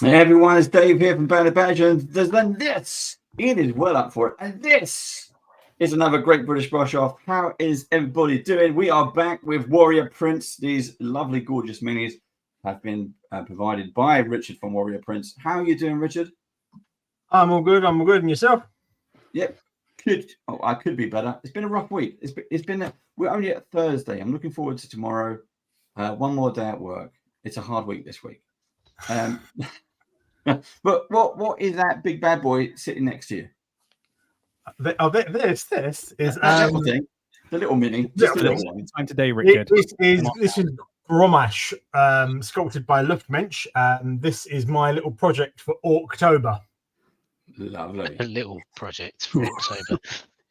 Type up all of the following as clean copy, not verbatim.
Hey everyone, it's Dave here from Band of Badger, and this, Ian is well up for it, and this is another great British brush off. How is everybody doing? We are back with Warrior Prints. These lovely, gorgeous minis have been provided by Richard from Warrior Prints. How are you doing, Richard? I'm all good. And yourself? Yep. Good. Oh, I could be better. It's been a rough week. We're only at Thursday. I'm looking forward to tomorrow. One more day at work. It's a hard week this week. But what is that big bad boy sitting next to you? This is the little mini. Just a little time today, Richard. This is Gromash, sculpted by Luftmensch. This is my little project for October. Lovely. A little project for October.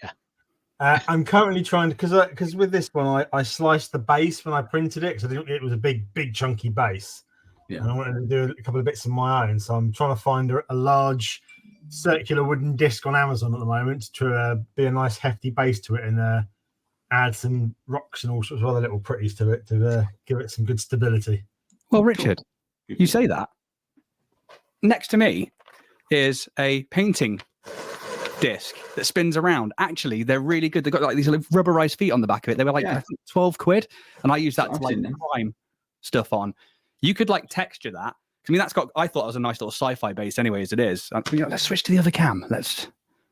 Yeah. I'm currently trying to because with this one I sliced the base when I printed it because it was a big chunky base. Yeah. And I wanted to do a couple of bits of my own, so I'm trying to find a large circular wooden disc on Amazon at the moment to be a nice hefty base to it and add some rocks and all sorts of other little pretties to it to give it some good stability. Well, Richard, you say that. Next to me is a painting disc that spins around. Actually, they're really good. They've got like these rubberized feet on the back of it. They were like I think 12 quid, and I use that to like prime stuff on. You could like texture that. I mean, I thought it was a nice little sci-fi base anyway, as it is. Let's switch to the other cam. Let's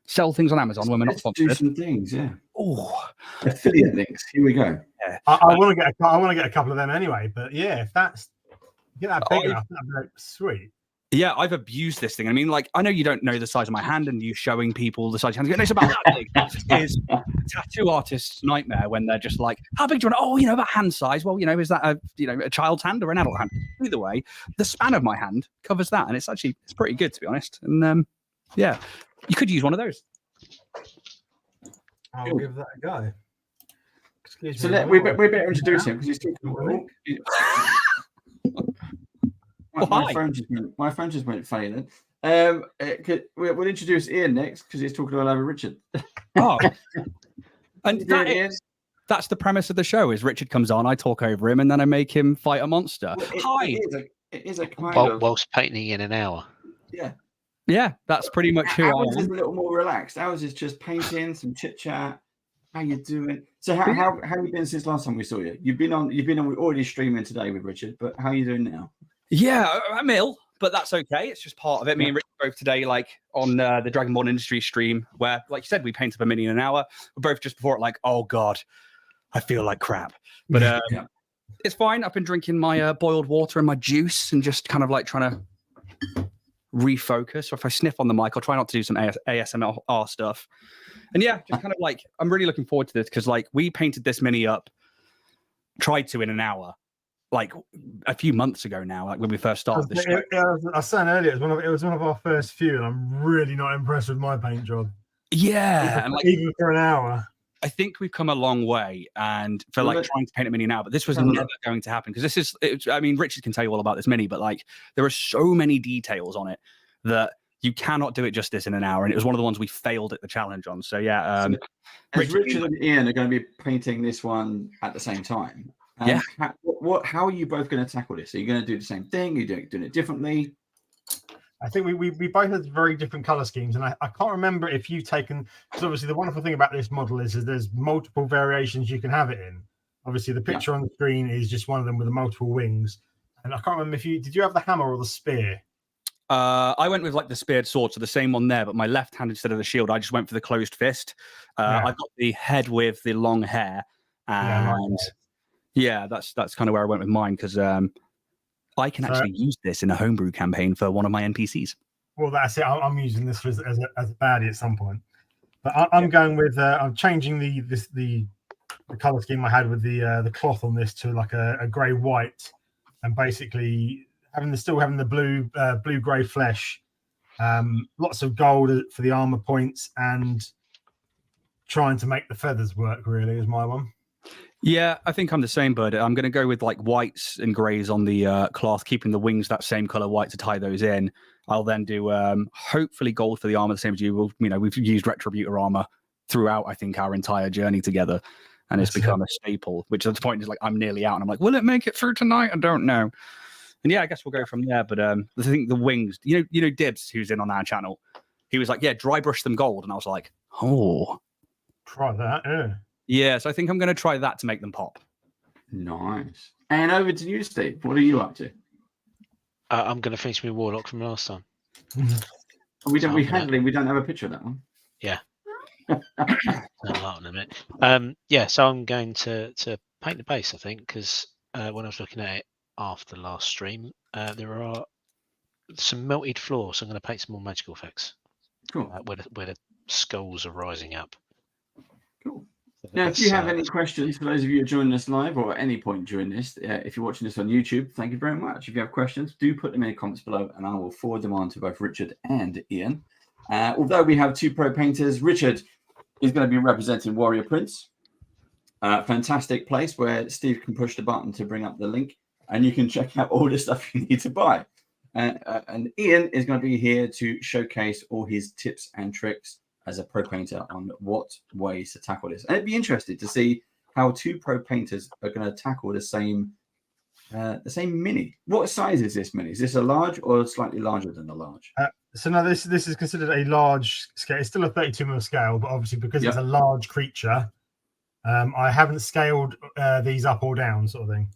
sell things on Amazon when we're not sponsored. Do some things, yeah. Oh, affiliate links. Here we go. Yeah. I want to get a couple of them anyway. But yeah, if get that big enough, that'd be like, sweet. Yeah, I've abused this thing. I mean, like, I know you don't know the size of my hand and you showing people the size of your hand. It's about that big. Is tattoo artist's nightmare when they're just like, how big do you want? Oh, about hand size. Well, is that a child's hand or an adult hand? Either way, the span of my hand covers that. And it's pretty good, to be honest. And yeah, you could use one of those. I'll give that a go. Excuse me. So we better introduce him because he's talking. My phone just went failing. We'll introduce Ian next because he's talking all over Richard. Oh, and that's the premise of the show: is Richard comes on, I talk over him, and then I make him fight a monster. Well, it is a kind of whilst painting in an hour. Yeah, that's pretty much who I am. Ours is a little more relaxed. Ours is just painting, some chit chat. How you doing? So how have you been since last time we saw you? You've been on. We're already streaming today with Richard, but how are you doing now? Yeah, I'm ill, but that's okay. It's just part of it. Me and Richard both today, like on the Dragonborn Industry stream, where, like you said, we paint up a mini in an hour. We're both just before it, like, oh god, I feel like crap. But it's fine. I've been drinking my boiled water and my juice, and just kind of like trying to refocus. So if I sniff on the mic, I'll try not to do some ASMR stuff. And yeah, just kind of like I'm really looking forward to this because like we painted this mini up, tried to in an hour. Like a few months ago now, like when we first started the show. I was saying earlier, it was one of our first few, and I'm really not impressed with my paint job. Yeah, even for an hour. I think we've come a long way, and for like trying to paint a mini now, but this was never going to happen because I mean, Richard can tell you all about this mini, but like there are so many details on it that you cannot do it justice in an hour, and it was one of the ones we failed at the challenge on. So yeah, Richard and Ian are going to be painting this one at the same time. Yeah. How are you both going to tackle this? Are you going to do the same thing? Are you doing it differently? I think we both had very different color schemes, and I can't remember if you've taken, because obviously the wonderful thing about this model is there's multiple variations you can have it in. Obviously the picture on the screen is just one of them with the multiple wings, and I can't remember if did you have the hammer or the spear? I went with like the speared sword, so the same one there, but my left hand instead of the shield, I just went for the closed fist. I got the head with the long hair, and yeah, that's kind of where I went with mine because I can actually use this in a homebrew campaign for one of my NPCs. Well, that's it. I'm using this as a baddie at some point, but I'm going with I'm changing the color scheme I had with the cloth on this to like a grey white, and basically still having the blue grey flesh, lots of gold for the armor points, and trying to make the feathers work. Really, is my one. Yeah, I think I'm the same, bud. I'm going to go with like whites and greys on the cloth, keeping the wings that same color white to tie those in. I'll then do hopefully gold for the armor, the same as you. We've used Retributor armor throughout, I think, our entire journey together, and it's become a staple. Which at the point is like I'm nearly out, and I'm like, will it make it through tonight? I don't know. And yeah, I guess we'll go from there. But I think the wings, you know, Dibs, who's in on our channel, he was like, yeah, dry brush them gold. And I was like, oh. Try that, yeah. Yeah, so I think I'm going to try that to make them pop. Nice. And over to you, Steve. What are you up to? I'm going to finish my Warlock from last time. We don't have a picture of that one. Yeah. A lot in a minute. Yeah, so I'm going to paint the base, I think, because when I was looking at it after last stream, there are some melted floor, so I'm going to paint some more magical effects. Cool. Where the skulls are rising up. Cool. Now, if you have any questions, for those of you who are joining us live or at any point during this, if you're watching this on YouTube, thank you very much. If you have questions, do put them in the comments below, and I will forward them on to both Richard and Ian. Although we have two pro painters, Richard is going to be representing Warrior Prince. Fantastic place where Steve can push the button to bring up the link, and you can check out all the stuff you need to buy. And Ian is going to be here to showcase all his tips and tricks as a pro painter on what ways to tackle this. And it'd be interesting to see how two pro painters are going to tackle the same mini. What size is this mini? Is this a large or slightly larger than a large? So no, this is considered a large scale. It's still a 32mm scale, but obviously because it's a large creature, I haven't scaled these up or down, sort of thing.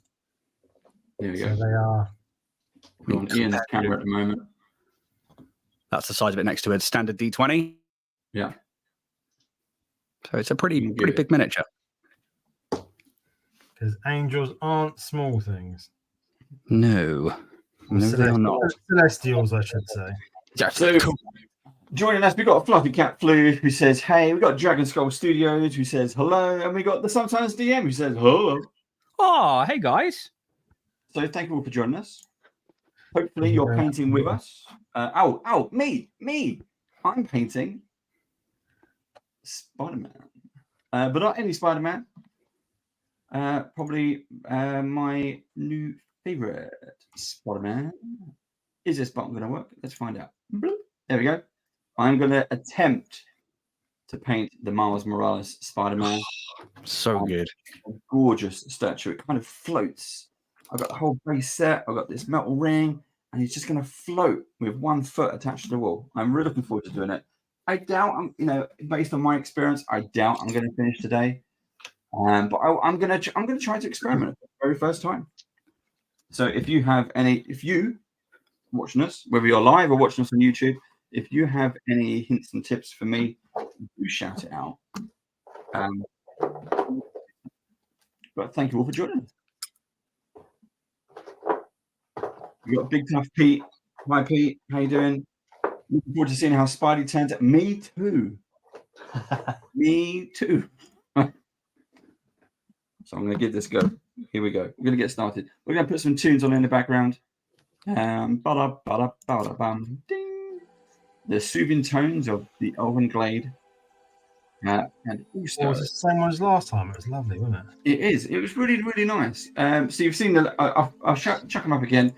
There we so go. They are. We're on Ian's camera at the moment. That's the size of it next to a standard D20. Yeah. So it's a pretty big miniature. Because angels aren't small things. No. No, they are not. Celestials, I should say. Yeah, so cool. Joining us, we've got a Fluffy Cat Flu who says, hey. We've got Dragon Skull Studios who says hello. And we got the Sometimes DM who says hello. Oh, hey guys. So thank you all for joining us. Hopefully you're painting with us. Me. I'm painting Spider-Man. But not any Spider-Man. Probably my new favorite Spider-Man. Is this button going to work? Let's find out. There we go. I'm going to attempt to paint the Miles Morales Spider-Man. So good. A gorgeous statue. It kind of floats. I've got the whole base set. I've got this metal ring, and he's just going to float with 1 foot attached to the wall. I'm really looking forward to doing it. I doubt based on my experience, I doubt I'm going to finish today. But I'm going to try to experiment for the very first time. So if you watching us, whether you're live or watching us on YouTube, if you have any hints and tips for me, do shout it out. But thank you all for joining us. We got Big Tough Pete. Hi Pete, how you doing? Looking forward to seeing how Spidey turns out. Me too. Me too. So I'm going to give this a go. Here we go. We're going to get started. We're going to put some tunes on in the background. Ding. The soothing tones of the Elven Glade. And also, it was the same one as last time. It was lovely, wasn't it? It is. It was really, really nice. So you've seen I'll chuck them up again.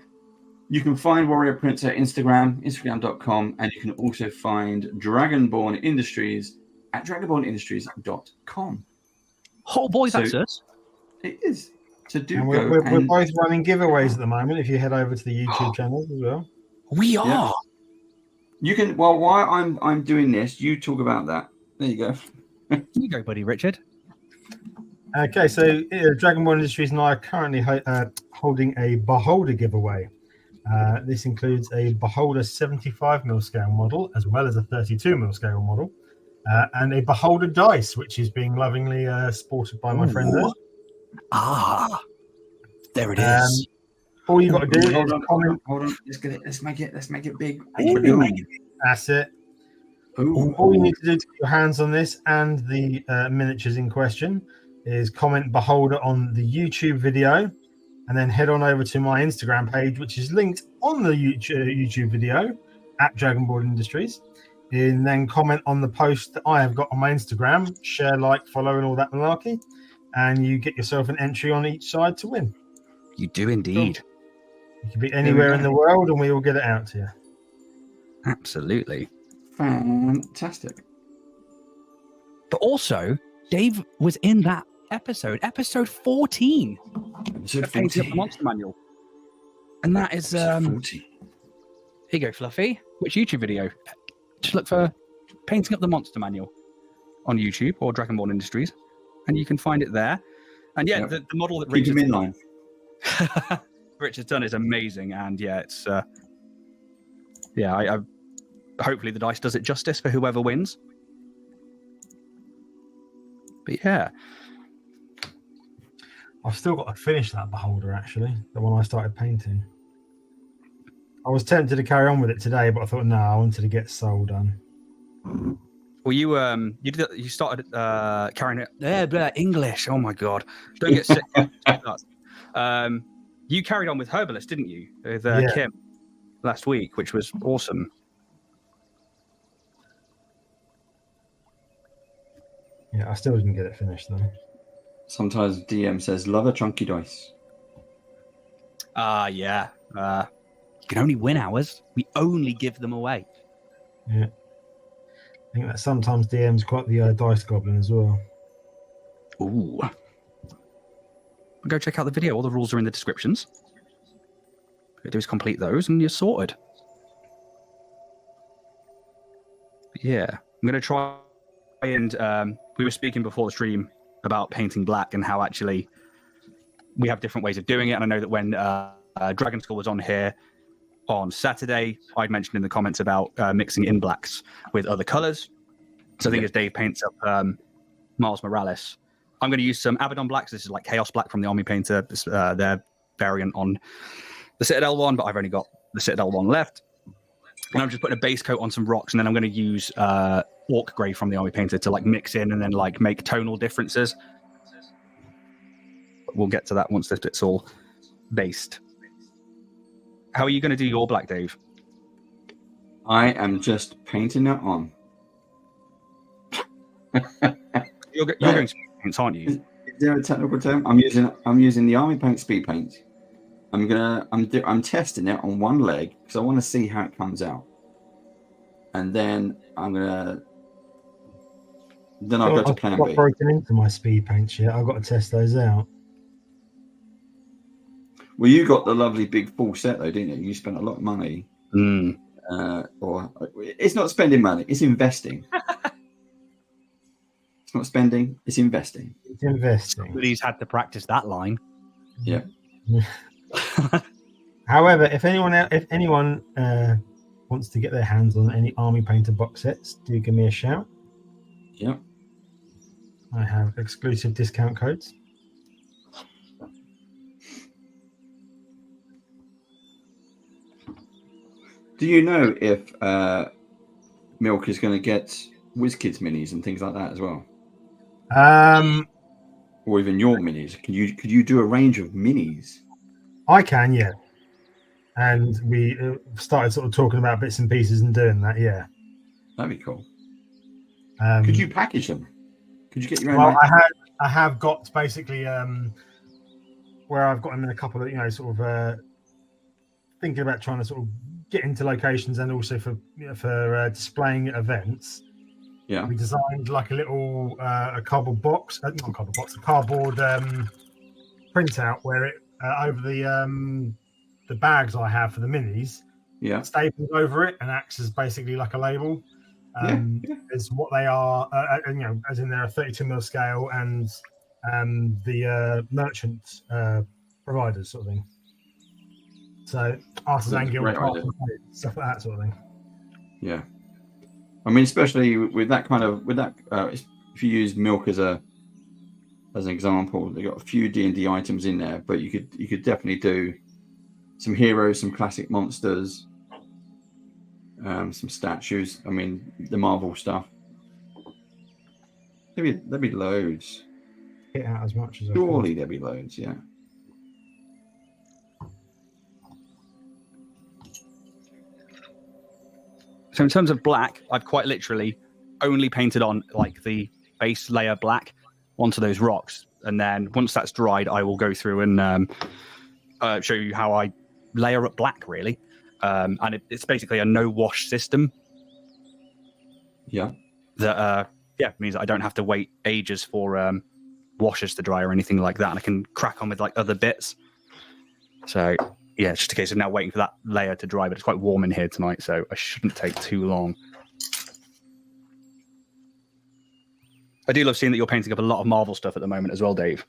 You can find Warrior Prince at Instagram.com, and you can also find Dragonborn Industries at dragonbornindustries.com. Oh boy, that's us. It is. So we're both running giveaways at the moment. If you head over to the YouTube channel as well, we are. Yeah. You can. Well, while I'm doing this, you talk about that. There you go. Here you go, buddy, Richard. Okay, so Dragonborn Industries and I are currently holding a Beholder giveaway. This includes a Beholder 75mm scale model, as well as a 32mm scale model, and a Beholder dice, which is being lovingly sported by my friend there. Ah, there it is. All you got to do is comment. Hold on. Let's make it big. That's it. Ooh. All you need to do to get your hands on this and the miniatures in question is comment Beholder on the YouTube video, and then head on over to my Instagram page, which is linked on the YouTube video at Dragonborn Industries, and then comment on the post that I have got on my Instagram, share, like, follow, and all that malarkey, and you get yourself an entry on each side to win. You do indeed. Cool. You can be anywhere in the world, and we will get it out to you. Absolutely. Fantastic. But also, Dave was in that episode 14. Episode Painting 14. Up the Monster Manual. And that is here 40. you go, Fluffy. Which YouTube video? Just look for Painting Up the Monster Manual on YouTube or Dragonborn Industries, and you can find it there. And yeah, Yep. the model that Keep him in Richard's line. Richard's done is amazing, and yeah, it's I hopefully the dice does it justice for whoever wins. But yeah, I've still got to finish that beholder, actually, the one I started painting. I was tempted to carry on with it today, but I thought, no, I wanted to get Soul done. well, you started carrying it. English. Oh my god, don't get sick. You carried on with Herbalist, didn't you, with Yeah. Kim last week, which was awesome. Yeah, I still didn't get it finished, though. Sometimes DM says, love a chunky dice. Yeah. You can only win ours. We only give them away. Yeah. I think that sometimes DM's quite the dice goblin as well. Ooh. Go check out the video. All the rules are in the descriptions. What you do is complete those and you're sorted. Yeah. I'm going to try and we were speaking before the stream about painting black and how actually we have different ways of doing it. And I know that when Dragon School was on here on Saturday, I'd mentioned in the comments about mixing in blacks with other colors. So I think as Dave paints up Miles Morales, I'm going to use some Abaddon blacks. This is like Chaos Black from the Army Painter. Their variant on the Citadel one, but I've only got the Citadel one left. And I'm just putting a base coat on some rocks, and then I'm going to use Orc Grey from the Army Painter to like mix in and then like make tonal differences. We'll get to that once this bit's all based. How are you going to do your black, Dave? I am just painting it on. You're going to paints, aren't you? Is there a technical term? I'm using the Army Paint speed paint. I'm testing it on one leg because I want to see how it comes out, and then I'll go to plan I've not B. broken into my speed paints yet. I've got to test those out. Well, you got the lovely big full set though, didn't you? You spent a lot of money. Or it's not spending money; it's investing. It's not spending; it's investing. It's investing. Somebody's had to practice that line. Yeah. However, if anyone wants to get their hands on any Army Painter box sets, do give me a shout. Yeah. I have exclusive discount codes. Do you know if Milk is going to get WizKids minis and things like that as well, or even your minis? Could you do a range of minis? I can, yeah. And we started sort of talking about bits and pieces and doing that, yeah. That'd be cool. Could you package them? Could you get your own? Well, I have got basically where I've got them in a couple of sort of thinking about trying to sort of get into locations and also for displaying at events. Yeah. We designed like a little a cardboard box, not a cardboard box, a cardboard printout where it over the bags I have for the minis. Yeah. Stapled over it and acts as basically like a label. Is what they are, as in they're a 32mm scale and the merchant providers sort of thing. So Artisan Guild stuff like that sort of thing. Yeah, I mean, especially with that if you use Milk as an example, they got a few D&D items in there, but you could definitely do some heroes, some classic monsters. Some statues. I mean, the Marvel stuff. There'd be loads. Get out as much as Surely there'd be loads. Yeah. So in terms of black, I've quite literally only painted on like the base layer black onto those rocks, and then once that's dried, I will go through and show you how I layer up black really. And it's basically a no wash system. Yeah. That means that I don't have to wait ages for washes to dry or anything like that, and I can crack on with like other bits. So yeah, it's just a case of now waiting for that layer to dry, but it's quite warm in here tonight, so I shouldn't take too long. I do love seeing that you're painting up a lot of Marvel stuff at the moment as well, Dave.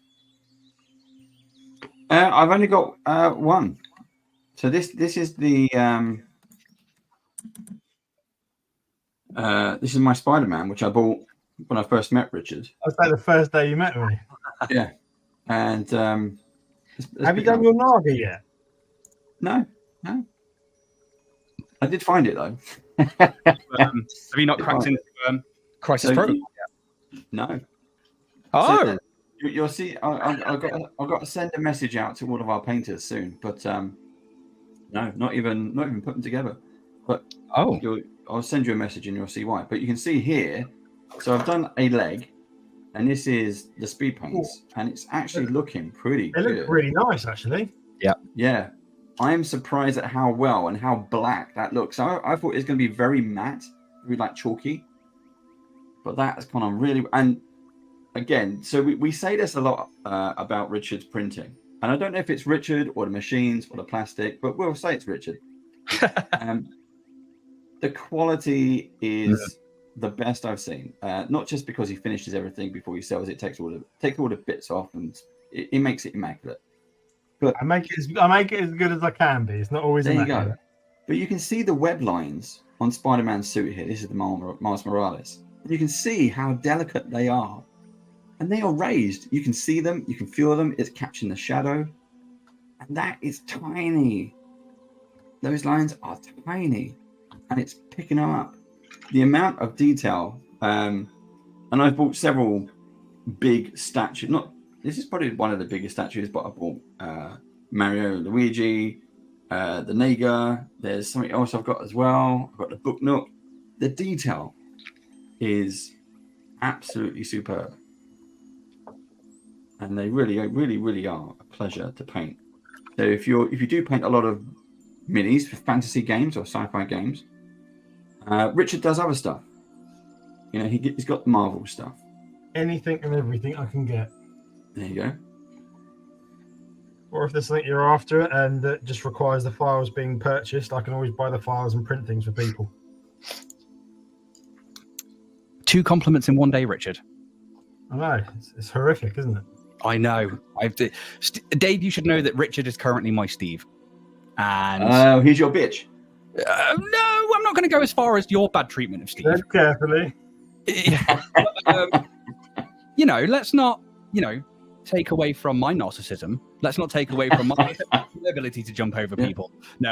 I've only got one. So this is the this is my Spider-Man, which I bought when I first met Richard. I'd say the first day you met me. Yeah, and Have you done your Naga yet? No. I did find it though. Have you not cracked into Crisis Protocol yet? No. Oh. So, you'll see. I've got to send a message out to all of our painters soon, but no, not even put them together. But I'll send you a message and you'll see why. But you can see here. So I've done a leg, and this is the speed paints, and it's actually looking pretty good. It looks really nice, actually. Yeah. I'm surprised at how well and how black that looks. I thought it was going to be very matte, very like chalky, but that has gone on really. And again, so we say this a lot about Richard's printing, and I don't know if it's Richard or the machines or the plastic, but we'll say it's Richard. The quality is the best I've seen. Not just because he finishes everything before he sells it, takes all the bits off, and it makes it immaculate. But I make it as good as I can be. It's not always there immaculate. you go. But you can see the web lines on Spider-Man's suit here. This is the Miles Morales. And you can see how delicate they are. And they are raised. You can see them. You can feel them. It's catching the shadow. And that is tiny. Those lines are tiny. And it's picking them up. The amount of detail. And I've bought several big statues. This is probably one of the biggest statues, but I bought Mario, Luigi, the Naga. There's something else I've got as well. I've got the Book Nook. The detail is absolutely superb. And they really, really, really are a pleasure to paint. So if you do paint a lot of minis for fantasy games or sci-fi games, Richard does other stuff. You know, he's got the Marvel stuff. Anything and everything I can get. There you go. Or if there's something you're after and that just requires the files being purchased, I can always buy the files and print things for people. 2 compliments in one day, Richard. I know. It's horrific, isn't it? I know. Dave, you should know that Richard is currently my Steve. And he's your bitch. no, I'm not going to go as far as your bad treatment of Steve. Tread carefully. Let's not, take away from my narcissism. Let's not take away from my ability to jump over people. No,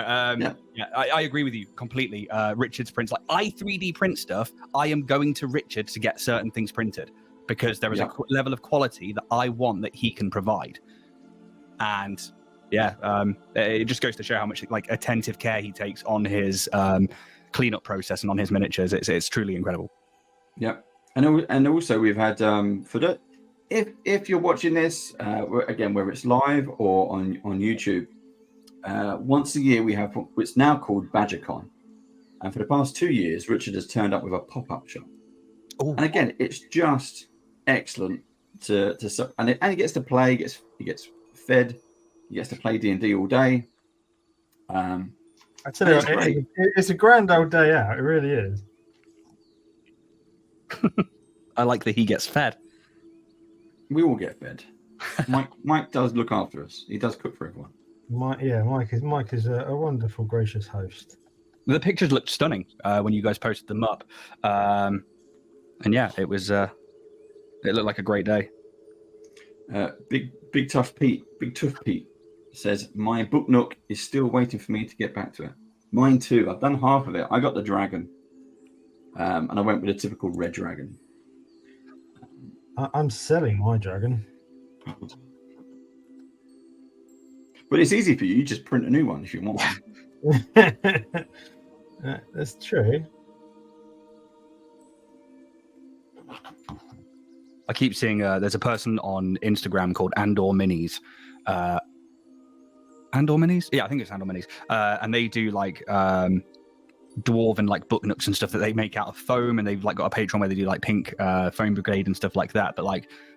I agree with you completely. Richard's prints, like I 3D print stuff, I am going to Richard to get certain things printed because there is a level of quality that I want that he can provide. And it just goes to show how much attentive care he takes on his cleanup process and on his miniatures. It's truly incredible. Yeah, and also we've had for the if you're watching this again, whether it's live or on YouTube, once a year we have what's now called BadgerCon, and for the past 2 years, Richard has turned up with a pop-up shop. Ooh. And again, it's just excellent and he gets to play, he gets fed, he gets to play D&D all day. I tell you, it's a grand old day out. It really is. I like that he gets fed. We all get fed. Mike does look after us. He does cook for everyone. Mike is a wonderful, gracious host. The pictures looked stunning when you guys posted them up, and it was. It looked like a great day. Big Tough Pete says my Book Nook is still waiting for me to get back to it. Mine too. I've done half of it. I got the dragon, and I went with a typical red dragon. I'm selling my dragon. But it's easy for you. You just print a new one if you want one. That's true. I keep seeing there's a person on Instagram called Andor Minis. Andor Minis? Yeah, I think it's Andor Minis. And they do dwarven Book Nooks and stuff that they make out of foam, and they've got a Patreon where they do pink foam brigade and stuff like that. But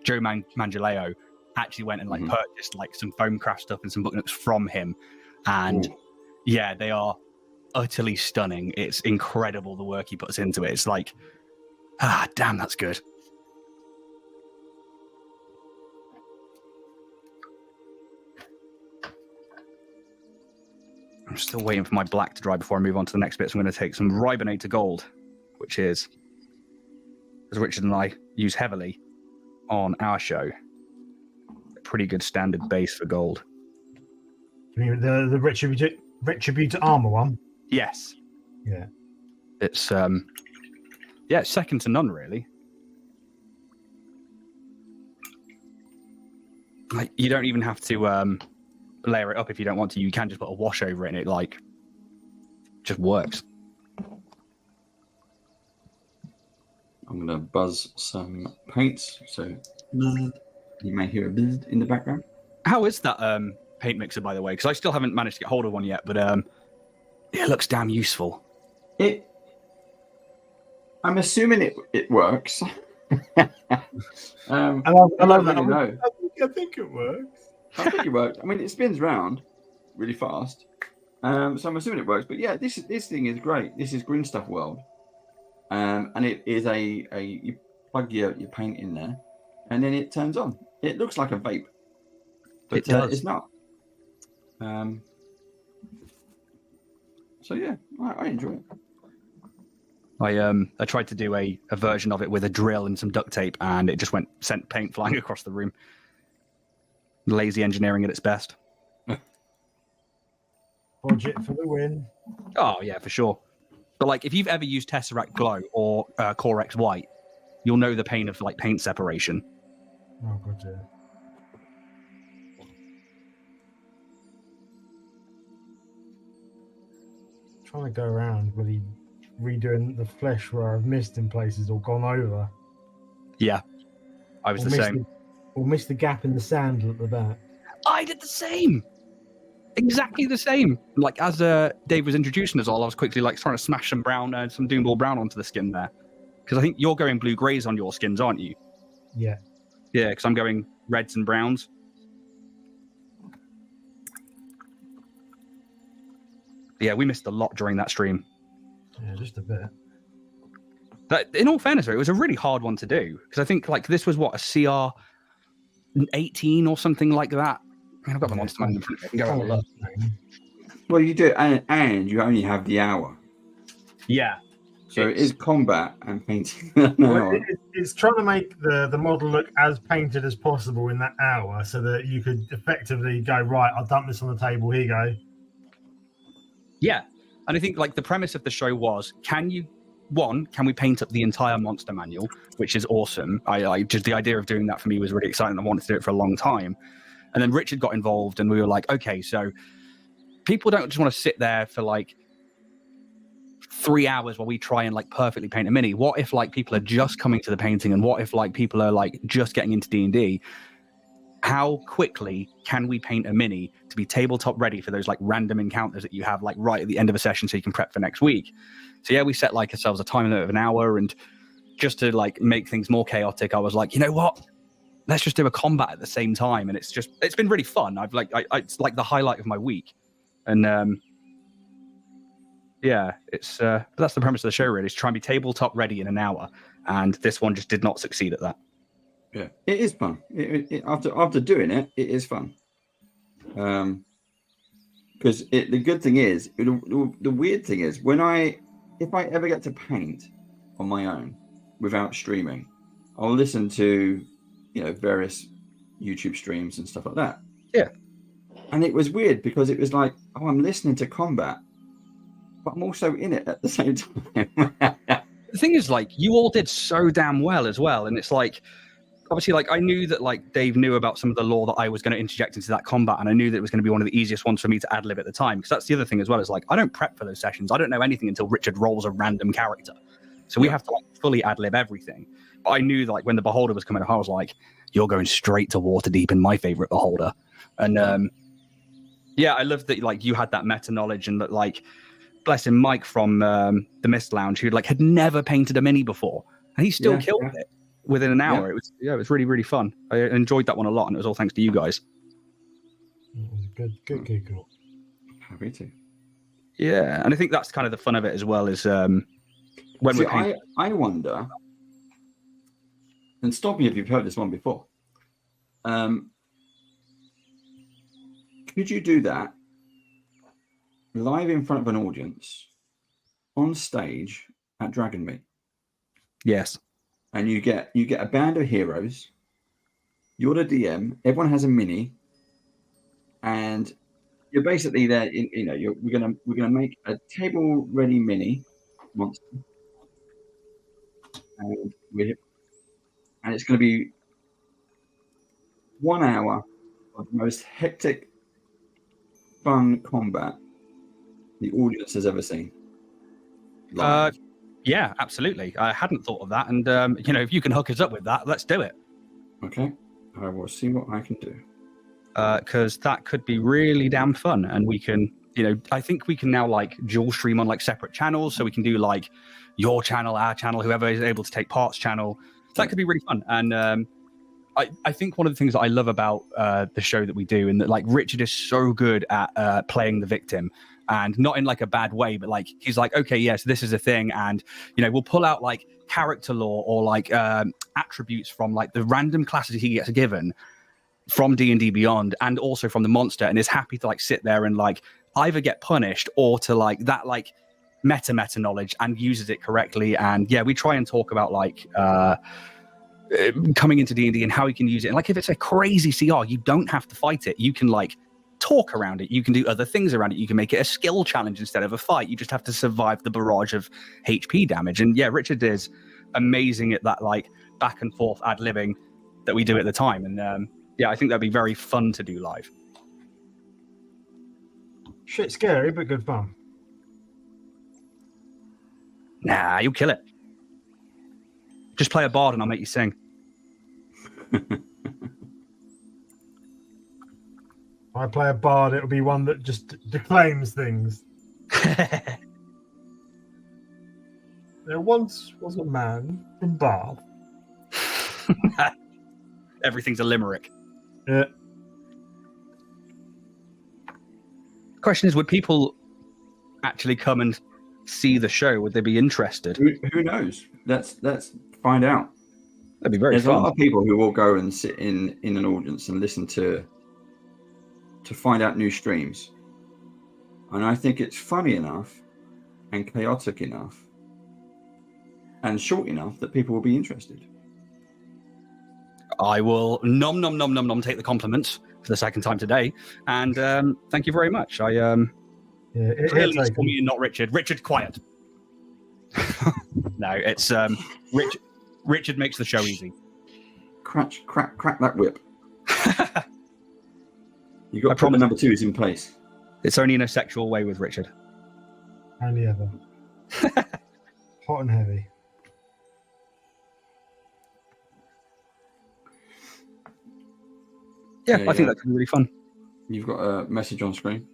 Joe Mangaleo actually went and purchased some foam craft stuff and some Book Nooks from him, And Ooh. yeah, they are utterly stunning. It's incredible the work he puts into it. It's like, damn, that's good. I'm still waiting for my black to dry before I move on to the next bit. So I'm going to take some Ribonator Gold, which is, as Richard and I use heavily on our show, a pretty good standard base for gold. You mean the Retributor armor one? Yes. Yeah. It's it's second to none, really. Like, you don't even have to layer it up if you don't want to. You can just put a wash over it and it like just works. I'm gonna buzz some paints, so you may hear a buzz in the background. How is that paint mixer, by the way? Because I still haven't managed to get hold of one yet, but it looks damn useful. I'm assuming it works. I love that. Really know. I think it works. I think it works. I mean, it spins round really fast, so I'm assuming it works. But yeah, this thing is great. This is Green Stuff World, and it is you plug your paint in there, and then it turns on. It looks like a vape, but It does. it's not. So yeah, I enjoy it. I tried to do a version of it with a drill and some duct tape, and it just sent paint flying across the room. Lazy engineering at its best. Budget for the win. Oh yeah, for sure. But like, if you've ever used Tesseract Glow or Corex White, you'll know the pain of like paint separation. Oh god, yeah. Trying to go around really redoing the flesh where I've missed in places or gone over. Yeah, I was the same. Or missed the gap in the sand at the back. I did the same. Exactly the same. Like, as Dave was introducing us all, I was quickly like trying to smash some brown, some Doomball brown onto the skin there, because I think you're going blue greys on your skins, aren't you? Yeah. Yeah, because I'm going reds and browns. Yeah, we missed a lot during that stream. Yeah, just a bit. But in all fairness, it was a really hard one to do, because I think like this was what, a CR 18 or something like that. I mean, I've got the monster man in front of me. I can go have a look. Well, you do, and you only have the hour. Yeah. So it is combat and painting. Well, it's trying to make the model look as painted as possible in that hour, so that you could effectively go, right, I'll dump this on the table, here you go. Yeah. And I think like the premise of the show was, can we paint up the entire monster manual, which is awesome. I just, the idea of doing that for me was really exciting. I wanted to do it for a long time. And then Richard got involved and we were like, okay, so people don't just want to sit there for like 3 hours while we try and like perfectly paint a mini. What if like people are just coming to the painting, and what if like people are like just getting into D&D? How quickly can we paint a mini to be tabletop ready for those like random encounters that you have like right at the end of a session so you can prep for next week? So yeah, we set like ourselves a time limit of an hour, and just to like make things more chaotic, I was like, you know what? Let's just do a combat at the same time. And it's been really fun. It's like the highlight of my week. And yeah, that's the premise of the show really, is try and be tabletop ready in an hour. And this one just did not succeed at that. Yeah, it is fun. After doing it, it is fun. Because the good thing is, the weird thing is, if I ever get to paint on my own without streaming, I'll listen to various YouTube streams and stuff like that. Yeah. And it was weird because it was like, oh, I'm listening to combat, but I'm also in it at the same time. The thing is, like, you all did so damn well as well. And it's like, obviously, like, I knew that, like, Dave knew about some of the lore that I was going to interject into that combat. And I knew that it was going to be one of the easiest ones for me to ad-lib at the time. Because that's the other thing as well, is like, I don't prep for those sessions. I don't know anything until Richard rolls a random character. So we have to like fully ad-lib everything. But I knew that, like, when the Beholder was coming up, I was like, you're going straight to Waterdeep in my favorite Beholder. And yeah, I love that, like, you had that meta knowledge, and that, like, bless him, Mike from the Mist Lounge, who like had never painted a mini before, and he still killed it within an hour. It was really, really fun. I enjoyed that one a lot, and it was all thanks to you guys. It was a good giggle. Happy to. Yeah, and I think that's kind of the fun of it as well. Is when See, we're painting. I wonder, and stop me if you've heard this one before. Could you do that live in front of an audience on stage at Dragon Meet? Yes. And you get a band of heroes. You're the DM. Everyone has a mini, and you're basically there. We're gonna make a table ready mini monster, and it's gonna be 1 hour of the most hectic, fun combat the audience has ever seen. Live. Yeah, absolutely. I hadn't thought of that, and if you can hook us up with that, let's do it. Okay, I will see what I can do. Because that could be really damn fun, and we can, I think we can now like dual stream on like separate channels, so we can do like your channel, our channel, whoever is able to take part's channel. So that could be really fun, and I think one of the things that I love about the show that we do, and that like Richard is so good at playing the victim, and not in like a bad way, but like he's like, okay, yes, this is a thing, and we'll pull out like character lore or like attributes from like the random classes he gets given from D&D Beyond, and also from the monster, and is happy to like sit there and like either get punished or to like that like meta knowledge, and uses it correctly. And yeah, we try and talk about like coming into D&D and how you can use it. And like if it's a crazy CR, you don't have to fight it. You can like talk around it. You can do other things around it. You can make it a skill challenge instead of a fight. You just have to survive the barrage of HP damage. And yeah, Richard is amazing at that like back and forth ad-libbing that we do at the time. And yeah, I think that'd be very fun to do live. Shit, scary, but good fun. Nah, you'll kill it. Just play a bard and I'll make you sing. If I play a bard, it'll be one that just declaims things. There once was a man from Bath. Everything's a limerick. Yeah. Question is, would people actually come and see the show? Would they be interested? Who knows? Let's find out. That'd be very There's fun. a lot of people who will go and sit in an audience and listen to find out new streams, and I think it's funny enough and chaotic enough and short enough that people will be interested. I will nom take the compliment for the second time today, and thank you very much. I clearly it's for me and not Richard. Richard, quiet. No, it's Richard makes the show easy. Crack that whip. You got to put the number 2s in place. It's only in a sexual way with Richard. Only ever. Hot and heavy. Yeah, I think that could be really fun. You've got a message on screen.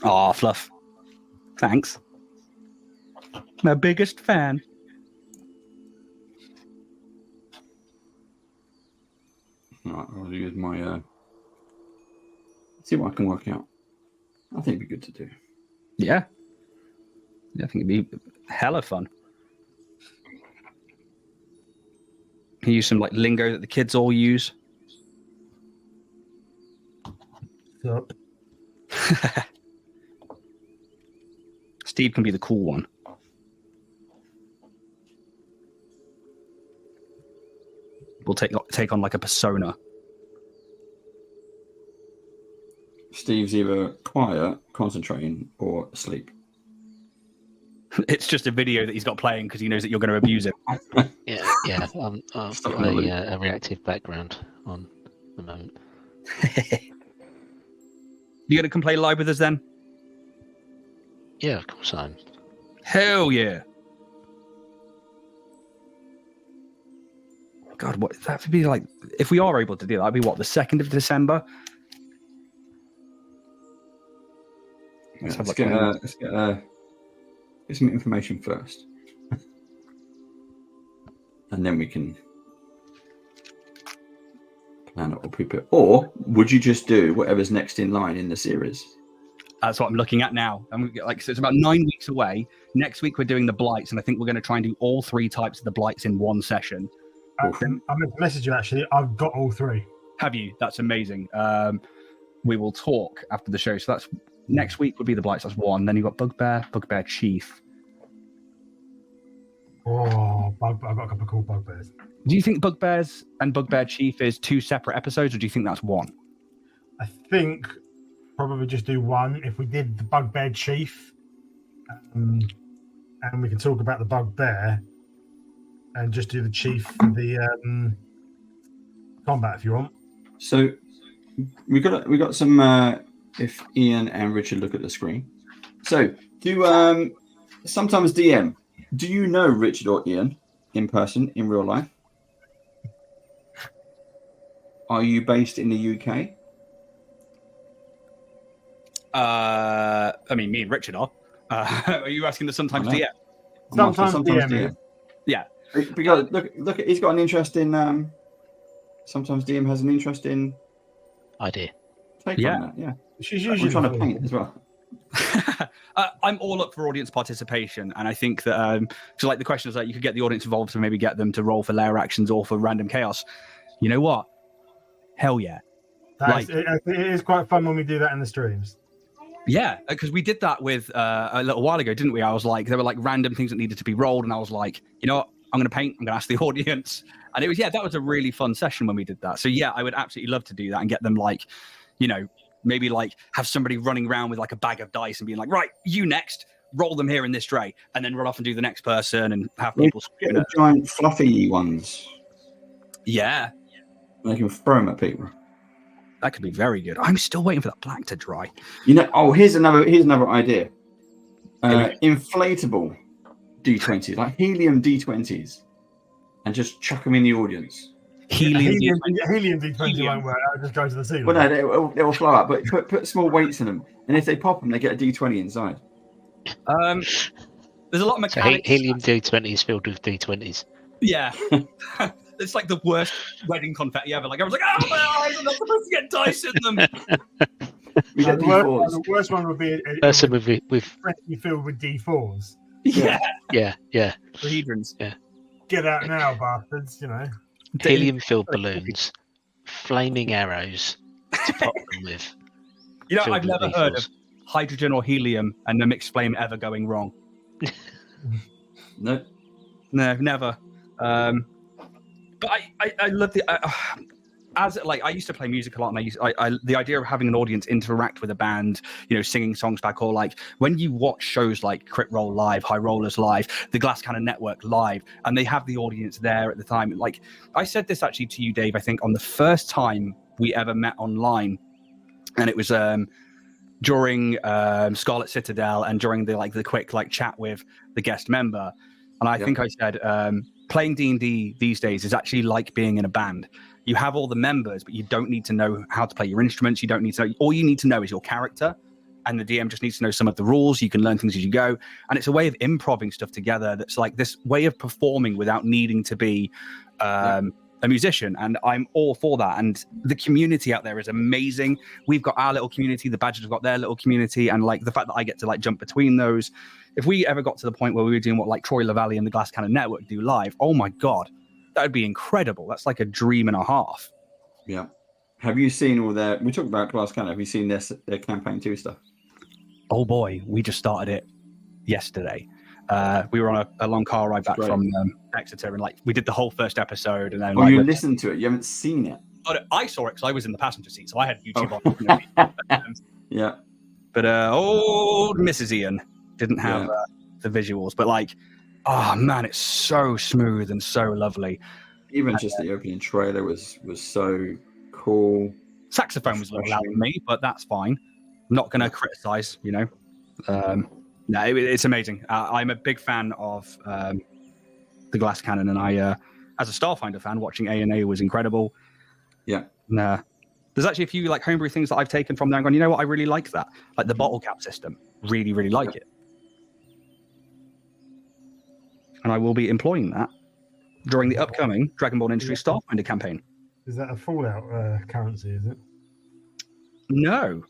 Oh, Fluff. Thanks. My biggest fan. Right, I'll use my see what I can work out. I think it'd be good to do. Yeah. I think it'd be hella fun. Can use some like lingo that the kids all use. Sup? Steve can be the cool one. We'll take on like a persona. Steve's either quiet, concentrating, or asleep. It's just a video that he's got playing because he knows that you're going to abuse him. Yeah. I've got a reactive background on the moment. You going to come play live with us then? Yeah, of course I am. Hell yeah. God, what that would be like if we are able to do that, that'd be what, the 2nd of December? Let's get some information first. And then we can plan it or prepare. Or would you just do whatever's next in line in the series? That's what I'm looking at now. And like, so it's about 9 weeks away. Next week we're doing the blights, and I think we're going to try and do all 3 types of the blights in one session. I meant to message you actually. I've got all 3. Have you? That's amazing. We will talk after the show. So that's next week would be the blights. That's 1. Then you've got Bugbear Chief. Oh, I've got a couple of cool bugbears. Do you think Bugbears and Bugbear Chief is 2 separate episodes, or do you think that's 1? I think probably just do 1. If we did the Bugbear Chief, and we can talk about the Bugbear, and just do the Chief for the combat if you want. So we got some. If Ian and Richard look at the screen, so do sometimes DM. Do you know Richard or Ian in person in real life? Are you based in the UK? I mean, me and Richard are. Are you asking the sometimes DM? Sometimes DM. Yeah. Because look, he's got an interest in. Sometimes DM has an interest in. Idea. Take on that, yeah. She's usually trying to paint as well. I'm all up for audience participation, and I think that so like the question is that you could get the audience involved to maybe get them to roll for layer actions or for random chaos. You know what? Hell yeah! It is quite fun when we do that in the streams. Yeah, because we did that with a little while ago, didn't we? I was like, there were like random things that needed to be rolled, and I was like, you know what? I'm going to paint. I'm going to ask the audience, and it was that was a really fun session when we did that. So yeah, I would absolutely love to do that and get them like, you know, maybe like have somebody running around with like a bag of dice and being like, right, you next, roll them here in this tray, and then run off and do the next person and have people get the giant fluffy ones. Yeah, they can throw them at people. That could be very good. I'm still waiting for that black to dry. You know, here's another idea. Inflatable D20s, like helium D20s, and just chuck them in the audience. Helium D20 won't work. I'll just go to the ceiling. Well, no, they will flow out, but put small weights in them, and if they pop them, they get a D20 inside. There's a lot of mechanics. So helium D20s filled with D20s. Yeah. It's like the worst wedding confetti ever. Like, I was like, oh, my eyes are not supposed to get dice in them. The worst one would be a person with freshly filled with D4s. Yeah. For hedrons. Yeah. Get out now, bastards, you know. Helium-filled balloons, flaming arrows to pop them with. You know, I've never heard of hydrogen or helium and the mixed flame ever going wrong. No, never. But I love the as like I used to play music a lot, and I the idea of having an audience interact with a band, you know, singing songs back, or like when you watch shows like Crit Roll Live, High Rollers Live, the Glass Cannon Network Live, and they have the audience there at the time. Like I said this actually to you, Dave, I think on the first time we ever met online, and it was during Scarlet Citadel and during the quick like chat with the guest member, and I think I said playing D&D these days is actually like being in a band. You have all the members, but you don't need to know how to play your instruments. You don't need to know. All you need to know is your character, and the DM just needs to know some of the rules. You can learn things as you go, and it's a way of improvising stuff together. That's like this way of performing without needing to be a musician, and I'm all for that. And the community out there is amazing. We've got our little community. The Badgers have got their little community, and like the fact that I get to like jump between those. If we ever got to the point where we were doing what like Troy LaValle and the Glass Cannon Network do live, oh my god, that would be incredible. That's like a dream and a half. Yeah. Have you seen all their? We talked about Glass Cannon. Have you seen their campaign 2 stuff? Oh boy, we just started it yesterday. We were on a long car ride back from Exeter, and like we did the whole first episode, and then you listened to it. You haven't seen it. Oh, I saw it because I was in the passenger seat, so I had YouTube on. Yeah. But old Mrs. Ian didn't have the visuals, but like, oh man, it's so smooth and so lovely. Even just the opening trailer was so cool. Saxophone was a little loud for me, but that's fine. I'm not going to criticize, you know. No, it's amazing. I'm a big fan of the Glass Cannon, and I, as a Starfinder fan, watching A&A was incredible. Yeah. There's actually a few like homebrew things that I've taken from there and gone, you know what, I really like that. Like the bottle cap system. Really, really like it. And I will be employing that during the upcoming Dragonborn Industry Starfinder campaign. Is that a Fallout currency, is it? No.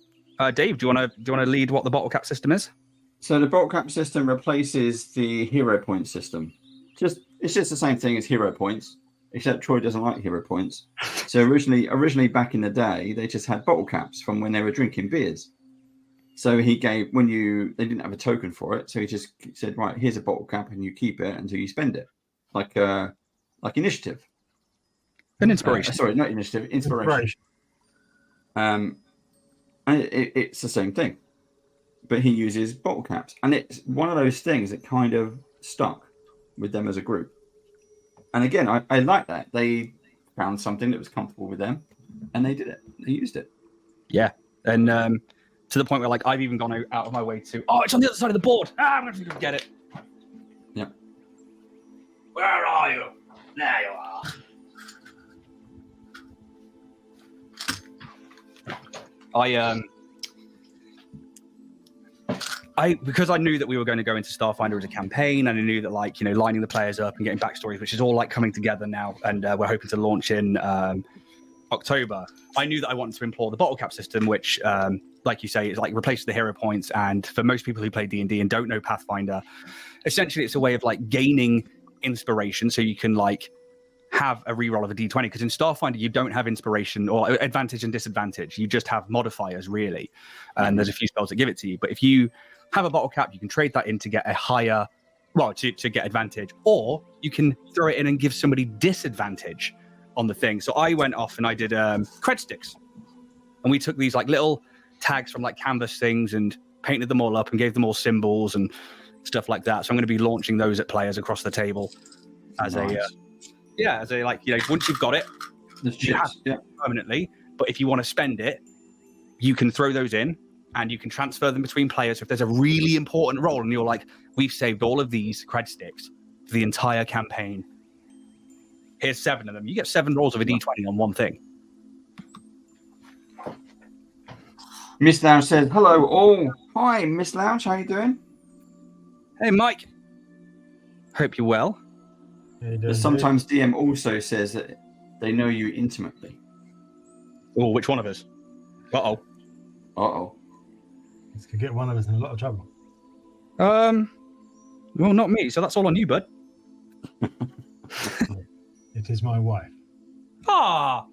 Dave, do you want to lead what the bottle cap system is? So the bottle cap system replaces the hero point system. It's just the same thing as hero points, except Troy doesn't like hero points. So originally back in the day, they just had bottle caps from when they were drinking beers. So he gave they didn't have a token for it, so he just said, right, here's a bottle cap, and you keep it until you spend it, like initiative. An inspiration. Sorry, not initiative, inspiration. And it's the same thing, but he uses bottle caps, and it's one of those things that kind of stuck with them as a group. And again, I like that they found something that was comfortable with them, and they did it. They used it. Yeah, and to the point where like I've even gone out of my way to, it's on the other side of the board. I'm going to get it. Yeah. Where are you? There you are. Because I knew that we were going to go into Starfinder as a campaign, and I knew that lining the players up and getting backstories, which is all like coming together now, and we're hoping to launch in October. I knew that I wanted to employ the bottle cap system, which, like you say, is like replaces the hero points. And for most people who play D&D and don't know Pathfinder, essentially it's a way of like gaining inspiration, so you can like have a reroll of a d20, because in Starfinder you don't have inspiration or advantage and disadvantage. You just have modifiers, really, and there's a few spells that give it to you. But if you have a bottle cap, you can trade that in to get a higher, to get advantage, or you can throw it in and give somebody disadvantage on the thing. So I went off and I did cred sticks, and we took these like little tags from like canvas things and painted them all up and gave them all symbols and stuff like that. So I'm going to be launching those at players across the table as once you've got it, you have it permanently. But if you want to spend it, you can throw those in and you can transfer them between players. So if there's a really important role and you're like, we've saved all of these cred sticks for the entire campaign, here's 7 of them. You get 7 rolls of a d20 on one thing. Miss Lounge says, hello all. Hi, Miss Lounge. How you doing? Hey, Mike. Hope you're well. But sometimes DM also says that they know you intimately. Oh, which one of us? Uh-oh. This could get one of us in a lot of trouble. Well, not me. So that's all on you, bud. It is my wife. Ah!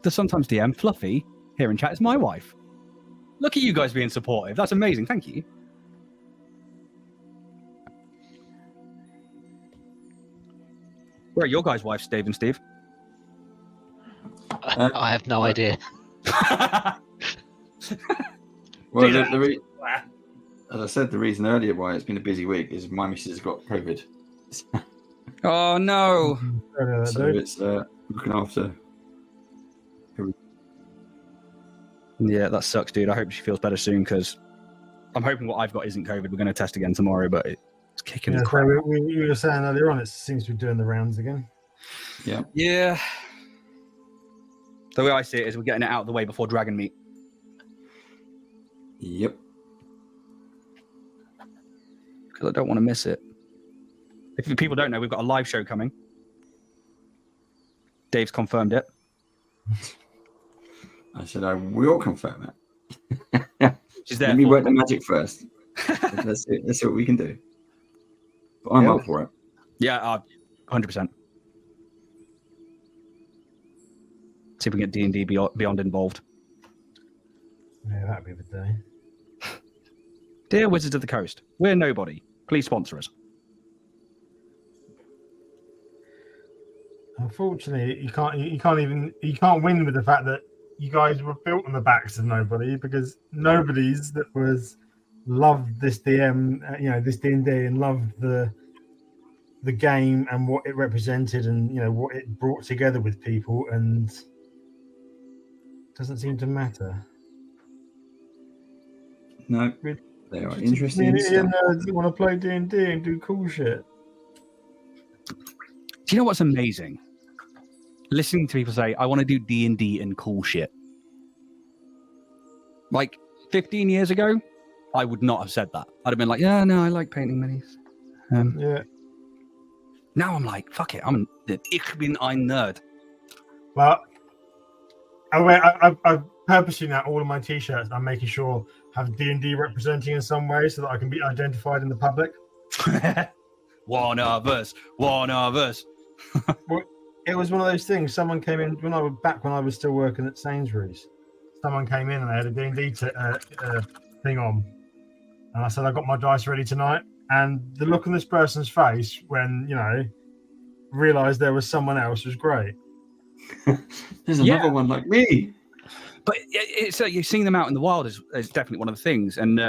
The sometimes DM Fluffy here in chat is my wife. Look at you guys being supportive. That's amazing. Thank you. Where are your guys' wives, Dave and Steve? I have no idea. Well, as I said, the reason earlier why it's been a busy week is my missus has got COVID. Oh, no. So it's looking after. Yeah, that sucks, dude. I hope she feels better soon, because I'm hoping what I've got isn't COVID. We're going to test again tomorrow, but it's kicking the crap. So we were saying earlier on, it seems to be doing the rounds again. Yeah. Yeah. The way I see it is we're getting it out of the way before Dragon Meet. Yep. Because I don't want to miss it. If people don't know, we've got a live show coming. Dave's confirmed it. I said I will confirm it. Let me work the magic first. Let's see what we can do. But I'm up for it. Yeah, 100%. See if we can get D&D Beyond involved. Yeah, that'd be the day. Dear Wizards of the Coast, we're nobody. Please sponsor us. Unfortunately, you can't win with the fact that you guys were built on the backs of nobody, because nobody's that was loved this DM, this D&D, and loved the game and what it represented, and what it brought together with people, and doesn't seem to matter. No, they are interesting stuff. You want to play D&D and do cool shit. Do you know what's amazing? Listening to people say, I want to do D&D and cool shit. Like 15 years ago, I would not have said that. I'd have been like, yeah, no, I like painting minis. Yeah. Now I'm like, fuck it. Ich bin ein Nerd. Well, purposely now all of my t-shirts I'm making sure have D&D representing in some way so that I can be identified in the public. One of us. Well, it was one of those things. Someone came in when I was still working at Sainsbury's. Someone came in and they had a D&D thing on, and I said, I got my dice ready tonight. And the look on this person's face when realised there was someone else was great. There's another one like me. But it's you're seeing them out in the wild is definitely one of the things. And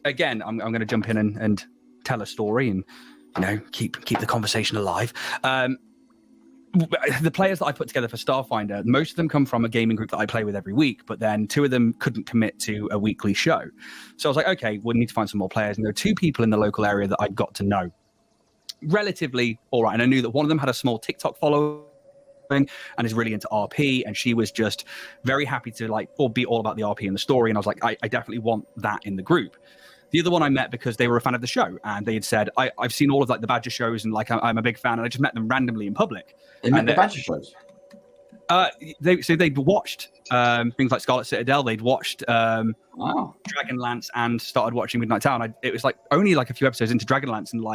again, I'm going to jump in and tell a story and keep the conversation alive. The players that I put together for Starfinder, most of them come from a gaming group that I play with every week, but then 2 of them couldn't commit to a weekly show. So I was like, okay, we need to find some more players. And there are 2 people in the local area that I got to know relatively all right. And I knew that one of them had a small TikTok following and is really into RP. And she was just very happy to be all about the RP and the story. And I was like, I definitely want that in the group. The other one I met because they were a fan of the show, and they had said, I've seen all of the Badger shows, and I'm a big fan, and I just met them randomly in public. They met the Badger shows? They'd watched things like Scarlet Citadel, they'd watched Wow. Dragonlance, and started watching Midnight Town. It was only a few episodes into Dragonlance, and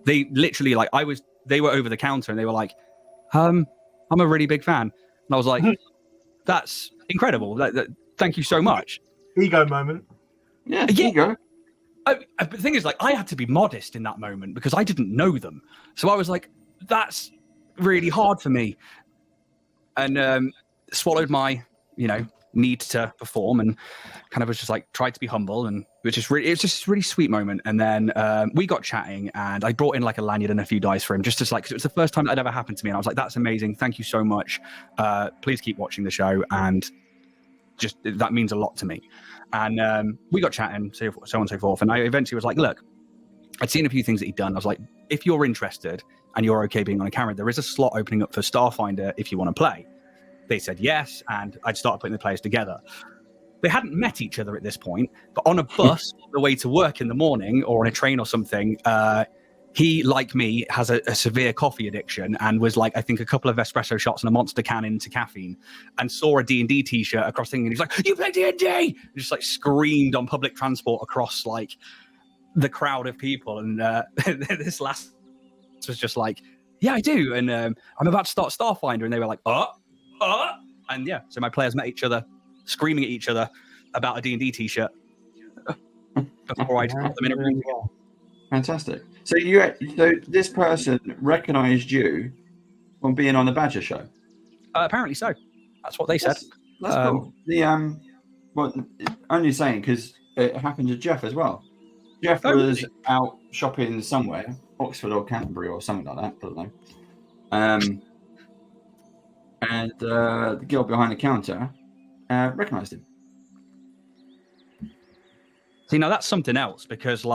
they literally they were over the counter, and they were like, I'm a really big fan. And I was like, that's incredible. Thank you so much. Ego moment. Yeah, ego. But the thing is, I had to be modest in that moment because I didn't know them. So I was like, that's really hard for me. And swallowed my, need to perform and kind of was just tried to be humble. And it was just a really sweet moment. And then we got chatting and I brought in a lanyard and a few dice for him just because it was the first time that ever happened to me. And I was like, that's amazing. Thank you so much. Please keep watching the show. And just that means a lot to me. And we got chatting, so on and so forth. And I eventually was like, look, I'd seen a few things that he'd done. I was like, if you're interested and you're okay being on a camera, there is a slot opening up for Starfinder if you want to play. They said yes, and I'd started putting the players together. They hadn't met each other at this point, but on a bus on the way to work in the morning or on a train or something, he, like me, has a severe coffee addiction and was I think a couple of espresso shots and a Monster can into caffeine and saw a D&D t-shirt across the thing. And he's like, you play D&D? And just screamed on public transport across the crowd of people. And this last was just yeah, I do. And I'm about to start Starfinder. And they were like, And yeah, so my players met each other, screaming at each other about a D&D t-shirt before I put them in a room. Fantastic. So this person recognised you from being on the Badger show? Apparently so. That's what they said. That's cool. Only saying because it happened to Jeff as well. Jeff was out shopping somewhere, Oxford or Canterbury or something like that. I don't know. And the girl behind the counter recognised him. See, now that's something else because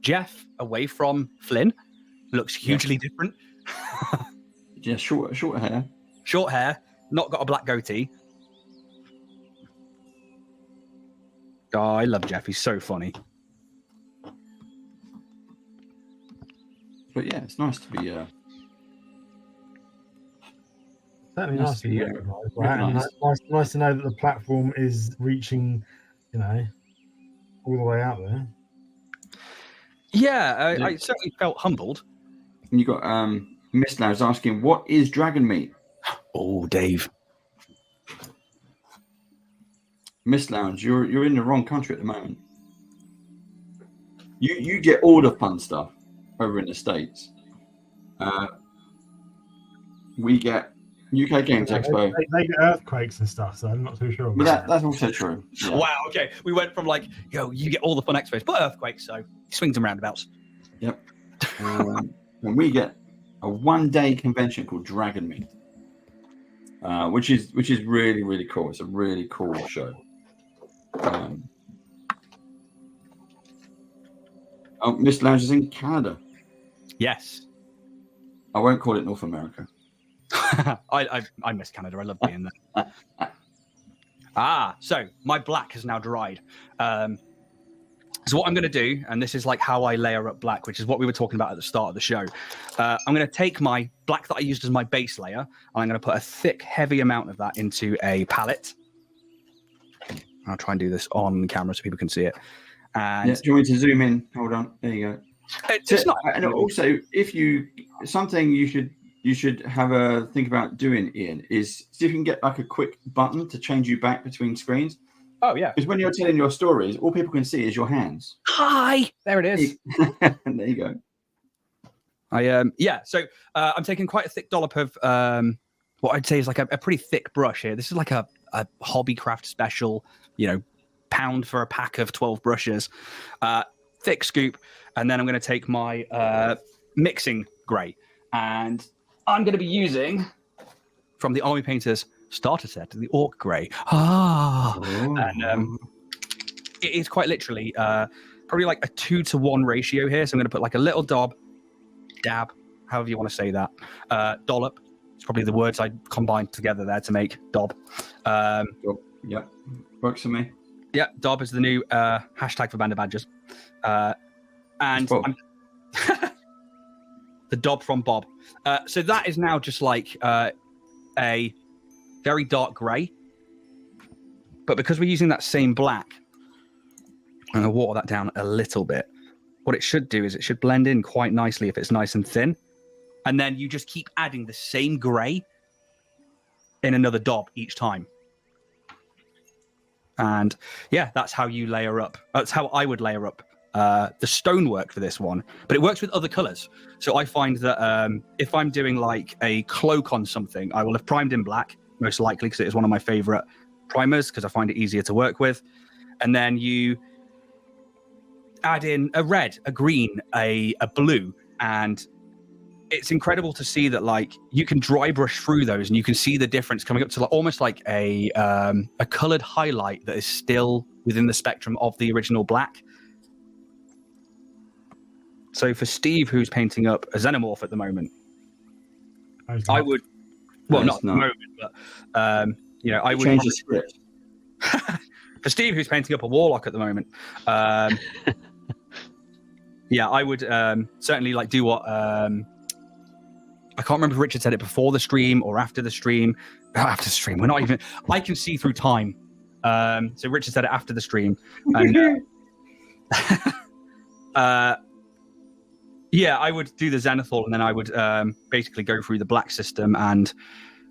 Jeff away from Flynn looks hugely different. Yeah, short hair. Short hair, not got a black goatee. Oh, I love Jeff. He's so funny. But yeah, it's nice to be. Certainly nice to be recognised. Nice to know that the platform is reaching, all the way out there. Yeah, I certainly felt humbled. And you got Miss Lounge asking, what is dragon meat? Oh, Dave. Miss Lounge, you're in the wrong country at the moment. You get all the fun stuff over in the States. We get UK Games Expo. They get earthquakes and stuff, so I'm not too sure. But that's also true. Yeah. Wow, okay. We went from you get all the fun expos, but earthquakes, so swings and roundabouts. Yep. And we get a one-day convention called Dragon Meet, which is really, really cool. It's a really cool show. Miss Lounge is in Canada. Yes. I won't call it North America. I miss Canada. I love being there. So my black has now dried. So what I'm going to do, and this is how I layer up black, which is what we were talking about at the start of the show. I'm going to take my black that I used as my base layer, and I'm going to put a thick, heavy amount of that into a palette. I'll try and do this on camera so people can see it. And Yeah, do you want me to zoom in? Hold on. There you go. it's not. And also, if something you should have a think about doing, Ian, is see if you can get like a quick button to change you back between screens. Oh yeah. Because when you're telling your stories, all people can see is your hands. Hi. There it is. There you go. So I'm taking quite a thick dollop of what I'd say is like a pretty thick brush here. This is like a Hobbycraft special, pound for a pack of 12 brushes, thick scoop. And then I'm going to take my mixing grey, and I'm going to be using from the Army Painters starter set, the Orc Grey. And it is quite literally probably like a 2-to-1 ratio here. So I'm going to put like a little dab, however you want to say that, dollop. It's probably the words I combined together there to make dob. Yeah, works for me. Yeah, dob is the new hashtag for Band of Badgers. And the dob from Bob. So that is now just like a very dark grey. But because we're using that same black, I'm going to water that down a little bit. What it should do is it should blend in quite nicely if it's nice and thin. And then you just keep adding the same grey in another dob each time. And yeah, that's how you layer up. That's how I would layer up the stonework for this one. But it works with other colours. So I find that if I'm doing like a cloak on something, I will have primed in black, most likely, because it is one of my favourite primers, because I find it easier to work with. And then you add in a red, a green, a blue, and it's incredible to see that like you can dry brush through those and you can see the difference coming up to like, almost like a colored highlight that is still within the spectrum of the original black. So for Steve, who's painting up a xenomorph at the moment, I would, well, not at the moment, but I would change the script. For Steve, who's painting up a warlock at the moment, yeah, I would certainly like do what I can't remember if Richard said it before the stream or after the stream. After the stream, we're not even. I can see through time. So Richard said it after the stream, and yeah, I would do the Zenithal, and then I would basically go through the black system and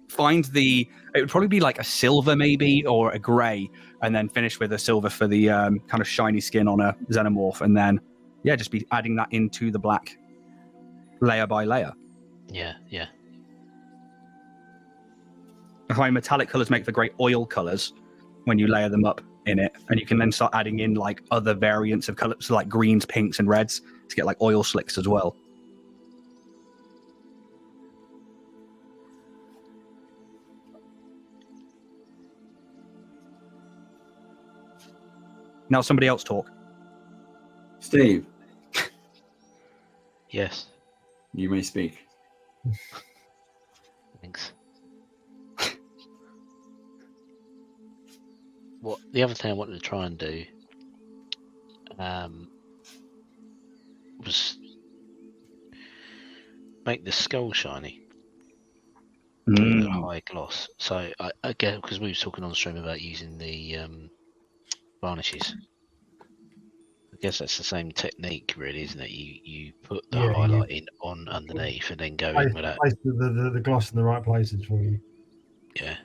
find it would probably be like a silver maybe or a grey, and then finish with a silver for the kind of shiny skin on a xenomorph, and then yeah, just be adding that into the black layer by layer. Yeah. I find metallic colors make the great oil colors when you layer them up in it, and you can then start adding in like other variants of colors, so like greens, pinks, and reds to get like oil slicks as well. Now somebody else talk. Steve, Yes. you may speak. Thanks. What the other thing I wanted to try and do was make the skull shiny, with a high gloss. So I get, because we were talking on stream about using the varnishes. I guess that's the same technique, really, isn't it? You put the highlight in on underneath and then go in with that. Place the gloss in the right places for you. Yeah.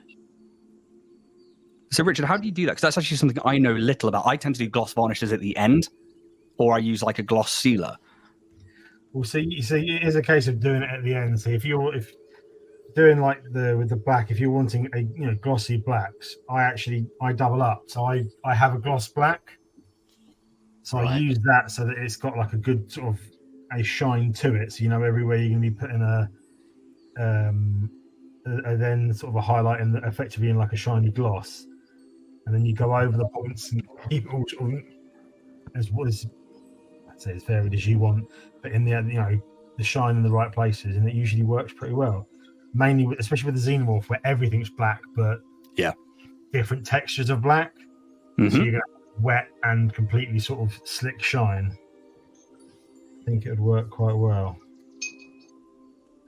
So Richard, how do you do that? Because that's actually something I know little about. I tend to do gloss varnishes at the end, or I use like a gloss sealer. Well, see, it is a case of doing it at the end. So if doing like with the black, if you're wanting a glossy blacks, I double up. So I have a gloss black. So I use that so that it's got like a good sort of a shine to it. So everywhere you're going to be putting a then sort of a highlight effectively in like a shiny gloss, and then you go over the points and keep it all sort of as varied as you want, but in the the shine in the right places, and it usually works pretty well. Mainly, especially with the xenomorph, where everything's black, but different textures of black. Mm-hmm. So you're going to wet and completely sort of slick shine. I think it would work quite well.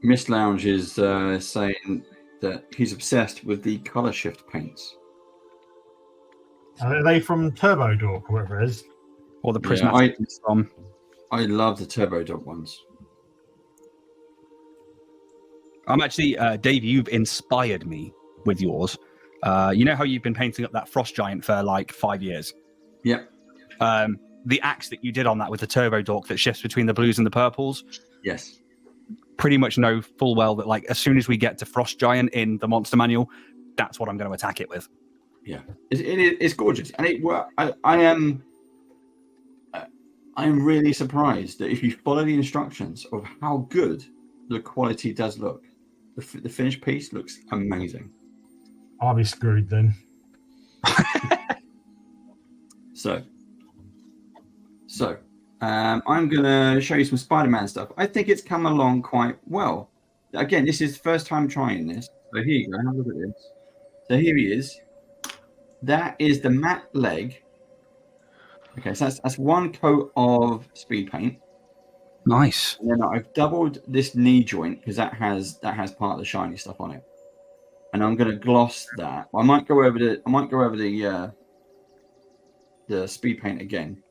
Miss Lounge is saying that he's obsessed with the color shift paints. Are they from Turbo Dork or whatever it is? Or the Yeah, prismatic from. I love the Turbo Dog ones. I'm actually, Dave, you've inspired me with yours. You know how you've been painting up that frost giant for like 5 years? Yep. The axe that you did on that with the turbo dork that shifts between the blues and the purples. Yes. Pretty much know full well that like as soon as we get to frost giant in the monster manual, that's what I'm going to attack it with. Yeah. It's gorgeous, and I am really surprised that if you follow the instructions of how good the quality does look, the finished piece looks amazing. I'll be screwed then. So, I'm going to show you some Spider-Man stuff. I think it's come along quite well. Again, this is the first time trying this. So here you go. Have a look at this. So here he is. That is the matte leg. Okay, so that's one coat of speed paint. Nice. And then I've doubled this knee joint because that has part of the shiny stuff on it. And I'm going to gloss that. I might go over the speed paint again.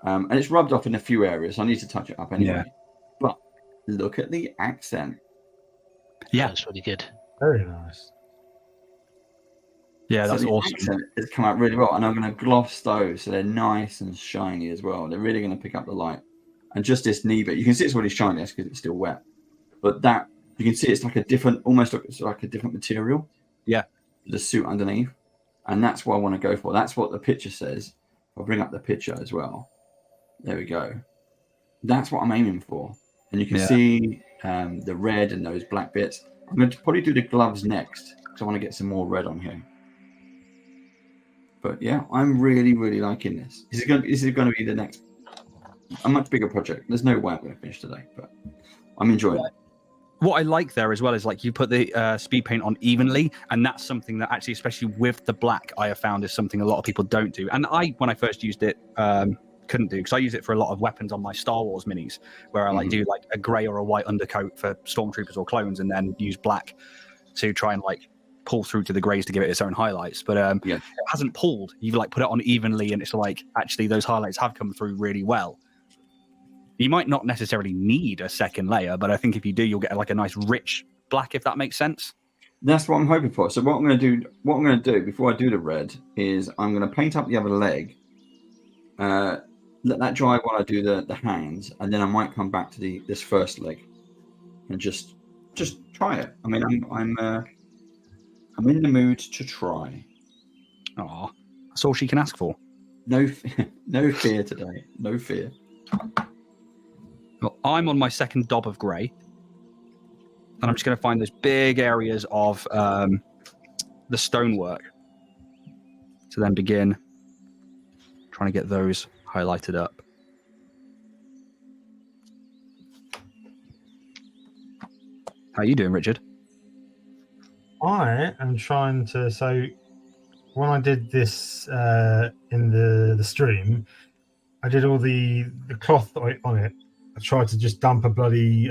And it's rubbed off in a few areas. So I need to touch it up anyway. Yeah. But look at the accent. Yeah, That's really good. Very nice. Yeah, that's the awesome. accent has come out really well. And I'm going to gloss those so they're nice and shiny as well. They're really going to pick up the light. And just this knee bit, you can see it's already shiny because it's still wet. But that, you can see it's like a different, almost like a different material. Yeah. The suit underneath. And that's what I want to go for. That's what the picture says. I'll bring up the picture as well. There we go. That's what I'm aiming for. And you can see the red and those black bits. I'm going to probably do the gloves next because I want to get some more red on here. But yeah, I'm really, really liking this. This is going to be the next, a much bigger project. There's no way I'm going to finish today, but I'm enjoying it. What I like there as well is like you put the speed paint on evenly, and that's something that actually, especially with the black, I have found is something a lot of people don't do. And when I first used it, couldn't do because I use it for a lot of weapons on my Star Wars minis, where I like do like a grey or a white undercoat for stormtroopers or clones, and then use black to try and like pull through to the greys to give it its own highlights. But it hasn't pulled. You've like put it on evenly, and it's like actually those highlights have come through really well. You might not necessarily need a second layer, but I think if you do, you'll get like a nice rich black, if that makes sense. That's what I'm hoping for. So what I'm going to do before I do the red is I'm going to paint up the other leg, let that dry while I do the hands, and then I might come back to this first leg and just try it. I mean, I'm in the mood to try. Oh, that's all she can ask for. No fear today. No fear. Well, I'm on my second daub of grey, and I'm just going to find those big areas of the stonework to then begin trying to get those highlighted up. How are you doing, Richard? I am trying to. So when I did this in the stream, I did all the cloth on it. I tried to just dump a bloody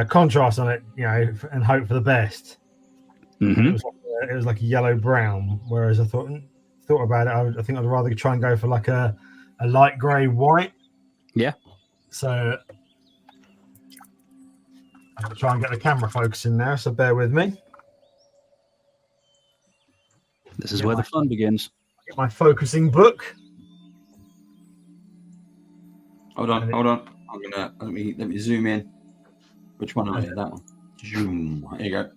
contrast on it, and hope for the best. Mm-hmm. It was like a yellow brown, whereas I thought about it. I think I'd rather try and go for like a light grey white. Yeah. So I'm gonna try and get the camera focusing now. So bear with me. This is where the fun begins. Get my focusing book. Hold on. I'm gonna let me zoom in. Which one are you? That one. Zoom. Here you go.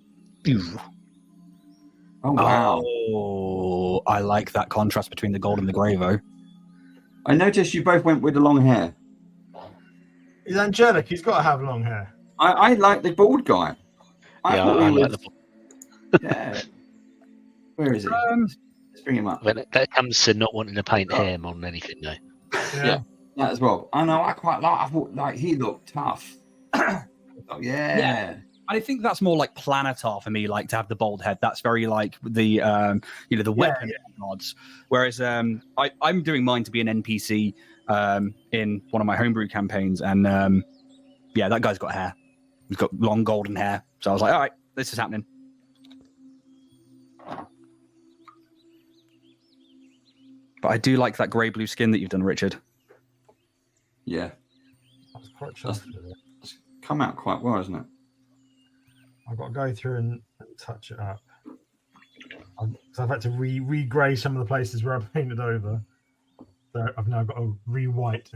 Oh wow! Oh, I like that contrast between the gold and the grey, though. I noticed you both went with the long hair. He's angelic. He's got to have long hair. I like the bald guy. I like the bald. Yeah. Where is he? Let's bring him up. When that comes to not wanting to paint hair more than anything, though. Yeah. That as well. I know. I quite like. I thought like he looked tough. Yeah. I think that's more like Planetar for me, like to have the bald head. That's very like the the weapon gods. Whereas I'm doing mine to be an NPC in one of my homebrew campaigns, and that guy's got hair. He's got long golden hair. So I was like, all right, this is happening. But I do like that grey blue skin that you've done, Richard. Yeah, I was quite chuffed with it. it's come out quite well, isn't it? I've got to go through and touch it up. I've had to re-grey some of the places where I painted over. So I've now got to re-white.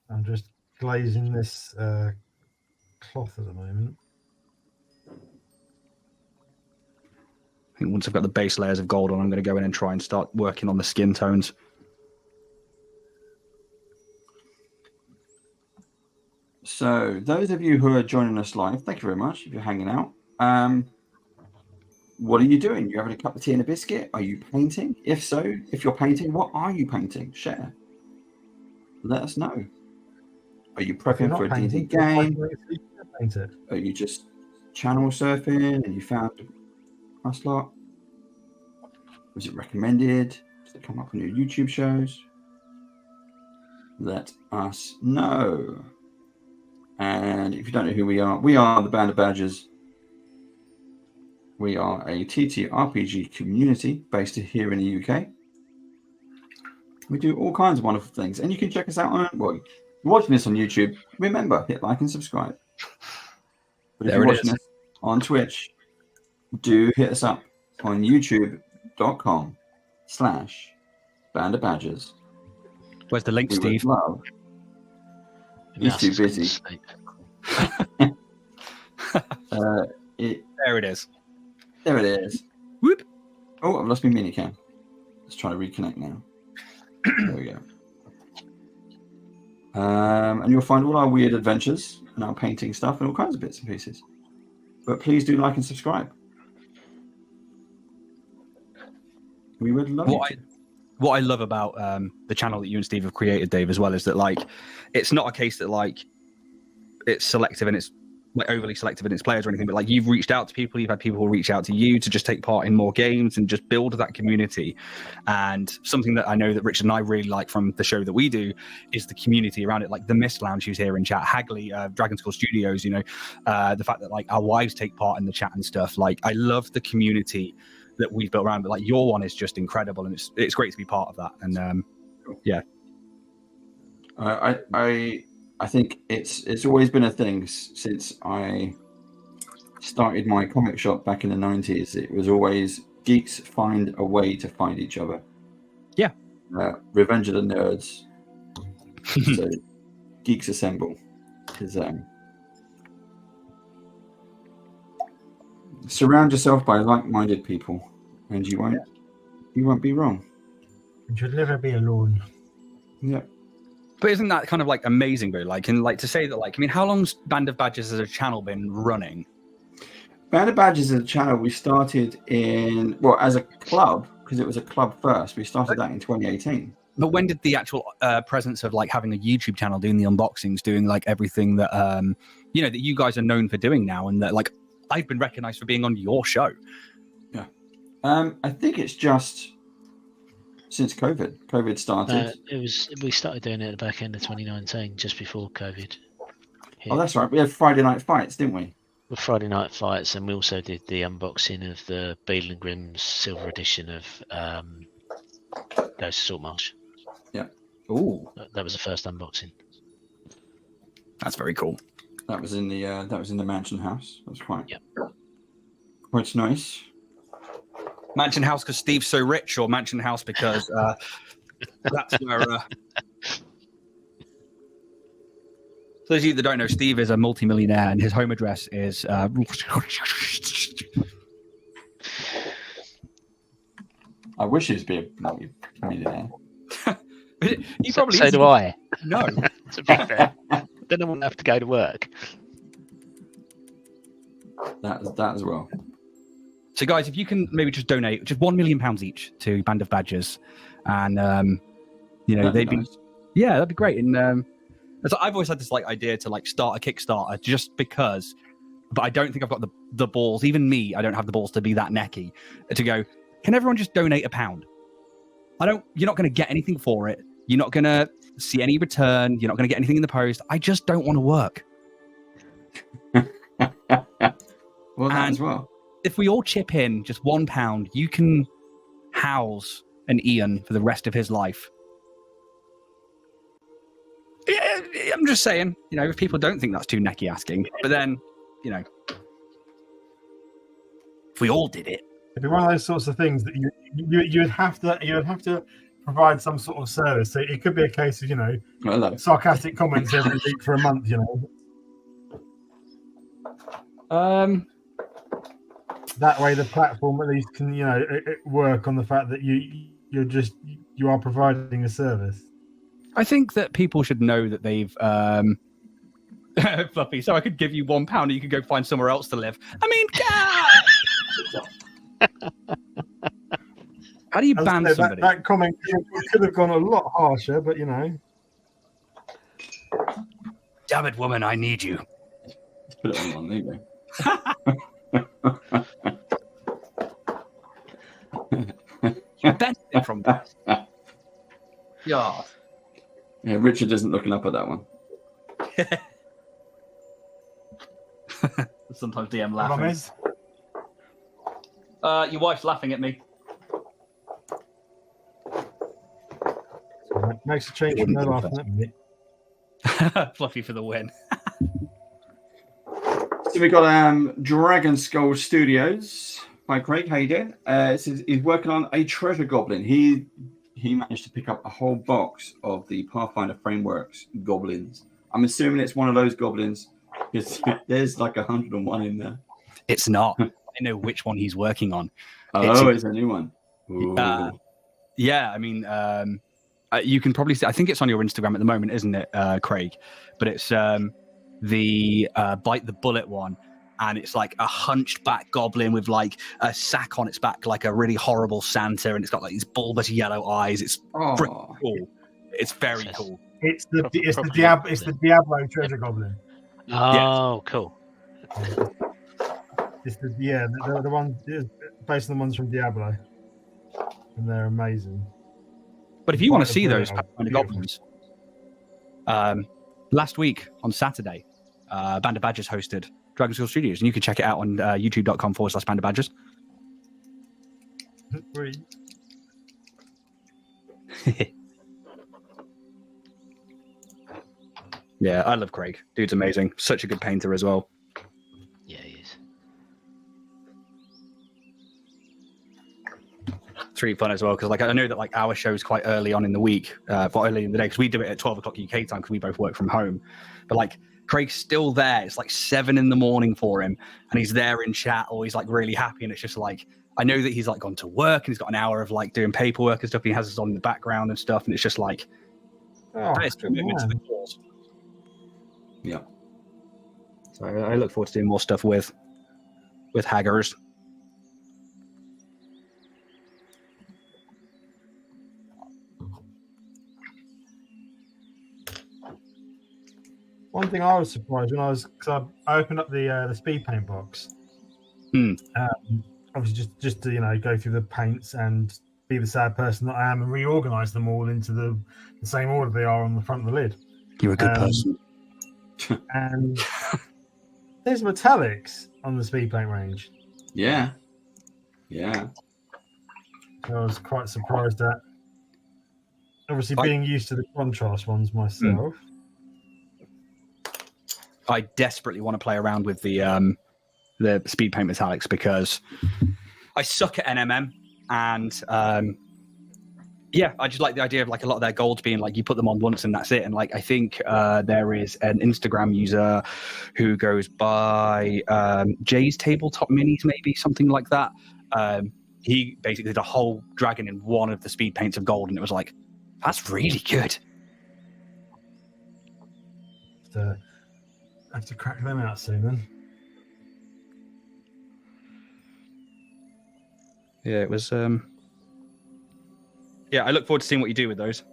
I'm just glazing this cloth at the moment. I think once I've got the base layers of gold on, I'm going to go in and try and start working on the skin tones. So those of you who are joining us live, thank you very much if you're hanging out. What are you doing? You having a cup of tea and a biscuit? Are you painting? If so, if you're painting, what are you painting? Share. Let us know. Are you prepping for a D&D game? Are you just channel surfing and you found a slot? Was it recommended? Does it come up on your YouTube shows? Let us know. And if you don't know who we are the Band of Badgers. We are a TTRPG community based here in the UK. We do all kinds of wonderful things. And you can check us out on, well, you're watching this on YouTube. Remember, hit like and subscribe. But if you're watching this on Twitch, do hit us up on youtube.com/Band of Badgers. Where's the link, We Steve? would love. He's too busy. There it is. There it is. Whoop. Oh, I've lost my minicam. Let's try to reconnect now. There we go. And you'll find all our weird adventures and our painting stuff and all kinds of bits and pieces. But please do like and subscribe. We would love you to. What I love about the channel that you and Steve have created, Dave, as well, is that like it's not a case that like it's selective and it's like overly selective in its players or anything, but like you've reached out to people, you've had people reach out to you to just take part in more games and just build that community. And something that I know that Richard and I really like from the show that we do is the community around it, like the Mist Lounge who's here in chat, Hagley, Dragon School Studios, you know, the fact that like our wives take part in the chat and stuff. Like I love the community that we've built around, but like your one is just incredible and it's great to be part of that. And yeah. I think it's always been a thing since I started my comic shop back in the 90s. It was always geeks find a way to find each other. Yeah. Revenge of the Nerds. So geeks assemble. Because surround yourself by like-minded people, and you won't be wrong. You should never be alone. Yeah. But isn't that kind of like amazing, though? Like, and like to say that, like, I mean, how long's Band of Badgers as a channel been running? Band of Badgers as a channel, we started as a club, because it was a club first. We started that in 2018. But when did the actual presence of like having a YouTube channel, doing the unboxings, doing like everything that you know that you guys are known for doing now, and that like I've been recognized for being on your show? Yeah, I think it's just since COVID started. We started doing it at the back end of 2019, just before COVID. Oh, that's right. We had Friday night fights, didn't we? With Friday night fights, and we also did the unboxing of the Beadle and Grimm's Silver Edition of Ghost of Saltmarsh. Yeah. Ooh, that was the first unboxing. That's very cool. That was in the Mansion House. That was quite nice. Mansion House because Steve's so rich, or Mansion House because that's where. So those of you that don't know, Steve is a multimillionaire, and his home address is. I wish he'd be a multimillionaire. He probably so is. do I. No. To be fair, then I wouldn't have to go to work. That as well. So, guys, if you can maybe just donate just £1 million each to Band of Badgers, and you know That'd be nice. that'd be great. And so I've always had this like idea to like start a Kickstarter just because, but I don't think I've got the balls. Even me, I don't have the balls to be that necky to go. Can everyone just donate £1? You're not going to get anything for it. You're not going to see any return. You're not going to get anything in the post. I just don't want to work. Well, that as well. if we all chip in just £1, you can house an Ian for the rest of his life. Yeah, I'm just saying, if people don't think that's too necky asking, but then, if we all did it. It'd be one of those sorts of things that you'd have to provide some sort of service. So it could be a case of Hello. sarcastic comments every week for a month. That way the platform at least can work on the fact that you are providing a service. I think that people should know that they've Fluffy, so I could give you £1 and you could go find somewhere else to live. I mean, how do you ban somebody? That comment could have gone a lot harsher, but Damn it, woman, I need you. Let's put it on, there you go. You benefit from that. Yeah. Yeah, Richard isn't looking up at that one. Sometimes DM laughing. Your wife's laughing at me. Makes a change from no laughing at me. Fluffy for the win. So we got Dragon Skull Studios. Hi Craig, how you doing? He's working on a treasure goblin. He managed to pick up a whole box of the Pathfinder Frameworks goblins. I'm assuming it's one of those goblins because there's like 101 in there. It's not. I know which one he's working on. It's a new one. Yeah, I mean, you can probably see. I think it's on your Instagram at the moment, isn't it, Craig? But it's the Bite the Bullet one. And it's like a hunched back goblin with like a sack on its back, like a really horrible Santa, and it's got like these bulbous yellow eyes. It's pretty cool. It's very cool. It's the Diablo treasure goblin. Oh, cool. It's the one based on the ones from Diablo, and they're amazing. But if you want to see those kind of goblins, last week on Saturday, Band of Badgers hosted Dragon Skull Studios, and you can check it out on youtube.com/Band of Badgers. Yeah, I love Craig. Dude's amazing. Such a good painter as well. Yeah, he is. It's really fun as well because I know that our show's quite early on in the week, early in the day, because we do it at 12 o'clock UK time because we both work from home. But Craig's still there. It's 7 a.m. for him, and he's there in chat, or he's really happy, and it's just I know that he's gone to work and he's got an hour of doing paperwork and stuff. And he has us on in the background and stuff, and it's just it's commitment to the cause. Yeah. So I look forward to doing more stuff with Haggers. One thing I was surprised when because I opened up the speed paint box. Obviously, just to go through the paints and be the sad person that I am and reorganize them all into the same order they are on the front of the lid. You're a good person. And there's metallics on the speed paint range. Yeah. I was quite surprised at. Obviously, being used to the contrast ones myself. I desperately want to play around with the speed paint metallics because I suck at NMM, and I just like the idea of a lot of their golds being you put them on once and that's it. And I think there is an Instagram user who goes by Jay's Tabletop Minis, maybe something like that. He basically did a whole dragon in one of the speed paints of gold, and it was that's really good. I have to crack them out soon then. Yeah, it was. I look forward to seeing what you do with those.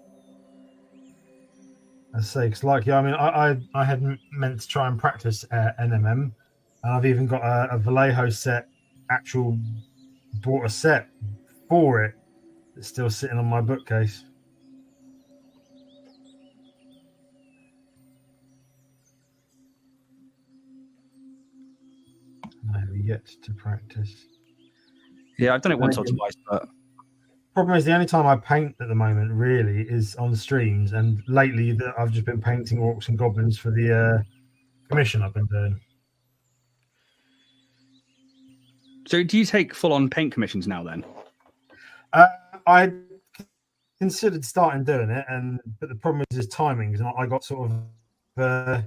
I say, because I had meant to try and practice NMM, and I've even got a Vallejo set. Bought a set for it. It's still sitting on my bookcase. There we get to practice. Yeah, I've done it once or twice, but Problem is, the only time I paint at the moment really is on streams, and lately I've just been painting orcs and goblins for the commission I've been doing. so do you take full-on paint commissions now then? I considered starting doing it, but the problem is timings, and I got sort of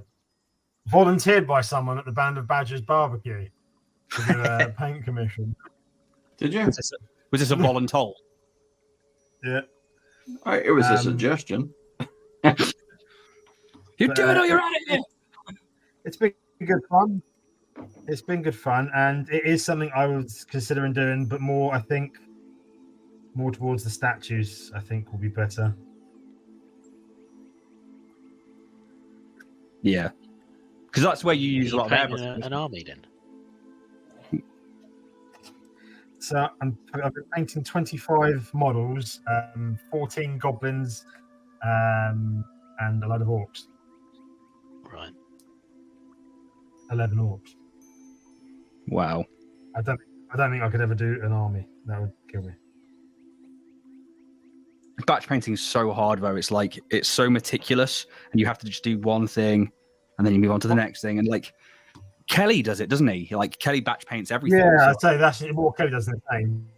volunteered by someone at the Band of Badgers barbecue to do a paint commission. Did you? Was this a voluntold? Yeah. It was a suggestion. You do it or you're out of here. It's been good fun. It's been good fun, and it is something I was considering doing, but I think more towards the statues. I think will be better. Yeah, because that's where you use a lot of an army then. So I've been painting 25 models, 14 goblins, and a load of orcs. Right. 11 orcs. Wow. I don't think I could ever do an army. That would kill me. Batch painting is so hard though. It's like it's so meticulous, and you have to just do one thing, and then you move on to the next thing. And like Kelly does it, doesn't he? Like Kelly batch paints everything. Yeah, so. I'd say that's what Kelly does the same.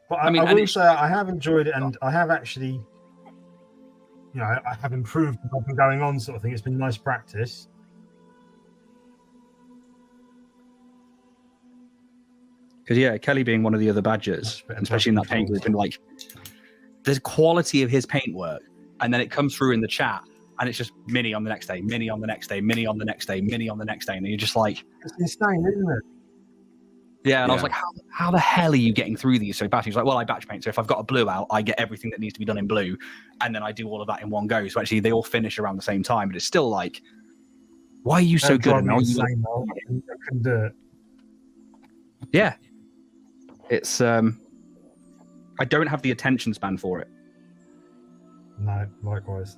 But I will say I have enjoyed it, and I have actually, I have improved what I've been going on, sort of thing. It's been nice practice. Because yeah, Kelly being one of the other badgers, especially in that paint group, and like there's quality of his paintwork, and then it comes through in the chat, and it's just mini on the next day, mini on the next day, mini on the next day, mini on the next day, and you're just like, it's insane, isn't it? Yeah, and I was like, how the hell are you getting through these so fast? He's like, well, I batch paint, so if I've got a blue out, I get everything that needs to be done in blue, and then I do all of that in one go. So actually, they all finish around the same time, but it's still like, why are you so good? And I can do it. Yeah, it's I don't have the attention span for it. No, likewise.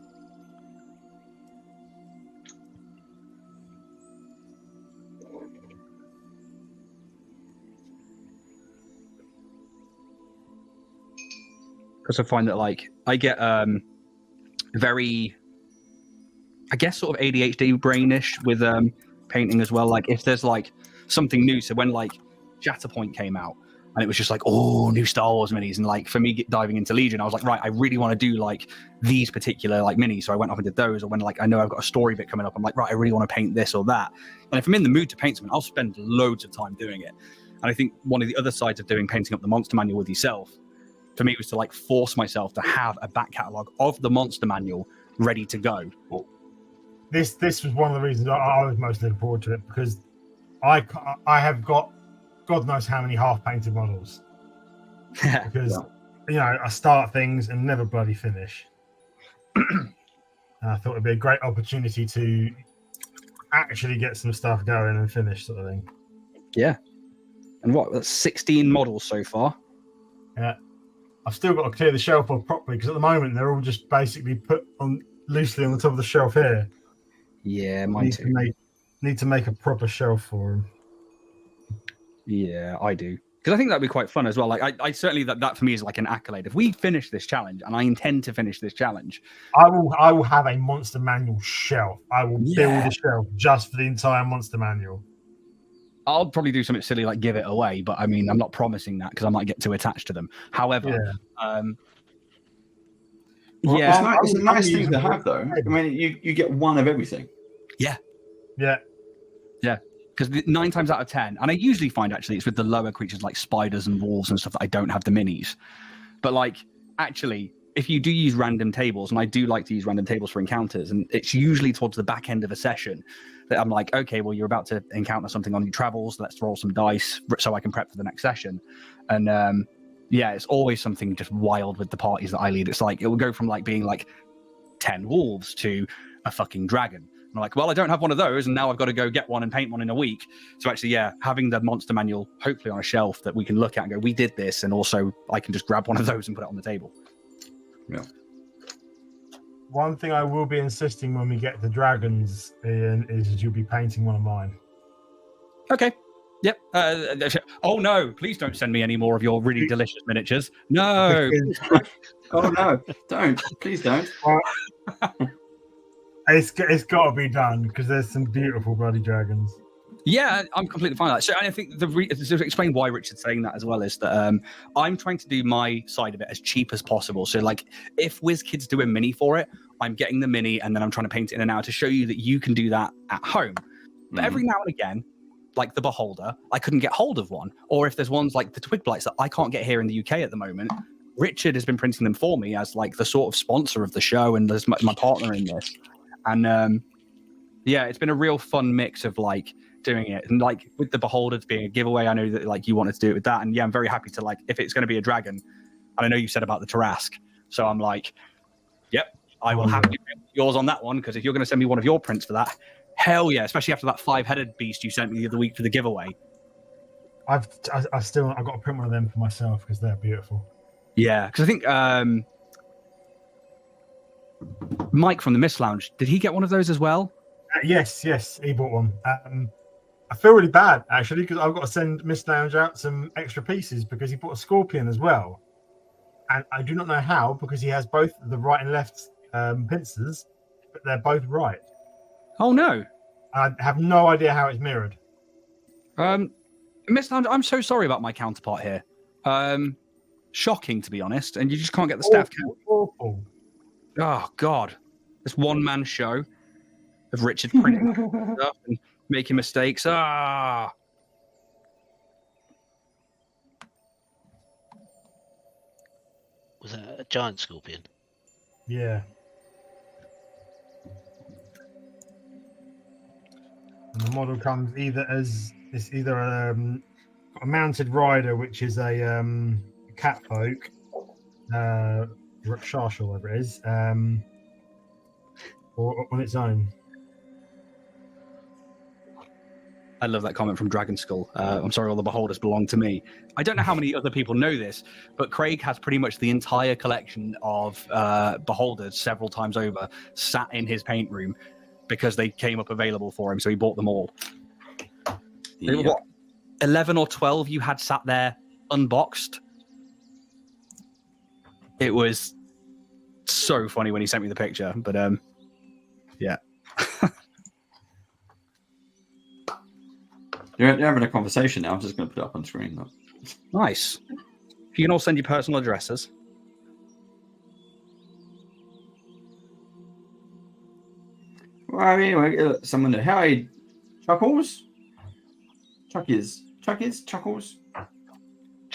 Because I find that like I get very, I guess, sort of ADHD brainish with painting as well. Like if there's like something new, so when like Shatterpoint came out and it was just like, oh, new Star Wars minis, and like for me diving into Legion, I was like, right, I really want to do like these particular like minis, so I went off and did those. Or when like I know I've got a story bit coming up, I'm like, right, I really want to paint this or that. And if I'm in the mood to paint something, I'll spend loads of time doing it. And I think one of the other sides of doing painting up the monster manual with yourself, for me, was to like force myself to have a back catalogue of the monster manual ready to go. This was one of the reasons I was most looking forward to it, because I have got God knows how many half painted models. Because I start things and never bloody finish. And I thought it'd be a great opportunity to actually get some stuff going and finish, sort of thing. Yeah. And what? That's 16 models so far. Yeah. I've still got to clear the shelf off properly, because at the moment they're all just basically put on loosely on the top of the shelf here. Yeah, mine too. Need to make a proper shelf for them. Yeah, I do. Because I think that'd be quite fun as well. Like I certainly that for me is like an accolade. If we finish this challenge, and I intend to finish this challenge, I will have a monster manual shelf. I will build a shelf just for the entire monster manual. I'll probably do something silly like give it away, but I mean, I'm not promising that because I might get too attached to them. However, it's a nice thing to have, though. I mean, you get one of everything. Yeah. Because 9 times out of 10, and I usually find actually it's with the lower creatures like spiders and wolves and stuff that I don't have the minis. But like, actually, if you do use random tables, and I do like to use random tables for encounters, and it's usually towards the back end of a session that I'm like, okay, well, you're about to encounter something on your travels. Let's roll some dice so I can prep for the next session. And it's always something just wild with the parties that I lead. It's like, it will go from like being like 10 wolves to a fucking dragon. I'm like, well, I don't have one of those, and now I've got to go get one and paint one in a week. So actually, having the monster manual hopefully on a shelf that we can look at and go, we did this, and also I can just grab one of those and put it on the table. Yeah. One thing I will be insisting when we get the dragons, Ian, is you'll be painting one of mine. Okay. Yep. Oh no! Please don't send me any more of your really delicious miniatures. No. Oh no! Don't, please don't. It's got to be done because there's some beautiful bloody dragons. Yeah, I'm completely fine with that. So I think to explain why Richard's saying that as well is that I'm trying to do my side of it as cheap as possible. So like, if WizKids do a mini for it, I'm getting the mini and then I'm trying to paint it in an hour to show you that you can do that at home. But every now and again, like the Beholder, I couldn't get hold of one. Or if there's ones like the Twig Blights that I can't get here in the UK at the moment, Richard has been printing them for me as like the sort of sponsor of the show and as my partner in this. And yeah, it's been a real fun mix of like doing it. And like with the Beholders being a giveaway, I know that like you wanted to do it with that. And yeah, I'm very happy to like, if it's going to be a dragon, and I know you said about the Tarask. So I'm like, yep, I will happily print yours on that one. Because if you're going to send me one of your prints for that, hell yeah, especially after that 5-headed beast you sent me the other week for the giveaway. I've got to print one of them for myself because they're beautiful. Yeah, because I think Mike from the Mist Lounge, did he get one of those as well? Yes, he bought one. I feel really bad actually because I've got to send Mist Lounge out some extra pieces because he bought a scorpion as well, and I do not know how because he has both the right and left pincers, but they're both right. Oh no! I have no idea how it's mirrored. Mist Lounge, I'm so sorry about my counterpart here. Shocking to be honest, and you just can't get the staff count. Awful. Oh God, this one-man show of Richard printing stuff and making mistakes. Was that a giant scorpion? Yeah. And the model comes either as a mounted rider, which is a catfolk, Rakshasa or whatever it is, or on its own. I love that comment from Dragon Skull. I'm sorry, all the Beholders belong to me. I don't know how many other people know this, but Craig has pretty much the entire collection of Beholders several times over sat in his paint room because they came up available for him, so he bought them all. Yeah. What, 11 or 12 you had sat there unboxed? It was so funny when he sent me the picture, but yeah. You're having a conversation now. I'm just going to put it up on screen. Though. Nice. You can all send your personal addresses. Well, anyway, someone there. Hi, Chuckles. Chuckles.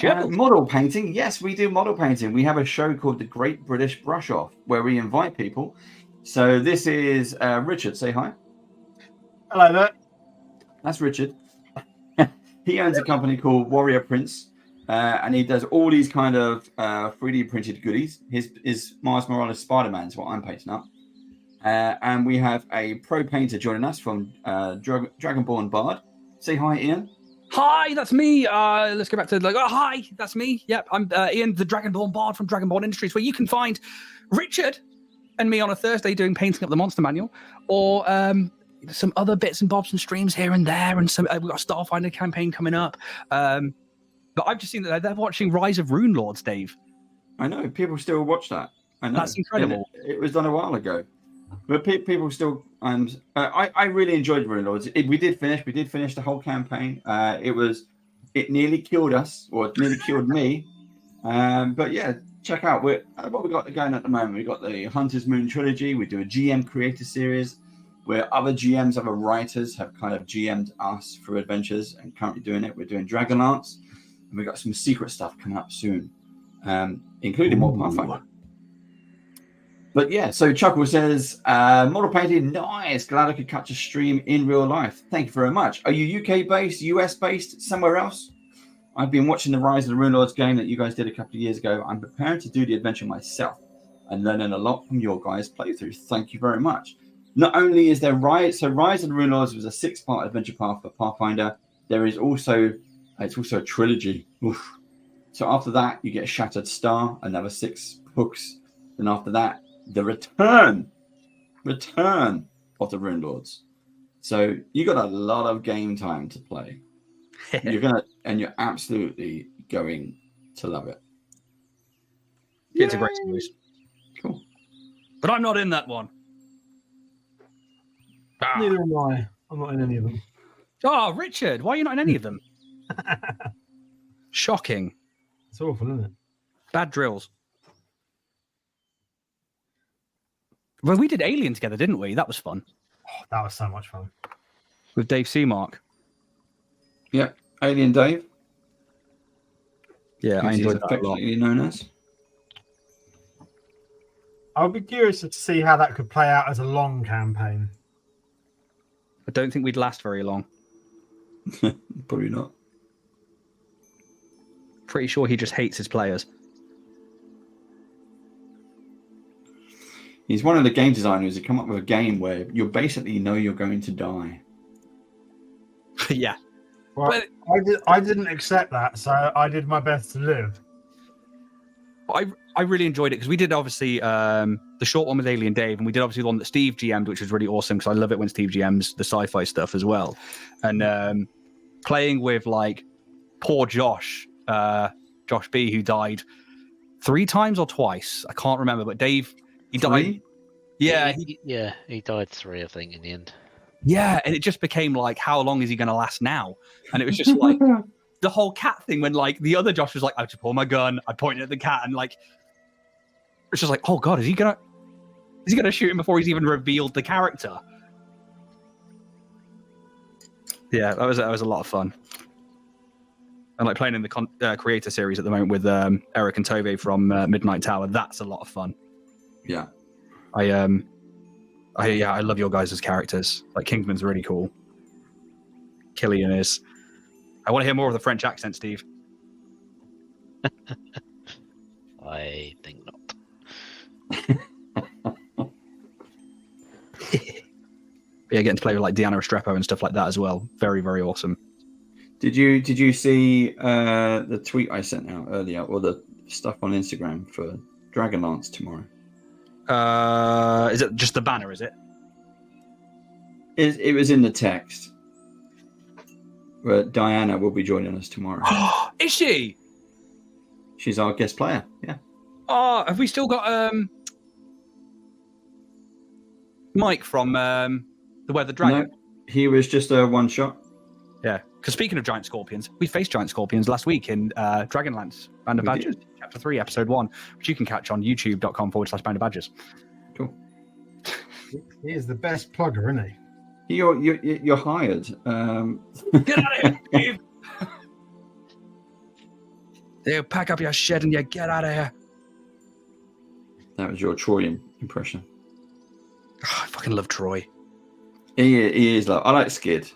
Model painting. Yes, we do model painting. We have a show called The Great British Brush Off where we invite people. So this is Richard. Say hi. Hello there. That's Richard. He owns a company called Warrior Prints, and he does all these kind of 3D printed goodies. His Miles Morales Spider-Man is what I'm painting up. And we have a pro painter joining us from Dragonborn BARD. Say hi, Ian. Hi, that's me. Let's go back to hi, that's me. Yep, I'm Ian, the Dragonborn BARD from Dragonborn Industries, where you can find Richard and me on a Thursday doing painting up the monster manual, or some other bits and bobs and streams here and there, and some we've got a Starfinder campaign coming up. But I've just seen that they're watching Rise of Rune Lords, Dave. I know people still watch that. I know That's incredible. It was done a while ago, but people still. I really enjoyed Rune Lords. We did finish the whole campaign. It nearly killed us, or it nearly killed me. But yeah, check out what we got going at the moment. We got the Hunter's Moon trilogy. We do a GM creator series where other GMs, other writers have kind of GM'd us for adventures, and currently doing it. We're doing Dragonlance, and we've got some secret stuff coming up soon, including more Pathfinder. But yeah, so Chuckle says, model painting, nice. Glad I could catch a stream in real life. Thank you very much. Are you UK based, US based, somewhere else? I've been watching the Rise of the Rune Lords game that you guys did a couple of years ago. I'm preparing to do the adventure myself and learning a lot from your guys' playthrough. Thank you very much. Not only is there Rise of the Rune Lords was a 6-part adventure path for Pathfinder. There is also a trilogy. Oof. So after that, you get Shattered Star, another 6 books. Then after that, the return of the Rune Lords. So you got a lot of game time to play. You're absolutely going to love it. It's a great series. Cool. But I'm not in that one. Neither am I. I'm not in any of them. Oh, Richard, why are you not in any of them? Shocking. It's awful, isn't it? Bad drills. Well, we did Alien together, didn't we? That was fun. Oh, that was so much fun. With Dave Seamark. Yeah, Alien Dave. Yeah, I He's enjoyed that a lot. affectionately known as. I'll be curious to see how that could play out as a long campaign. I don't think we'd last very long. Probably not. Pretty sure he just hates his players. He's one of the game designers who come up with a game where you basically know you're going to die. Yeah. Well, But- I didn't accept that, so I did my best to live. I really enjoyed it because we did obviously the short one with Alien Dave, and we did obviously the one that Steve GM'd, which was really awesome because I love it when Steve GM's the sci-fi stuff as well. And playing with like poor Josh B, who died 3 times or twice, I can't remember, but Dave, he died. 3? Yeah, he died 3, I think, in the end. yeah, and it just became like, how long is he going to last now? And it was just like the whole cat thing when like the other Josh was like, I just pull my gun, I pointed at the cat, and like it's just like, oh god, is he gonna shoot him before he's even revealed the character? Yeah, that was a lot of fun. And like playing in the creator series at the moment with Eric and Tove from Midnight Tower, that's a lot of fun. Yeah. I love your guys' characters. Like Kingsman's really cool. Killian is. I want to hear more of the French accent, Steve. I think not. Yeah, getting to play with like Deanna Restrepo and stuff like that as well. Very, very awesome. Did you see the tweet I sent out earlier, or the stuff on Instagram for Dragonlance tomorrow? Is it just the banner? Is it? It was in the text. Where Diana will be joining us tomorrow. Is she? She's our guest player. Yeah. Oh, have we still got Mike from the Weather Dragon? No, he was just a one shot. Yeah. Because speaking of giant scorpions, we faced giant scorpions last week in Dragonlance Band of We Badgers, Chapter 3, Episode 1, which you can catch on youtube.com/Band of Badgers. Cool. He is the best plugger, isn't he? You're hired. Get out of here, Steve! You pack up your shit and you get out of here. That was your Troy impression. Oh, I fucking love Troy. He is like, I like Skid.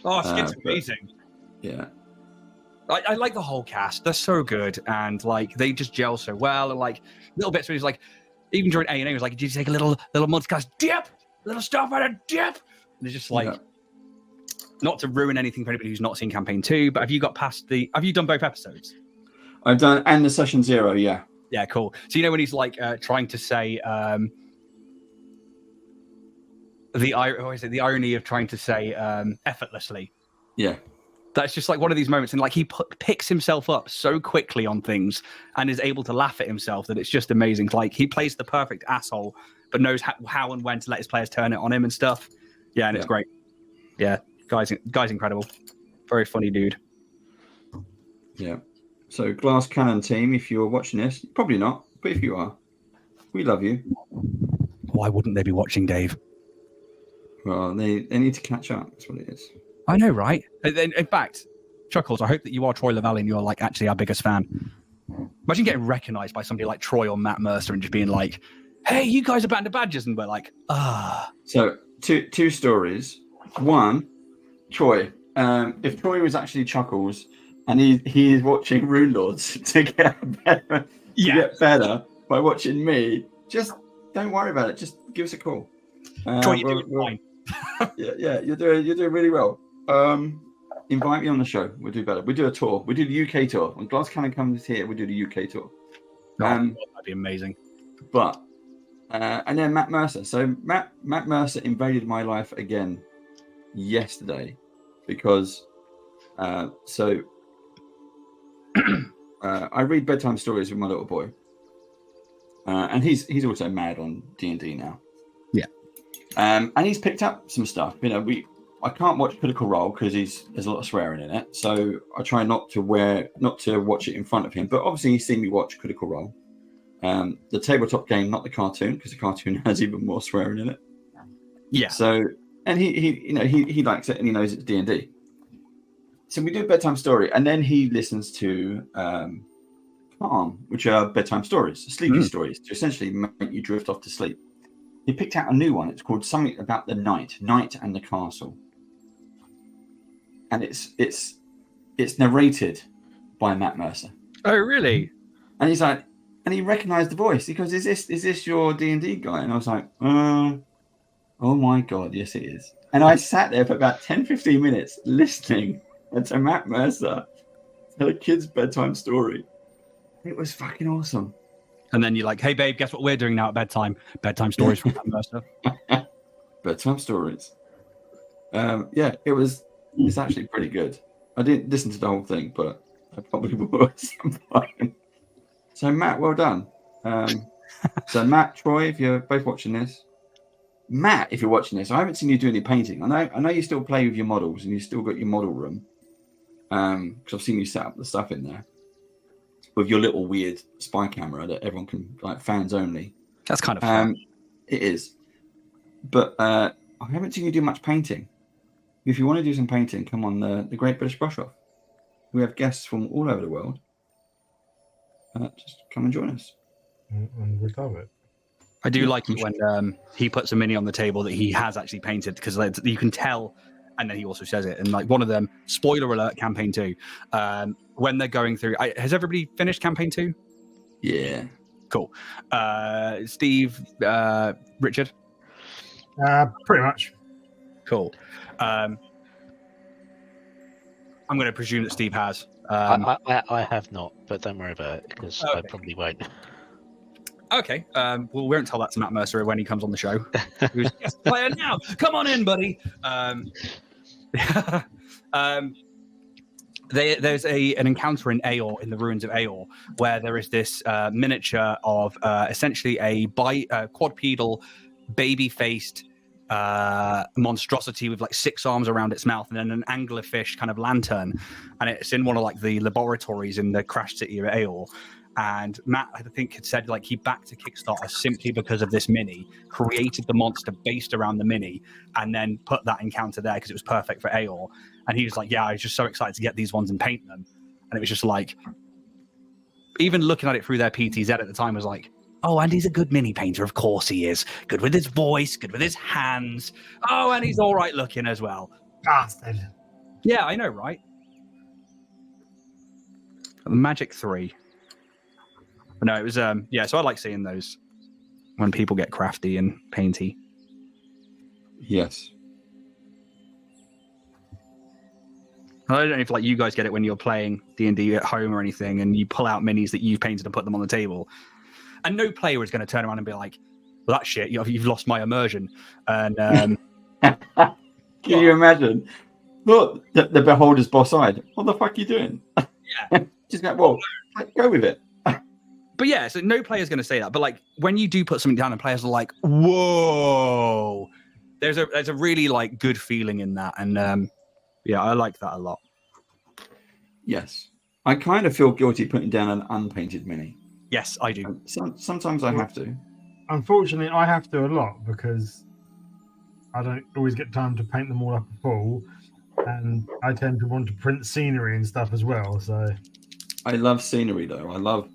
Oh, Skid's but- amazing. Yeah. I like the whole cast. They're so good, and like they just gel so well. And like little bits where he's like, even during A&A, he was like, "Did you take a little mudcast dip, little stuff out of dip?" And it's just like, Yeah. not to ruin anything for anybody who's not seen campaign 2, but have you got past the? Have you done both episodes? I've done, and the session 0. Yeah. Yeah, cool. So you know when he's like trying to say the irony of trying to say effortlessly. Yeah. That's just like one of these moments, and like he picks himself up so quickly on things and is able to laugh at himself that it's just amazing. Like he plays the perfect asshole, but knows how and when to let his players turn it on him and stuff. Yeah, and it's great. Yeah, guy's incredible. Very funny dude. Yeah. So Glass Cannon team, if you're watching this, probably not, but if you are, we love you. Why wouldn't they be watching, Dave? Well, they need to catch up. That's what it is. I know, right? In fact, Chuckles, I hope that you are Troy Lavallee and you're like actually our biggest fan. Imagine getting recognized by somebody like Troy or Matt Mercer and just being like, "Hey, you guys are Band of Badgers," and we're like, "Ah." So two stories. One, Troy. If Troy was actually Chuckles and he is watching Rune Lords to get better by watching me, just don't worry about it. Just give us a call. Troy, you're doing fine. Yeah, you're doing really well. Invite me on the show. We'll do better. We do a tour. We do the UK tour. When Glass Cannon comes here, we do the UK tour. That'd be amazing. But and then Matt Mercer. So Matt Mercer invaded my life again yesterday because I read bedtime stories with my little boy, and he's also mad on D&D now. Yeah, and he's picked up some stuff. I can't watch Critical Role because there's a lot of swearing in it, so I try not to watch it in front of him. But obviously, he's seen me watch Critical Role, the tabletop game, not the cartoon, because the cartoon has even more swearing in it. Yeah. So, and he likes it, and he knows it's D&D. So we do a bedtime story, and then he listens to Calm, which are bedtime stories, sleepy stories, to essentially make you drift off to sleep. He picked out a new one. It's called something about the Night and the Castle, and it's narrated by Matt Mercer. Oh, really? And he's like, and he recognised the voice. He goes, "Is this your D&D guy?" And I was like, "Oh my god, yes it is." And I sat there for about 10-15 minutes listening to Matt Mercer tell a kid's bedtime story. It was fucking awesome. And then you're like, "Hey, babe, guess what we're doing now at bedtime? Bedtime stories from Matt Mercer." Bedtime stories. It's actually pretty good. I didn't listen to the whole thing, but I probably will at some point. So, Matt, well done. So, Matt, Troy, if you're both watching this, Matt, if you're watching this, I haven't seen you do any painting. I know you still play with your models and you still got your model room. Because I've seen you set up the stuff in there with your little weird spy camera that everyone can, like, fans only. That's kind of fun. It is. But I haven't seen you do much painting. If you want to do some painting, come on the Great British Brush Off. We have guests from all over the world. Just come and join us. And we love it. I do like it when he puts a mini on the table that he has actually painted, because you can tell, and then he also says it. And like one of them, spoiler alert, campaign 2, when they're going through, has everybody finished campaign 2? Yeah. Cool. Steve, Richard? Pretty much. Cool. I'm going to presume that Steve has. I have not, but don't worry about it, because I probably won't. Okay. Well, we won't tell that to Matt Mercer when he comes on the show. Who's guest player now? Come on in, buddy. There's an encounter in Aor, in the ruins of Aor, where there is this miniature of essentially a quadrupedal, baby-faced monstrosity with like 6 arms around its mouth, and then an anglerfish kind of lantern, and it's in one of like the laboratories in the crashed city of Aor. And Matt, I think, had said like he backed a Kickstarter simply because of this mini, created the monster based around the mini, and then put that encounter there because it was perfect for Aor. And he was like, "Yeah, I was just so excited to get these ones and paint them." And it was just like, even looking at it through their PTZ at the time was like, "Oh, and he's a good mini painter. Of course he is. Good with his voice, good with his hands. Oh, and he's all right looking as well." Bastard. Yeah, I know, right? Magic 3. But no, it was so I like seeing those when people get crafty and painty. Yes. I don't know if like you guys get it when you're playing D&D at home or anything, and you pull out minis that you've painted and put them on the table, and no player is going to turn around and be like, "Well, that shit, you've lost my immersion." And can you imagine? Look, the beholder's boss-eyed. What the fuck are you doing? Yeah. Just go with it. But yeah, so no player's going to say that. But like when you do put something down and players are like, "Whoa," there's a really like good feeling in that, and I like that a lot. Yes, I kind of feel guilty putting down an unpainted mini. Yes, I do. Sometimes I have to. Unfortunately, I have to a lot because I don't always get time to paint them all up full, and I tend to want to print scenery and stuff as well. So I love scenery though. I love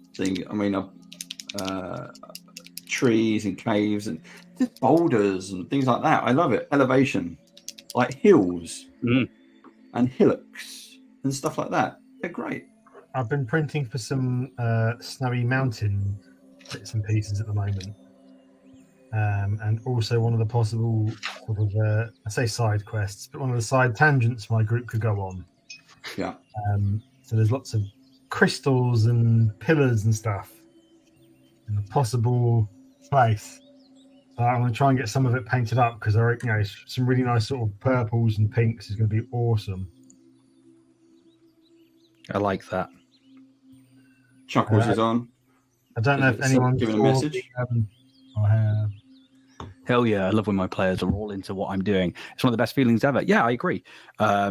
trees and caves and just boulders and things like that. I love it. Elevation, like hills and hillocks and stuff like that. They're great. I've been printing for some snowy mountain bits and pieces at the moment. And also one of the possible sort of, I say side quests, but one of the side tangents my group could go on. Yeah. So there's lots of crystals and pillars and stuff in a possible place. So I'm going to try and get some of it painted up because there are, some really nice sort of purples and pinks is going to be awesome. I like that. Chuckles is on. I don't know if anyone giving a saw message. I have. Hell yeah, I love when my players are all into what I'm doing. It's one of the best feelings ever. Yeah, I agree. I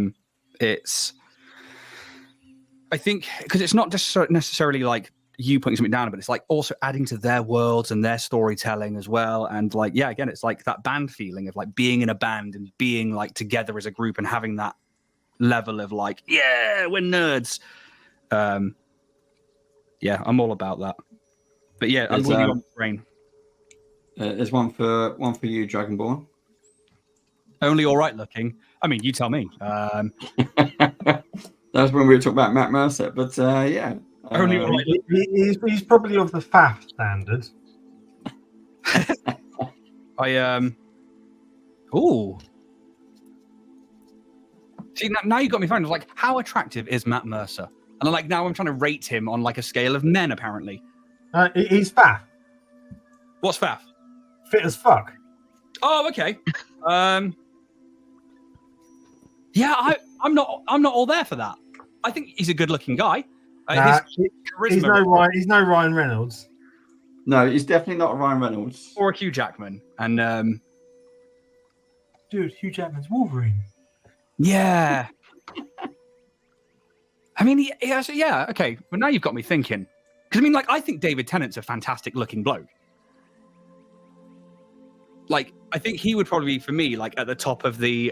think, because it's not just necessarily like you putting something down, but it's like also adding to their worlds and their storytelling as well. And like, yeah, again, it's like that band feeling of like being in a band and being like together as a group and having that level of like, yeah, we're nerds. Yeah, I'm all about that. But yeah, I'm with you on the brain. There's one for you, Dragonborn. Only all right looking. I mean, you tell me. That's when we were talking about Matt Mercer, but yeah. Only all right. He's probably of the FAF standard. Ooh. See, now you got me thinking. Like, how attractive is Matt Mercer? And I'm like, now I'm trying to rate him on like a scale of men. Apparently, He's FAF. What's faff? Fit as fuck. Oh, okay. Yeah, I'm not all there for that. I think he's a good-looking guy. He's no Ryan Reynolds. No, he's definitely not Ryan Reynolds or Hugh Jackman. And dude, Hugh Jackman's Wolverine. Yeah. I mean, yeah, okay. Well, now you've got me thinking. Because I mean, like, I think David Tennant's a fantastic-looking bloke. Like, I think he would probably be, for me, like, at the top of the...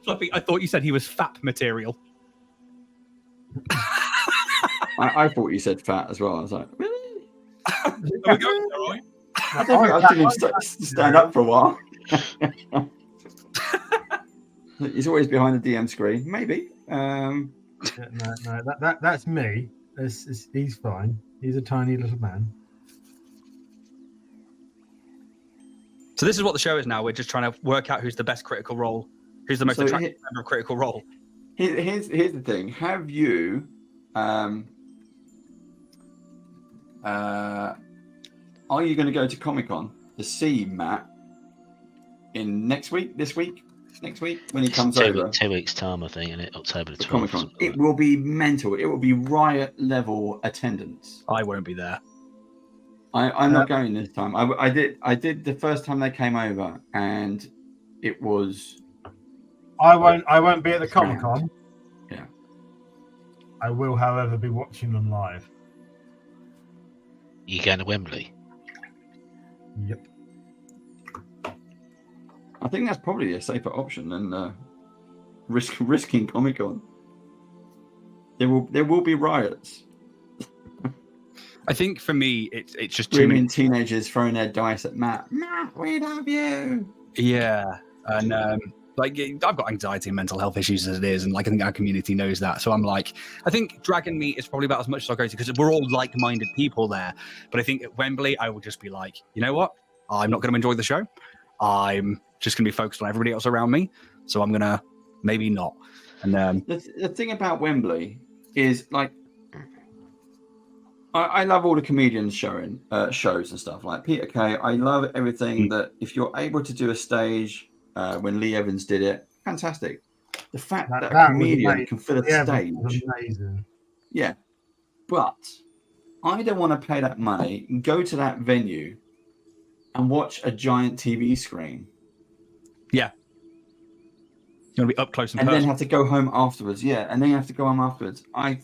Fluffy, I thought you said he was FAP material. I thought you said fat as well. I was like, really? Are we going there, right? I don't think I've seen him stand up for a while. He's always behind the DM screen. Maybe. No, that's me. He's fine. He's a tiny little man. So this is what the show is now. We're just trying to work out who's the best Critical Role, who's the most attractive member of Critical Role. Here's the thing. Have you are you going to go to Comic-Con to see Matt in next week, when he comes over? 2 weeks time, I think, in October the 12th. Comic-Con. It will be mental. It will be riot level attendance. I won't be there. I'm not going this time. I did the first time they came over, and it was. I won't be at the Comic-Con. Yeah. I will, however, be watching them live. You going to Wembley? Yep. I think that's probably a safer option than risking Comic-Con. There will be riots. I think for me, it's just too many teenagers throwing their dice at Matt. Matt, we love you. Yeah, and like I've got anxiety and mental health issues as it is, and like I think our community knows that. So I'm like, I think Dragon Meet is probably about as much as I'll go to because we're all like-minded people there. But I think at Wembley, I will just be like, you know what? I'm not going to enjoy the show. I'm just going to be focused on everybody else around me. So I'm going to maybe not. And the thing about Wembley is like. I love all the comedians showing shows and stuff like Peter Kay. I love everything that if you're able to do a stage when Lee Evans did it, fantastic. The fact that a comedian can fill a stage, amazing. Yeah, but I don't want to pay that money and go to that venue and watch a giant TV screen. Yeah, you're gonna be up close and then have to go home afterwards. Yeah, and then you have to go home afterwards. I'd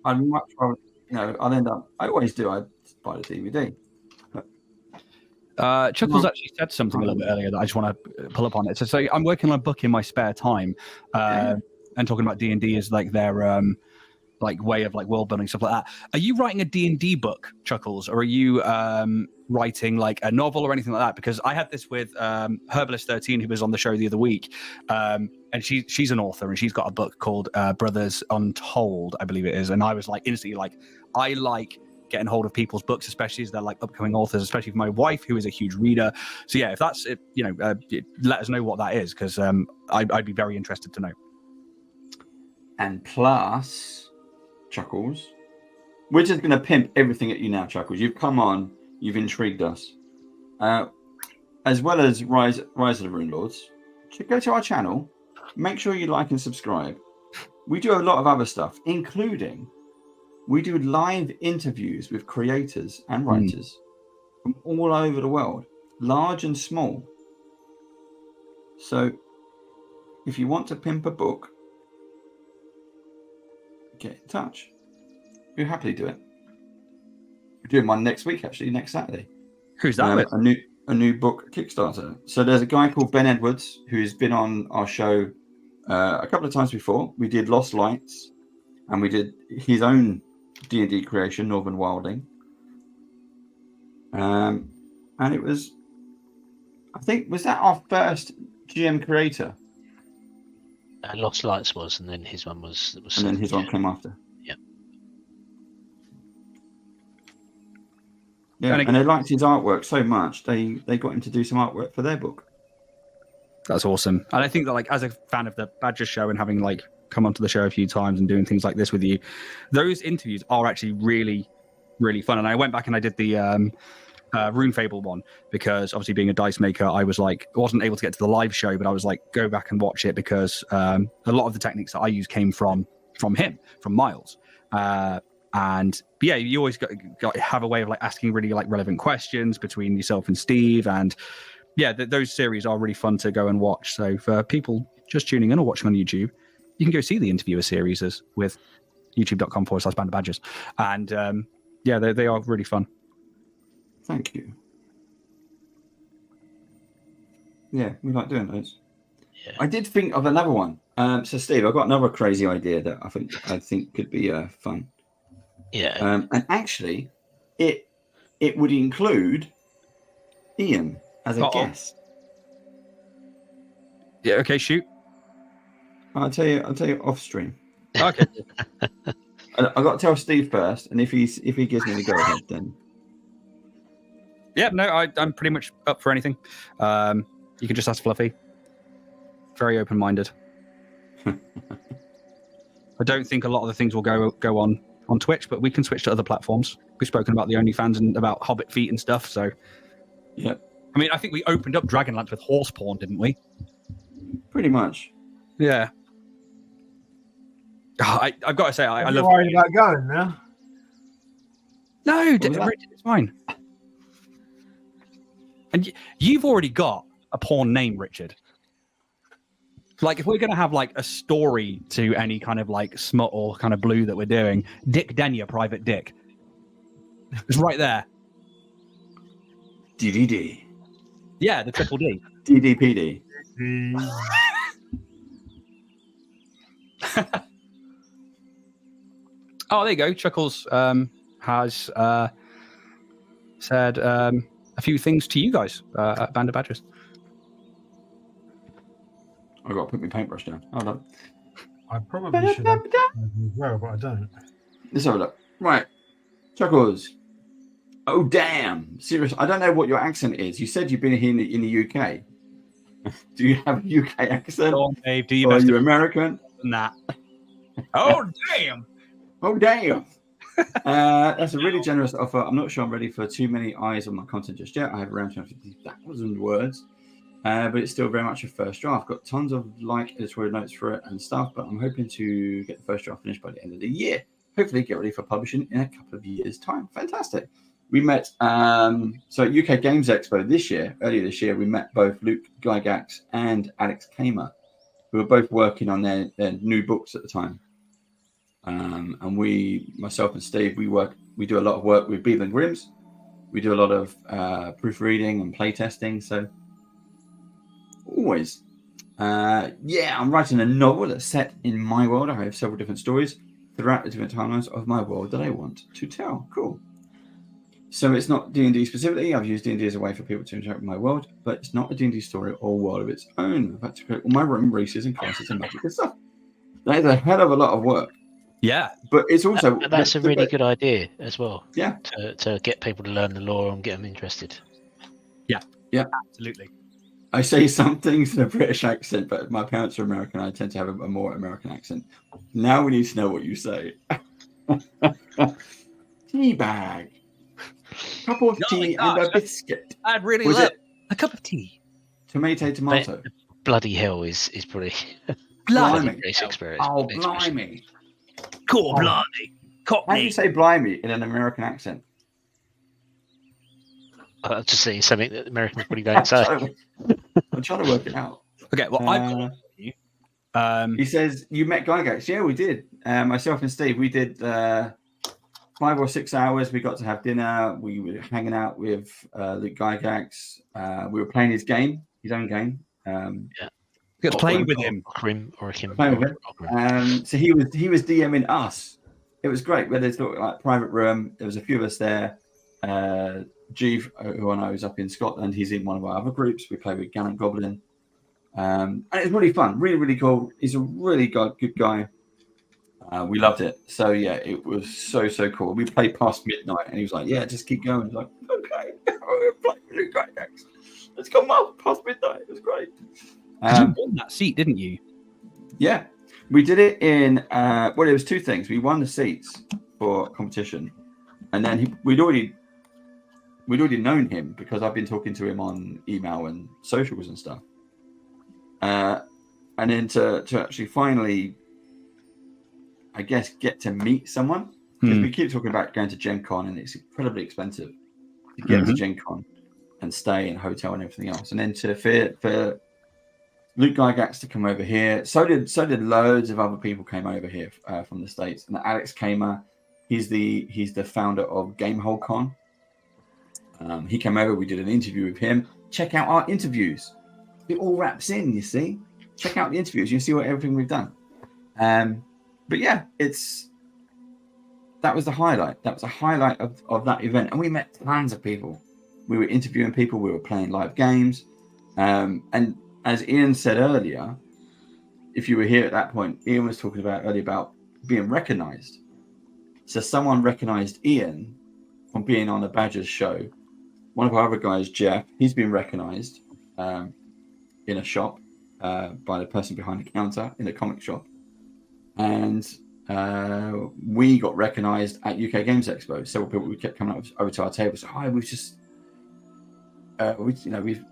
much rather. I'll end up. I always do. I buy the DVD. Chuckles actually said something a little bit earlier that I just want to pull up on it. So I'm working on a book in my spare time, and talking about D&D as like their like way of like world building stuff like that. Are you writing a D&D book, Chuckles, or are you writing like a novel or anything like that? Because I had this with Herbalist 13, who was on the show the other week, and she's an author and she's got a book called Brothers Untold, I believe it is. And I was like instantly like, I like getting hold of people's books, especially as they're like upcoming authors, especially for my wife, who is a huge reader. So yeah, if that's it, let us know what that is, because I'd be very interested to know. And plus, Chuckles, we're just going to pimp everything at you now, Chuckles. You've come on, you've intrigued us. as well as Rise of the Rune Lords, go to our channel. Make sure you like and subscribe. We do a lot of other stuff, including we do live interviews with creators and writers from all over the world, large and small. So if you want to pimp a book, get in touch. We'll happily do it. We're doing one next week, actually, next Saturday. Who's that with? A new book Kickstarter. So there's a guy called Ben Edwards who's been on our show a couple of times before. We did Lost Lights, and we did his own D&D creation, Northern Wilding. And it was, I think, was that our first GM creator? Lost Lights was, and then his one was. And then his one came after. Yeah, and they liked his artwork so much, they got him to do some artwork for their book. That's awesome. And I think that, like, as a fan of the Badger show and having like come onto the show a few times and doing things like this with you, those interviews are actually really, really fun. And I went back and I did the Rune Fable one, because obviously being a dice maker, I was like, I wasn't able to get to the live show, but I was like, go back and watch it, because a lot of the techniques that I use came from him, from Miles. And yeah, you always got have a way of like asking really like relevant questions between yourself and Steve. And yeah, those series are really fun to go and watch. So for people just tuning in or watching on YouTube, you can go see the interviewer series with youtube.com/Band of Badgers. And yeah, they are really fun. Thank you. Yeah, we like doing those. Yeah. I did think of another one. So Steve, I've got another crazy idea that I think could be fun. Yeah. And actually, it would include Ian as a guest. Yeah. Okay. Shoot. I'll tell you off stream. Okay. I got to tell Steve first, and if he gives me the go ahead, then. Yeah. No, I'm pretty much up for anything. You can just ask Fluffy. Very open-minded. I don't think a lot of the things will go on Twitch, but we can switch to other platforms. We've spoken about the OnlyFans and about Hobbit feet and stuff, so yeah. I mean, I think we opened up Dragonlance with horse porn, didn't we? Pretty much. Yeah. I've got to say, I love. Worried about going now? No, it's fine. And you've already got a porn name, Richard. Like, if we're going to have, like, a story to any kind of, like, smut or kind of blue that we're doing, Dick Denyer, Private Dick. It's right there. DDD. Yeah, the triple D. DDPD. Oh, there you go. Chuckles has said a few things to you guys at Band of Badgers. I've got to put my paintbrush down. Hold on. I probably should have as well, but I don't. Let's have a look. Right. Chuckles. Oh, damn. Seriously, I don't know what your accent is. You said you've been here in the UK. Do you have a UK accent? Go on, Dave. Do you or are best you American? Nah. Oh, damn. Oh, damn. That's a really generous offer. I'm not sure I'm ready for too many eyes on my content just yet. I have around 250,000 words. But it's still very much a first draft. Got tons of editorial notes for it and stuff, but I'm hoping to get the first draft finished by the end of the year. Hopefully get ready for publishing in a couple of years' time. Fantastic. We met, so at UK Games Expo earlier this year, we met both Luke Gygax and Alex Kamer, who were both working on their new books at the time. And myself and Steve, we do a lot of work with Beetle and Grimm's. We do a lot of proofreading and playtesting, so always. I'm writing a novel that's set in my world. I have several different stories throughout the different timelines of my world that I want to tell. Cool. So it's not D&D specifically. I've used D&D as a way for people to interact with my world, but it's not a D&D story or world of its own. I've had to create all my own races and classes and magic and stuff. That is a hell of a lot of work. Yeah. But it's also... That's a really good idea as well. Yeah. To get people to learn the lore and get them interested. Yeah. Yeah. Absolutely. I say some things in a British accent, but my parents are American. I tend to have a more American accent. Now we need to know what you say. Teabag. Cup of Oh tea my and a gosh. biscuit. I'd really Was love it a cup of tea. tomato? Bloody hell is probably Bloody Blimey. British experience. Oh, expression. blimey. Cool, Oh. blimey. How do you Cockney. say blimey in an American accent? I'm just saying something that Americans probably don't say. I'm trying to work it out. Okay, well, I've got one for you. He says, you met Gygax. Yeah, we did. Myself and Steve, we did 5 or 6 hours. We got to have dinner. We were hanging out with Luke Gygax. We were playing his game, his own game. Got to play with him. Or him. Playing with him. So he was DMing us. It was great. We had this little, like, private room. There was a few of us there. Jeeve, who I know is up in Scotland, he's in one of our other groups. We play with Gallant Goblin. And it was really fun, really, really cool. He's a really good guy. We loved it. So, yeah, it was so cool. We played past midnight, and he was like, yeah, just keep going. I was like, okay, we're playing really great next. Let's go past midnight. It was great. You won that seat, didn't you? Yeah. We did it in, well, it was 2 things. We won the seats for competition, and then we'd already known him because I've been talking to him on email and socials and stuff. And then to actually finally, I guess, get to meet someone, because we keep talking about going to Gen Con, and it's incredibly expensive to get to Gen Con and stay in a hotel and everything else. And then for Luke Gygax to come over here, so did loads of other people came over here from the States. And Alex Kamer, he's the founder of Gamehole Con. He came over. We did an interview with him. Check out our interviews. It all wraps in, you see. Check out the interviews. You see everything we've done. But yeah, that was the highlight. That was a highlight of that event. And we met tons of people. We were interviewing people. We were playing live games. And as Ian said earlier, if you were here at that point, Ian was talking earlier about being recognized. So someone recognized Ian from being on a Badgers show. One of our other guys, Jeff, he's been recognized in a shop by the person behind the counter in a comic shop. And we got recognized at UK Games Expo. Several people we kept coming over to our table. So, hi, we've just, we've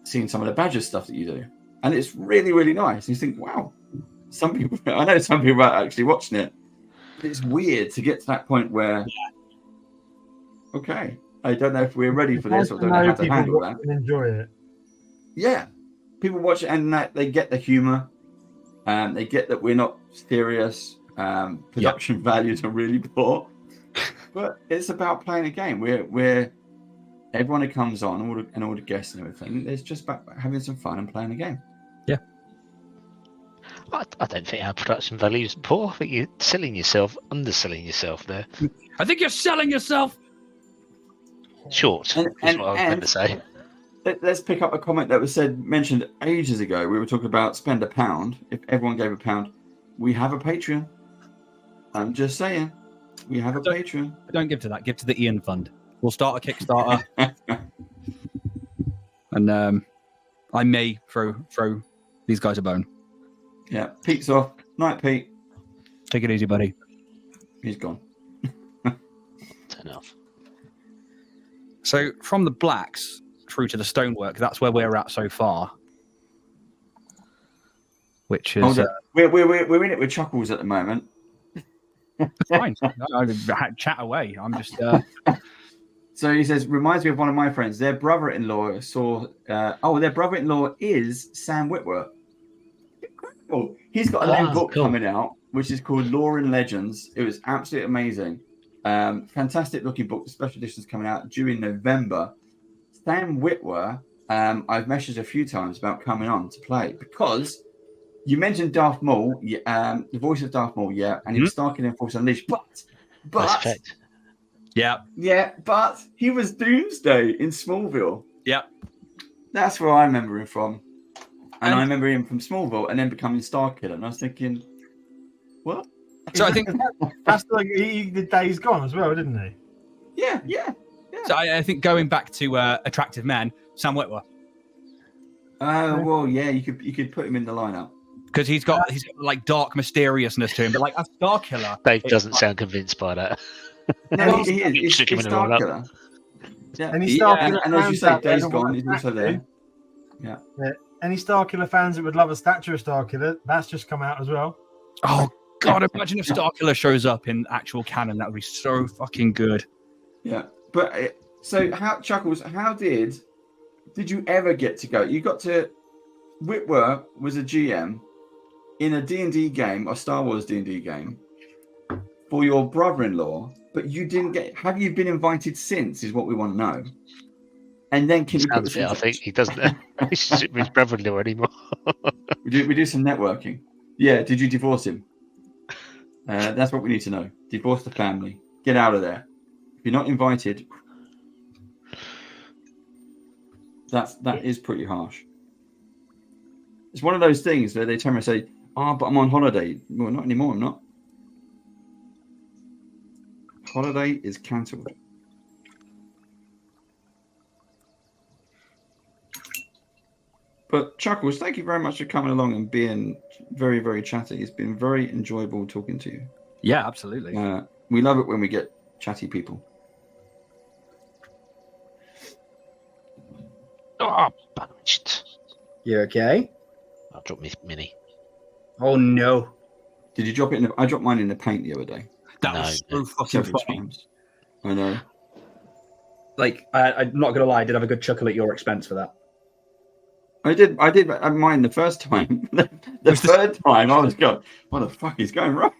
seen some of the Badgers stuff that you do. And it's really, really nice. And you think, wow, some people, I know some people are actually watching it. But it's weird to get to that point where, okay, I don't know if we're ready for this or don't know how to handle that. And enjoy it. Yeah. People watch it and they get the humor. They get that we're not serious. Production values are really poor. But it's about playing a game. We're everyone who comes on, all the guests and everything, it's just about having some fun and playing a game. Yeah. I don't think our production value is poor. I think you're underselling yourself there. I think you're selling yourself. Short is what I was going to say. Let's pick up a comment that was mentioned ages ago. We were talking about spend £1. If everyone gave £1, we have a Patreon. I'm just saying, we have a Patreon. Don't give to that. Give to the Ian Fund. We'll start a Kickstarter, and I may throw these guys a bone. Yeah, Pete's off. Night, Pete. Take it easy, buddy. He's gone. Turn off. So from the blacks through to the stonework, that's where we're at so far. Which is we're in it with Chuckles at the moment. fine. I chat away. I'm just. So he says, reminds me of one of my friends. Their brother-in-law their brother-in-law is Sam Whitworth. Incredible. He's got a new book coming out, which is called Lore and Legends. It was absolutely amazing. Fantastic looking book. The special edition's coming out due in November. Sam Whitworth, I've messaged a few times about coming on to play because you mentioned Darth Maul, the voice of Darth Maul, and he was Starkiller in Force Unleashed, but but he was Doomsday in Smallville. Yeah, that's where I remember him from, and I remember him from Smallville, and then becoming Starkiller, and I was thinking, what? So I think that's like the Days Gone as well, didn't he? Yeah. So I think going back to Attractive Man, Sam Whitworth. Well, yeah, you could put him in the lineup because he's got like dark mysteriousness to him, but like a Starkiller. Dave doesn't sound convinced by that. No, he is. He's Starkiller. Yeah. Any Yeah, Starkiller And as you fans say, out there Days that want Gone a is also statue? there. Yeah. Any Starkiller fans that would love a statue of Starkiller, that's just come out as well. Oh God! Imagine if Starkiller shows up in actual canon. That would be so fucking good. Yeah. But so how Chuckles? How did you ever get to go? You got to Whitwer was a GM in a D&D game, or Star Wars D&D game, for your brother-in-law, but you didn't get. Have you been invited since? Is what we want to know. And then can you put Sounds this it. I think he doesn't have a relationship with his brother-in-law anymore. we do some networking. Yeah. Did you divorce him? That's what we need to know. Divorce the family. Get out of there. If you're not invited, that is pretty harsh. It's one of those things where they turn around and say, "Oh, but I'm on holiday." Well, not anymore. I'm not. Holiday is cancelled. But Chuckles, thank you very much for coming along and being very, very chatty. It's been very enjoyable talking to you. Yeah, absolutely. We love it when we get chatty people. Oh, punched. You okay? I'll drop my mini. Oh no! Did you drop it I dropped mine in the paint the other day. That No, was no. so fucking Several funny. times. I know. Like, I'm not gonna lie, I did have a good chuckle at your expense for that. I did mine the first time. the third time I was going, what the fuck is going wrong?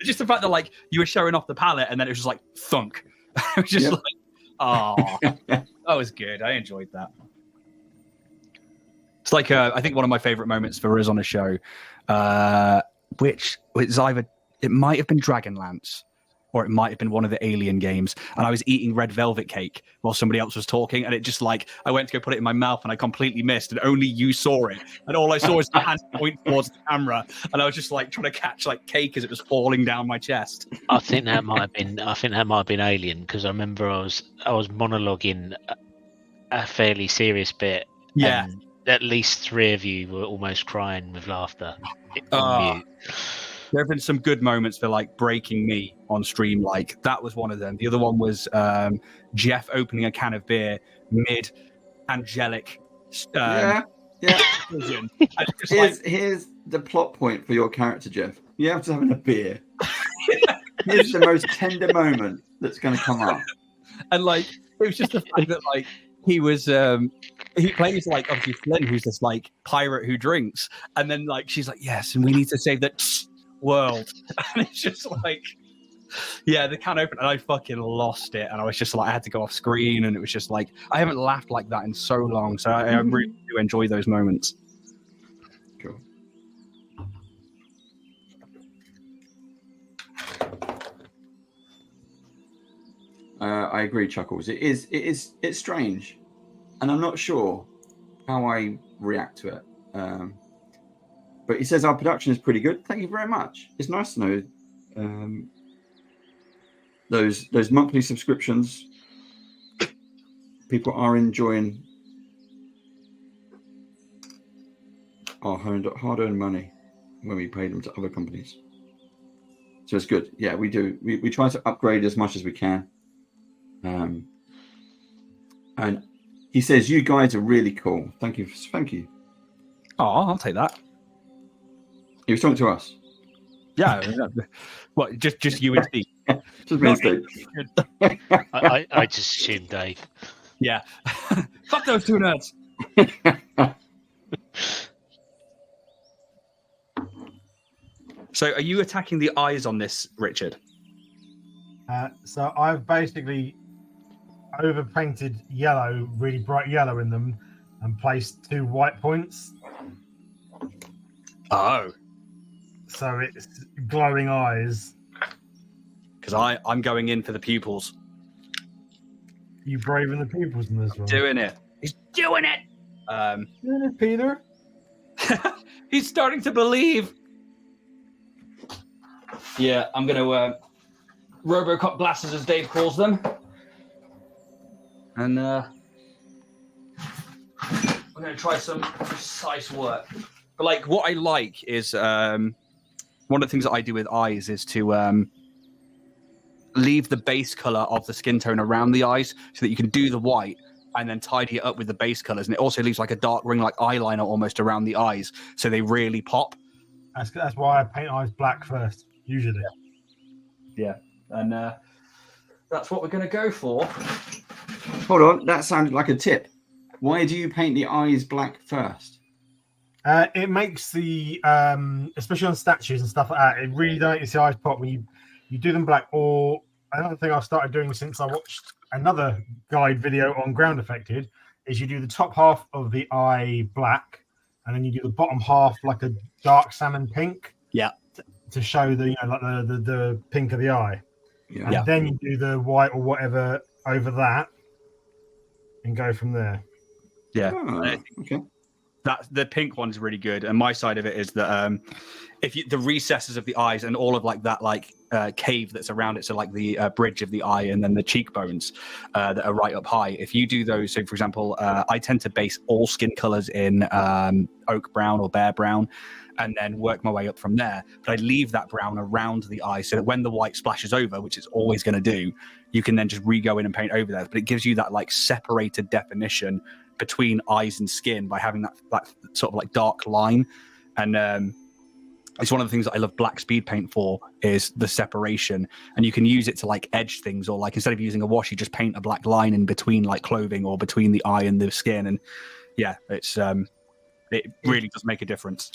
Just the fact that like you were showing off the palette and then it was just like thunk. It was just Yep. like, oh, that was good. I enjoyed that. It's like I think one of my favorite moments for us on a show, which was either it might have been Dragonlance or it might have been one of the Alien games, and I was eating red velvet cake while somebody else was talking, and it just like I went to go put it in my mouth and I completely missed, and only you saw it, and all I saw was the hand point towards the camera, and I was just like trying to catch like cake as it was falling down my chest. I think that might have been. I think that might have been Alien because I remember I was monologuing a fairly serious bit. Yeah. And at least 3 of you were almost crying with laughter on Oh. mute. There have been some good moments for like breaking me on stream. Like that was one of them. The other one was Jeff opening a can of beer mid angelic. Yeah. Vision. And it's just Here's the plot point for your character, Jeff. You have to having a beer. Here's the most tender moment that's going to come up. and like it was just the fact that like he was he plays like obviously Flynn, who's this like pirate who drinks, and then like she's like, yes, and we need to save that world. And it's just like, yeah, the can opened and I fucking lost it, and I was just like, I had to go off screen, and it was just like I haven't laughed like that in so long, so I really do enjoy those moments. Cool. I agree, Chuckles. It's strange, and I'm not sure how I react to it. But he says our production is pretty good. Thank you very much. It's nice to know those monthly subscriptions. People are enjoying our hard-earned money when we pay them to other companies. So it's good. Yeah, we do. We try to upgrade as much as we can. And he says you guys are really cool. Thank you. Oh, I'll take that. He was talking to us. Yeah. What? Just you and Steve? Just me and Steve. I just assumed Dave. Yeah. Fuck those two nerds. So, are you attacking the eyes on this, Richard? So I've basically overpainted yellow, really bright yellow in them, and placed 2 white points. Oh. So it's glowing eyes. Because I'm going in for the pupils. You braving the pupils in this one. Doing it. He's doing it. Doing it, Peter. He's starting to believe. Yeah, I'm going to Robocop glasses, as Dave calls them. And I'm going to try some precise work. But like, what I like is one of the things that I do with eyes is to leave the base color of the skin tone around the eyes so that you can do the white and then tidy it up with the base colors. And it also leaves like a dark ring, like eyeliner almost around the eyes, so they really pop. That's why I paint eyes black first, usually. Yeah. And that's what we're going to go for. Hold on, that sounded like a tip. Why do you paint the eyes black first? It makes the, especially on statues and stuff like that, it really don't see eyes pop when you do them black. Or another thing I've started doing since I watched another guide video on Ground Affected is you do the top half of the eye black, and then you do the bottom half like a dark salmon pink. Yeah. To show the, like the pink of the eye. Yeah. And then you do the white or whatever over that, and go from there. Yeah. Oh, okay. That the pink one's really good, and my side of it is that the recesses of the eyes and all of like that cave that's around it, so like the bridge of the eye and then the cheekbones that are right up high. If you do those, so for example, I tend to base all skin colors in oak brown or bear brown, and then work my way up from there. But I leave that brown around the eye so that when the white splashes over, which it's always going to do, you can then just re-go in and paint over there. But it gives you that like separated definition between eyes and skin by having that sort of like dark line. And it's one of the things that I love black speed paint for, is the separation. And you can use it to like edge things, or like instead of using a wash, you just paint a black line in between like clothing or between the eye and the skin. And yeah, it's it really does make a difference.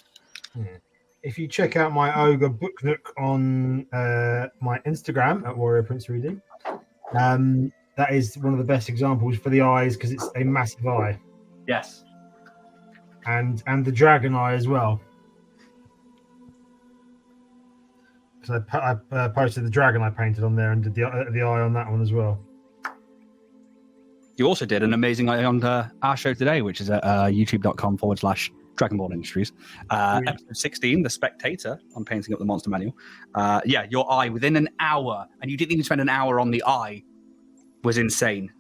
If you check out my Ogre book nook on my Instagram at Warrior Prince Reading, that is one of the best examples for the eyes, because it's a massive eye. Yes. And the dragon eye as well. Because I posted the dragon I painted on there and did the eye on that one as well. You also did an amazing eye on our show today, which is at youtube.com/Dragonborn Industries. Episode 16, The Spectator, on painting up the monster manual. Yeah, your eye within an hour, and you didn't even spend an hour on the eye, was insane.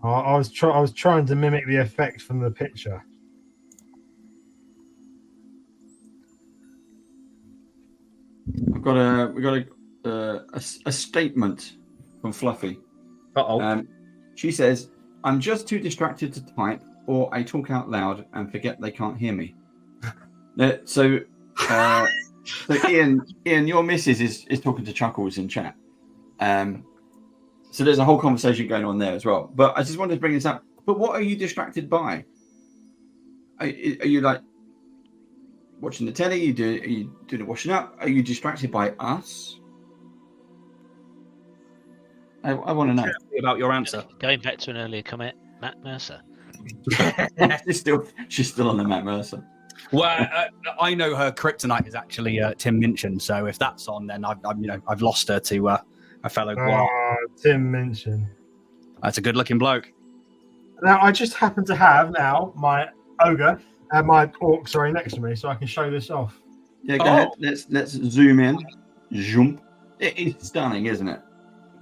I was trying to mimic the effect from the picture. We got a statement from Fluffy. She says, "I'm just too distracted to type, or I talk out loud and forget they can't hear me." So Ian, your missus is talking to Chuckles in chat. So there's a whole conversation going on there as well. But I just wanted to bring this up. But what are you distracted by? Are you like watching the telly? Are you doing the washing up? Are you distracted by us? I want to know about your answer. Going back to an earlier comment, Matt Mercer. she's still on the Matt Mercer. Well, I know her kryptonite is actually Tim Minchin. So if that's on, then I've lost her to a fellow Guar. Tim Minchin. That's a good-looking bloke. Now I just happen to have now my ogre and my orc, next to me, so I can show this off. Yeah, go ahead. Let's zoom in. Zoom. It is stunning, isn't it?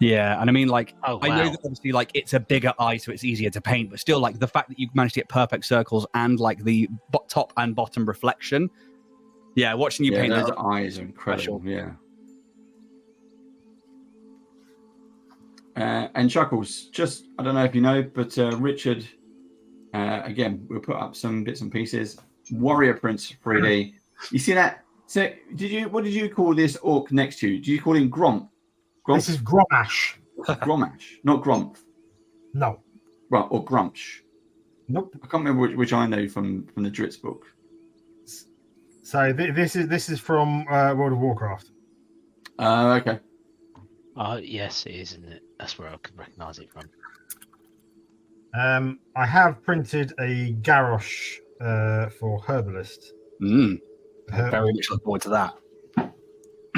Yeah, and I mean, like, wow. I know that obviously, like, it's a bigger eye, so it's easier to paint, but still, like, the fact that you managed to get perfect circles and, like, the top and bottom reflection. Yeah, watching you paint those eyes are incredible. Yeah. And Chuckles, just, I don't know if you know, but Richard, again, we'll put up some bits and pieces. Warrior Prince 3D. You see that? So, what did you call this orc next to you? Did you call him Gromp? This is Gromash. Gromash, not Gromp. No. Right, or Grumsh. Nope. I can't remember which I know from the Dritz book. So this is from World of Warcraft. Okay. Yes, it is, isn't it? That's where I can recognise it from. I have printed a Garrosh for Herbalist. Very much look forward to that.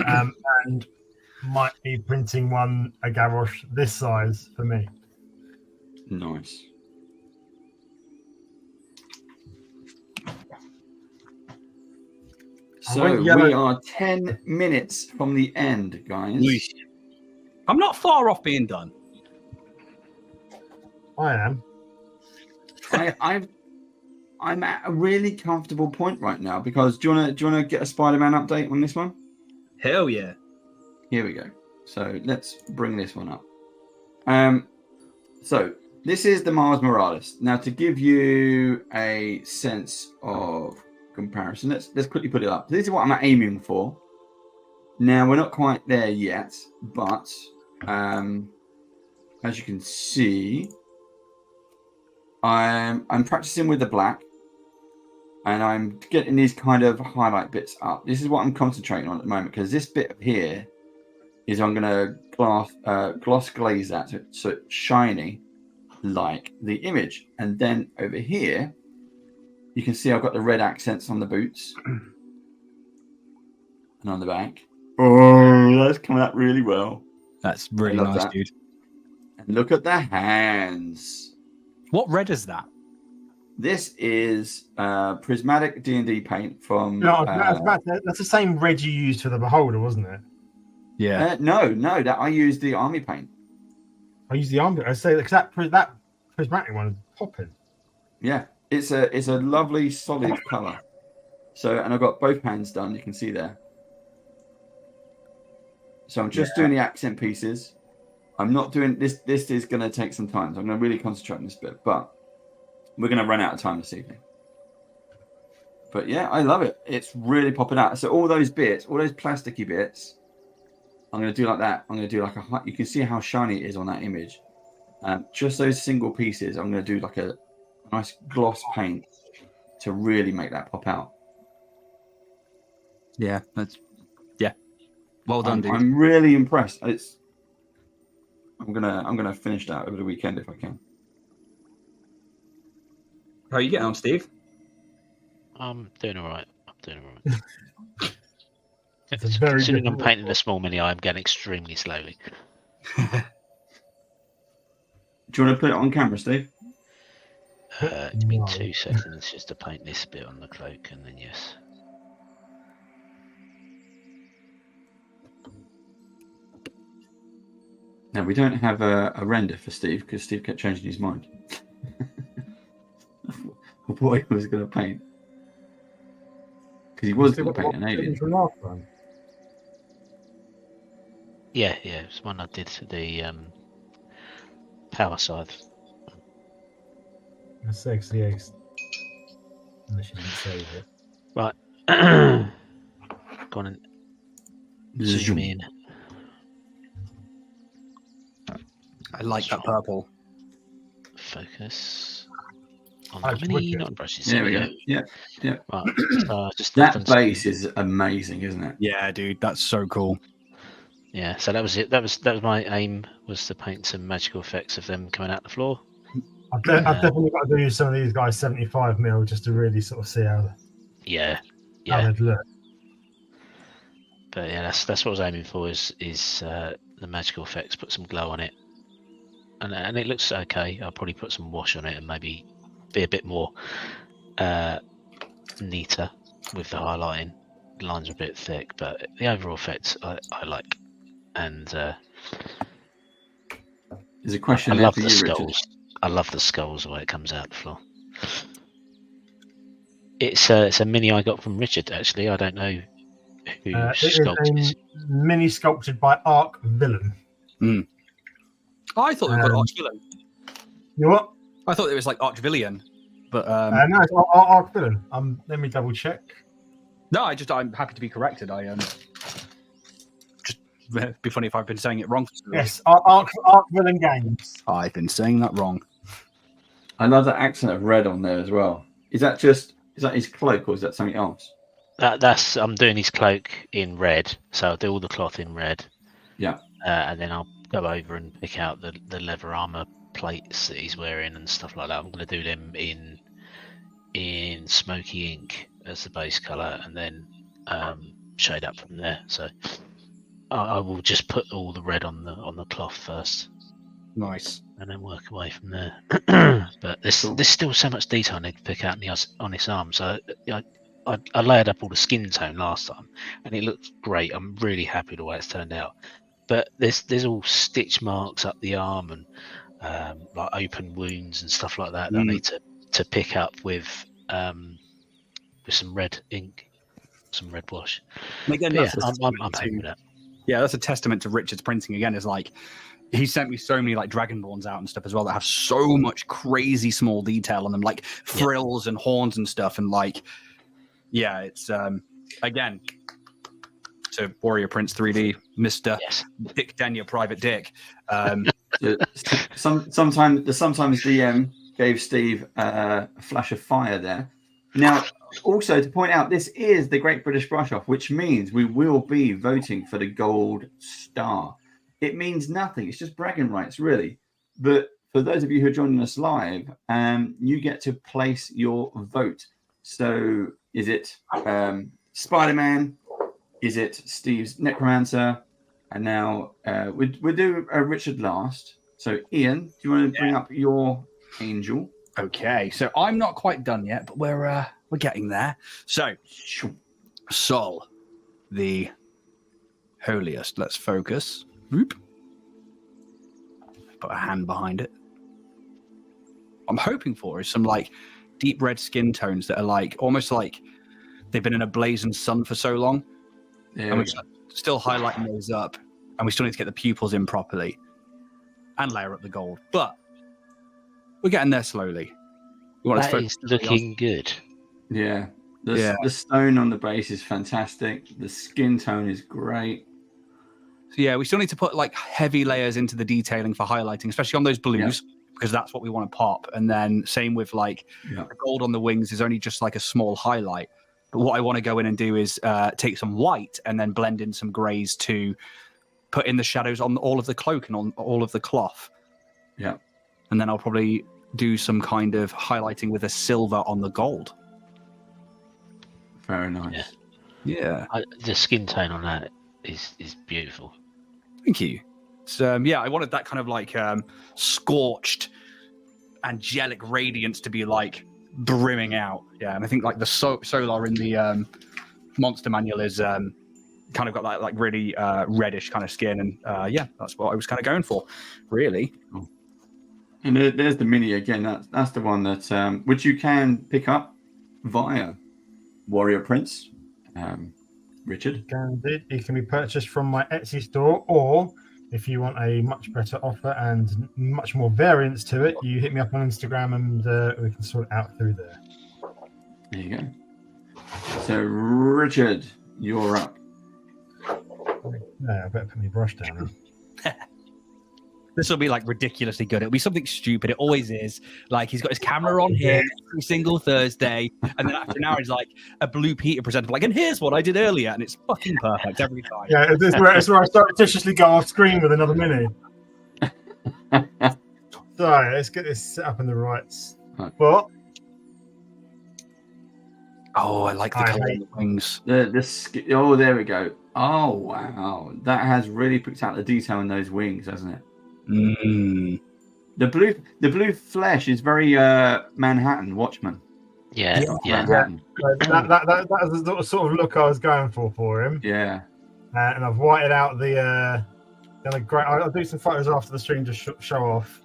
And might be printing a Garrosh this size for me. Nice. So we are 10 minutes from the end, guys. I'm not far off being done. I am. I'm at a really comfortable point right now because do you wanna get a Spider-Man update on this one? Hell yeah. Here we go. So let's bring this one up. So this is the Mars Morales. Now, to give you a sense of comparison, let's quickly put it up. This is what I'm aiming for. Now, we're not quite there yet, but as you can see, I'm practicing with the black, and I'm getting these kind of highlight bits up. This is what I'm concentrating on at the moment, because this bit here is I'm going to gloss glaze that so it's shiny like the image. And then over here, you can see I've got the red accents on the boots and on the back. Oh, that's coming out really well. That's really nice, dude. And look at the hands. What red is that? This is prismatic D&D paint from... No, that's the same red you used for the Beholder, wasn't it? Yeah. No, that I used the army paint. I used the army. I say that prismatic one is popping. Yeah, it's a lovely solid color. So, and I've got both hands done. You can see there. So I'm just doing the accent pieces. I'm not doing this. This is going to take some time. So I'm going to really concentrate on this bit, but we're going to run out of time this evening. But yeah, I love it. It's really popping out. So all those bits, all those plasticky bits, I'm going to do like that. I'm going to do like you can see how shiny it is on that image. Just those single pieces, I'm going to do like a nice gloss paint to really make that pop out. Yeah, well done, dude. I'm really impressed. I'm gonna finish that over the weekend if I can. How are you getting on, Steve? I'm doing all right. It's very Considering good. I'm painting a small mini, I'm going extremely slowly. Do you want to put it on camera, Steve? Give me No. 2 seconds just to paint this bit on the cloak, and then yes. No, we don't have a render for Steve because Steve kept changing his mind. What he was going to paint. Because he was going to paint an alien. From last time. Yeah, it's one I did for the power side. A sexy eggs. Unless you didn't save it. Right. Go on and zoom in. I like that purple. Focus on That's the mini, wicked. not on brushes. There we go. Yeah. Right. So just That base is amazing, isn't it? Yeah, dude, that's so cool. Yeah, so that was it. That was my aim, was to paint some magical effects of them coming out the floor. I've definitely got to do some of these guys 75mm just to really sort of see how Yeah. they'd look. But yeah, that's what I was aiming for, is the magical effects, put some glow on it. And it looks okay. I'll probably put some wash on it and maybe be a bit more neater with the highlighting. The lines are a bit thick, but the overall effects I like. And There's a question I there love for the you, Richard. skulls. I love the skulls the way it comes out the floor. It's a mini I got from Richard, actually. I don't know who It is sculpted a it. mini sculpted by Arc Villain. I thought it was Archvillain. You know what? I thought it was like Archvillain, but No, it's Arc Villain. Let me double check. no, I'm happy to be corrected. I just it'd be funny if I've been saying it wrong. Yes, Arc Villain Games. I've been saying that wrong. I love that accent of red on there as well. Is that his cloak or is that something else? That's I'm doing his cloak in red, so I'll do all the cloth in red. Yeah. And then I'll go over and pick out the leather armor plates that he's wearing and stuff like that. I'm going to do them in smoky ink as the base color, and then shade up from there. So I will just put all the red on the cloth first, Nice. and then work away from there. But there's still so much detail I need to pick out on his arm. So I layered up all the skin tone last time, and it looks great. I'm really happy the way it's turned out. But there's all stitch marks up the arm and like open wounds and stuff like that that I need to pick up with some red ink, some red wash. And again, But yeah, that's I'm happy with that. Yeah, that's a testament to Richard's printing again. Is like he sent me so many like Dragonborns out and stuff as well that have so much crazy small detail on them, like frills and horns and stuff. And like, yeah, it's again to Warrior Prince 3D, Mr. Dick Denyer, Private Dick. Sometimes the DM gave Steve a flash of fire there. Now, also to point out, this is the Great British Brush Off, which means we will be voting for the gold star. It means nothing. It's just bragging rights, really. But for those of you who are joining us live, you get to place your vote. So is it Spider-Man? Is it Steve's Necromancer? And now we'll do Richard last. So Ian, do you want to bring up your angel? Okay, so I'm not quite done yet, but we're getting there. So Sol, the holiest. Let's focus. Whoop. Put a hand behind it. I'm hoping for is some like deep red skin tones that are like almost like they've been in a blazing sun for so long. And we're still highlighting those up, and we still need to get the pupils in properly and layer up the gold. But we're getting there slowly. That is looking good. Yeah. The stone on the base is fantastic. The skin tone is great. So yeah, we still need to put like heavy layers into the detailing for highlighting, especially on those blues, because that's what we want to pop. And then same with like the gold on the wings is only just like a small highlight. But what I want to go in and do is take some white and then blend in some grays to put in the shadows on all of the cloak and on all of the cloth. Yeah. And then I'll probably do some kind of highlighting with a silver on the gold. Very nice. Yeah. The skin tone on that is beautiful. Thank you. So yeah, I wanted that kind of like scorched, angelic radiance to be like brimming out. Yeah, and I think like the solar in the monster manual is kind of got that like really reddish kind of skin, and yeah, that's what I was kind of going for, really. Cool. And there's the mini again. That's the one that which you can pick up via Warrior Prince, Richard. It can be purchased from my Etsy store, or if you want a much better offer and much more variance to it, you hit me up on Instagram and we can sort it out through there. There you go. So, Richard, you're up. No, I better put my brush down now. This will be like ridiculously good. It'll be something stupid. It always is. Like he's got his camera on here every single Thursday, and then after an hour, he's like a Blue Peter presenter, like, and here's what I did earlier, and it's fucking perfect every time. Yeah, it's where I surreptitiously go off screen with another mini. So let's get this set up in the right spot. Oh, I like the color of the wings. Oh, there we go. Oh, wow. That has really picked out the detail in those wings, hasn't it? Mm. The blue flesh is very Manhattan Watchman. Yeah. Manhattan. That is the sort of look I was going for him. Yeah. And I've whited out the great. I'll do some photos after the stream to show off.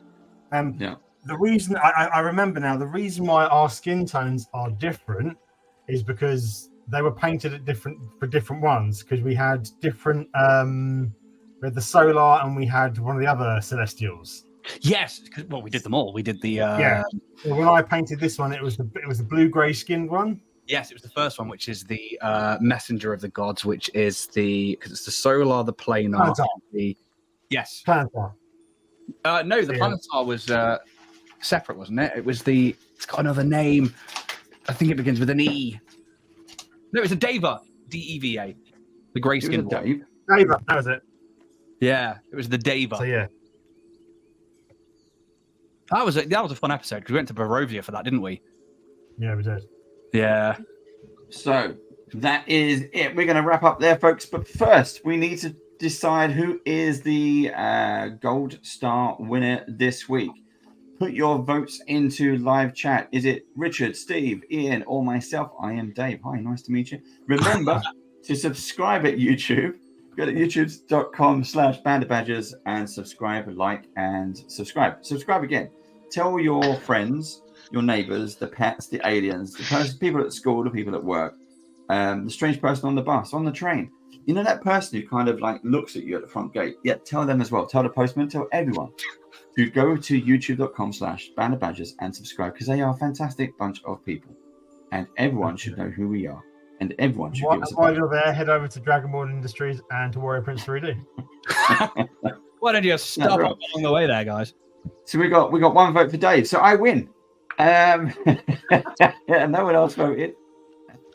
The reason I remember now, the reason why our skin tones are different is because they were painted at different ones, because we had different. We had the solar and we had one of the other celestials. Yes, well, we did them all. We did the So when I painted this one, it was the blue grey skinned one. Yes, it was the first one, which is the messenger of the gods, which is because it's the solar, the planar, yes, Planetar. No, the planetar was separate, wasn't it? It's got another name. I think it begins with an E. No, it's a Deva, Deva, the grey skinned one. Deva, that was it. Yeah, it was the Deva. So yeah, that was a fun episode because we went to Barovia for that, didn't we? Yeah, we did. Yeah. So that is it. We're going to wrap up there, folks. But first, we need to decide who is the Gold Star winner this week. Put your votes into live chat. Is it Richard, Steve, Ian, or myself? I am Dave. Hi, nice to meet you. Remember to subscribe at YouTube. Go to youtube.com/BandofBadgers and subscribe, like, and subscribe. Subscribe again. Tell your friends, your neighbors, the pets, the aliens, the people at school, the people at work, the strange person on the bus, on the train. You know that person who kind of like looks at you at the front gate? Yeah, tell them as well. Tell the postman, tell everyone to go to youtube.com/bandofbadgers and subscribe because they are a fantastic bunch of people. And everyone should know who we are. And everyone should give us a While buzz. you're there, head over to Dragonborn Industries and to Warrior Prince 3D. Why don't you just stop right. along the way there, guys? So we got one vote for Dave. So I win. No one else voted.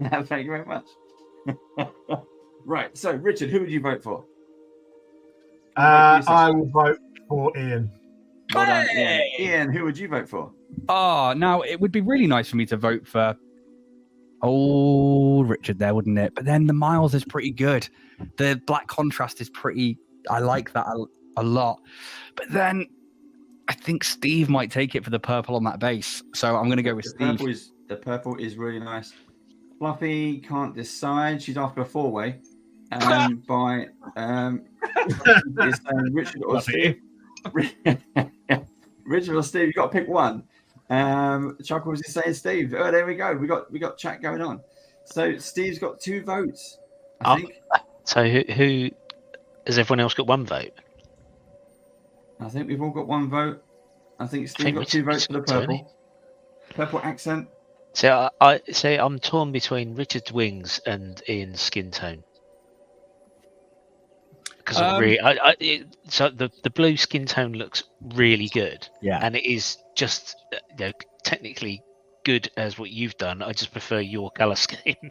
Thank you very much. Right. So Richard, who would you vote for? I will vote for Ian. Well done, Ian. Hey! Ian, who would you vote for? Oh, now it would be really nice for me to vote for Richard there, wouldn't it? But then the Miles is pretty good. The black contrast is pretty. I like that a lot. But then I think Steve might take it for the purple on that base. So I'm going to go with Steve. The purple is really nice. Fluffy can't decide. She's after a four-way. By is Richard or Steve. Richard or Steve, you got to pick one. Chuckles is saying Steve. Oh, there we go. We got chat going on. So Steve's got 2 votes, I think. So who has everyone else got 1 vote? I think we've all got 1 vote. I think Steve got 2 votes for the purple. Purple accent. So I'm torn between Richard's wings and Ian's skin tone. Because so the blue skin tone looks really good. Yeah. And it is just technically good as what you've done. I just prefer your colour scheme.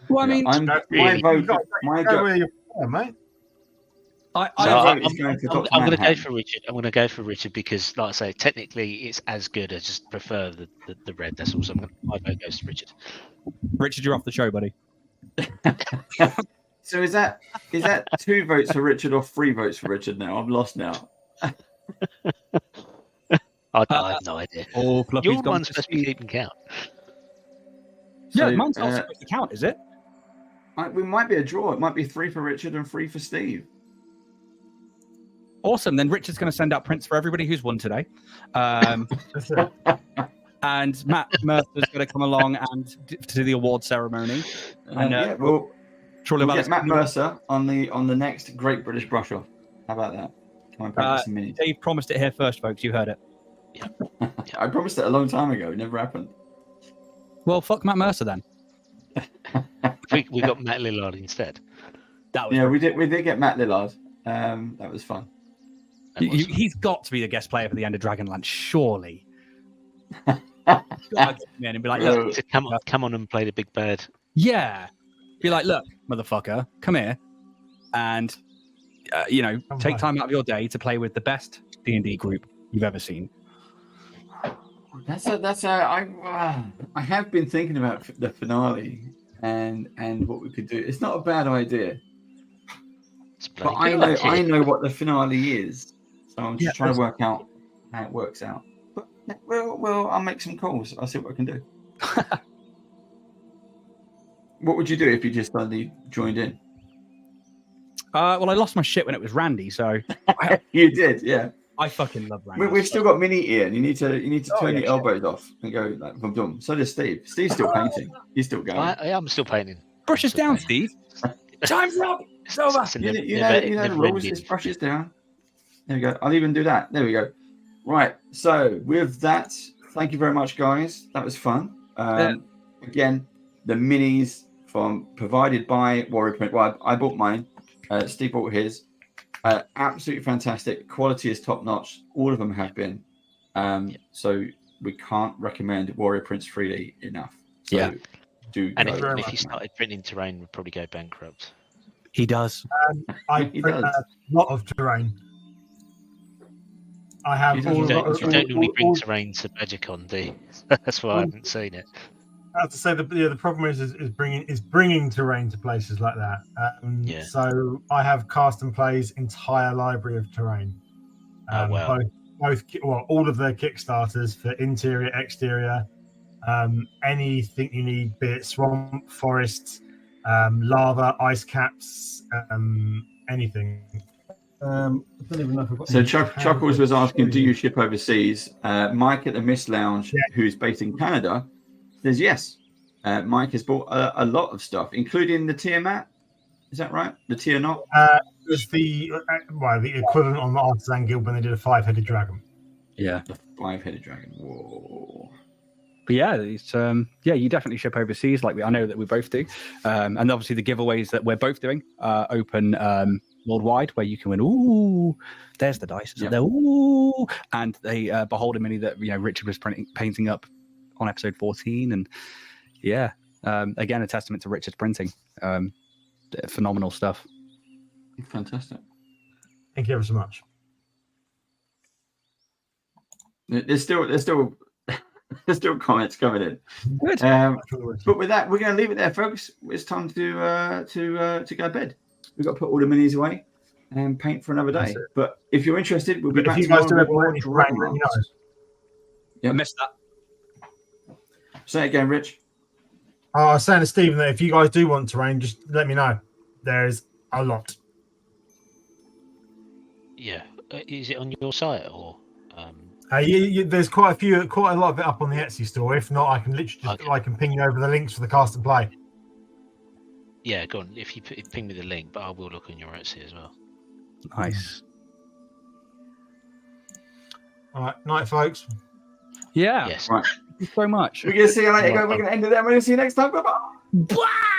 Well, I mean, my vote, mate. I'm going to go for Richard. I'm going to go for Richard because, like I say, technically it's as good. I just prefer the red. That's all. So my vote goes to Richard. Richard, you're off the show, buddy. So is that 2 votes for Richard or 3 votes for Richard now? I'm lost now. I have no idea. Oh, Your one's supposed to be keeping count. Yeah, mine's not supposed to count, is it? We might be a draw. It might be 3 for Richard and 3 for Steve. Awesome. Then Richard's going to send out prints for everybody who's won today. And Matt Mercer's going to come along and to the award ceremony. And we'll get Matt Mercer on the next Great British Brush Off. How about that? Come on, practice some minis. Dave promised it here first, folks. You heard it. Yeah. I promised it a long time ago. It never happened. Well, fuck Matt Mercer then. we got Matt Lillard instead. That was we did get Matt Lillard. That was fun. He's got to be the guest player for the end of Dragonlance, surely. And be like, look, come on and play the big bird. Yeah, be like, look, motherfucker, come here, and take time out of your day to play with the best D&D group you've ever seen. I have been thinking about the finale and what we could do. It's not a bad idea, but I know what the finale is, so I'm just trying to work out how it works out. But I'll make some calls. I'll see what I can do. What would you do if you just suddenly joined in? Well, I lost my shit when it was Randy, so you did, yeah. I fucking love Randy. We've still got Mini Ian. You need to turn your elbows off and go like boom, boom. So does Steve. Steve's still painting. He's still going. I'm still painting. Brush us down, Steve. Time's up. It's over. You know the rules. Just brush us down. There we go. I'll even do that. There we go. Right. So with that, thank you very much, guys. That was fun. Again, the minis provided by Warrior Print. Well, I bought mine. Steve bought his. Absolutely fantastic. Quality is top notch. All of them have been. So we can't recommend Warrior Prince 3D enough. So if you started printing terrain, we'd probably go bankrupt. He does. I print a lot of terrain. I have. You don't normally bring terrain to MagicCon, do you? That's why I haven't seen it. I have to say the problem is bringing terrain to places like that. So I have Cast and Play's entire library of terrain. All of their Kickstarters for interior, exterior, anything you need, be it swamp, forest, lava, ice caps, anything. I don't even know if I've got. So Chuckles was asking, do you ship overseas? Mike at the Mist Lounge, who's based in Canada, says yes. Mike has bought a lot of stuff, including the Tiamat Is that right? The tier not? It was the equivalent on the Artisan Guild when they did a 5-headed dragon. Yeah. The 5-headed dragon. Whoa. But yeah, it's you definitely ship overseas, like I know that we both do, and obviously the giveaways that we're both doing open worldwide, where you can win. Ooh, there's the dice. Isn't there? Ooh, and they Beholder Mini that Richard was painting up on episode 14, and again a testament to Richard's printing. Phenomenal stuff. Fantastic. Thank you ever so much. There's still there's still comments coming in. Good. But with that, we're going to leave it there, folks. It's time to go to bed. We've got to put all the minis away and paint for another day. But if you're interested, we'll be back if you guys do tomorrow. ever want to let me know. I missed that. Say it again, Rich. I was saying to Stephen that if you guys do want terrain, just let me know. There's a lot. Yeah. Is it on your site or? There's quite a lot of it up on the Etsy store. If not, I can literally I can ping you over the links for the cast and play. Yeah, go on. If you ping me the link, but I will look on your Etsy as well. Nice. All right, night, folks. Yeah. Yes. Right. Thank you so much. We're going to see you later. We're going to end it there. We're going to see you next time. Bye-bye. Bye.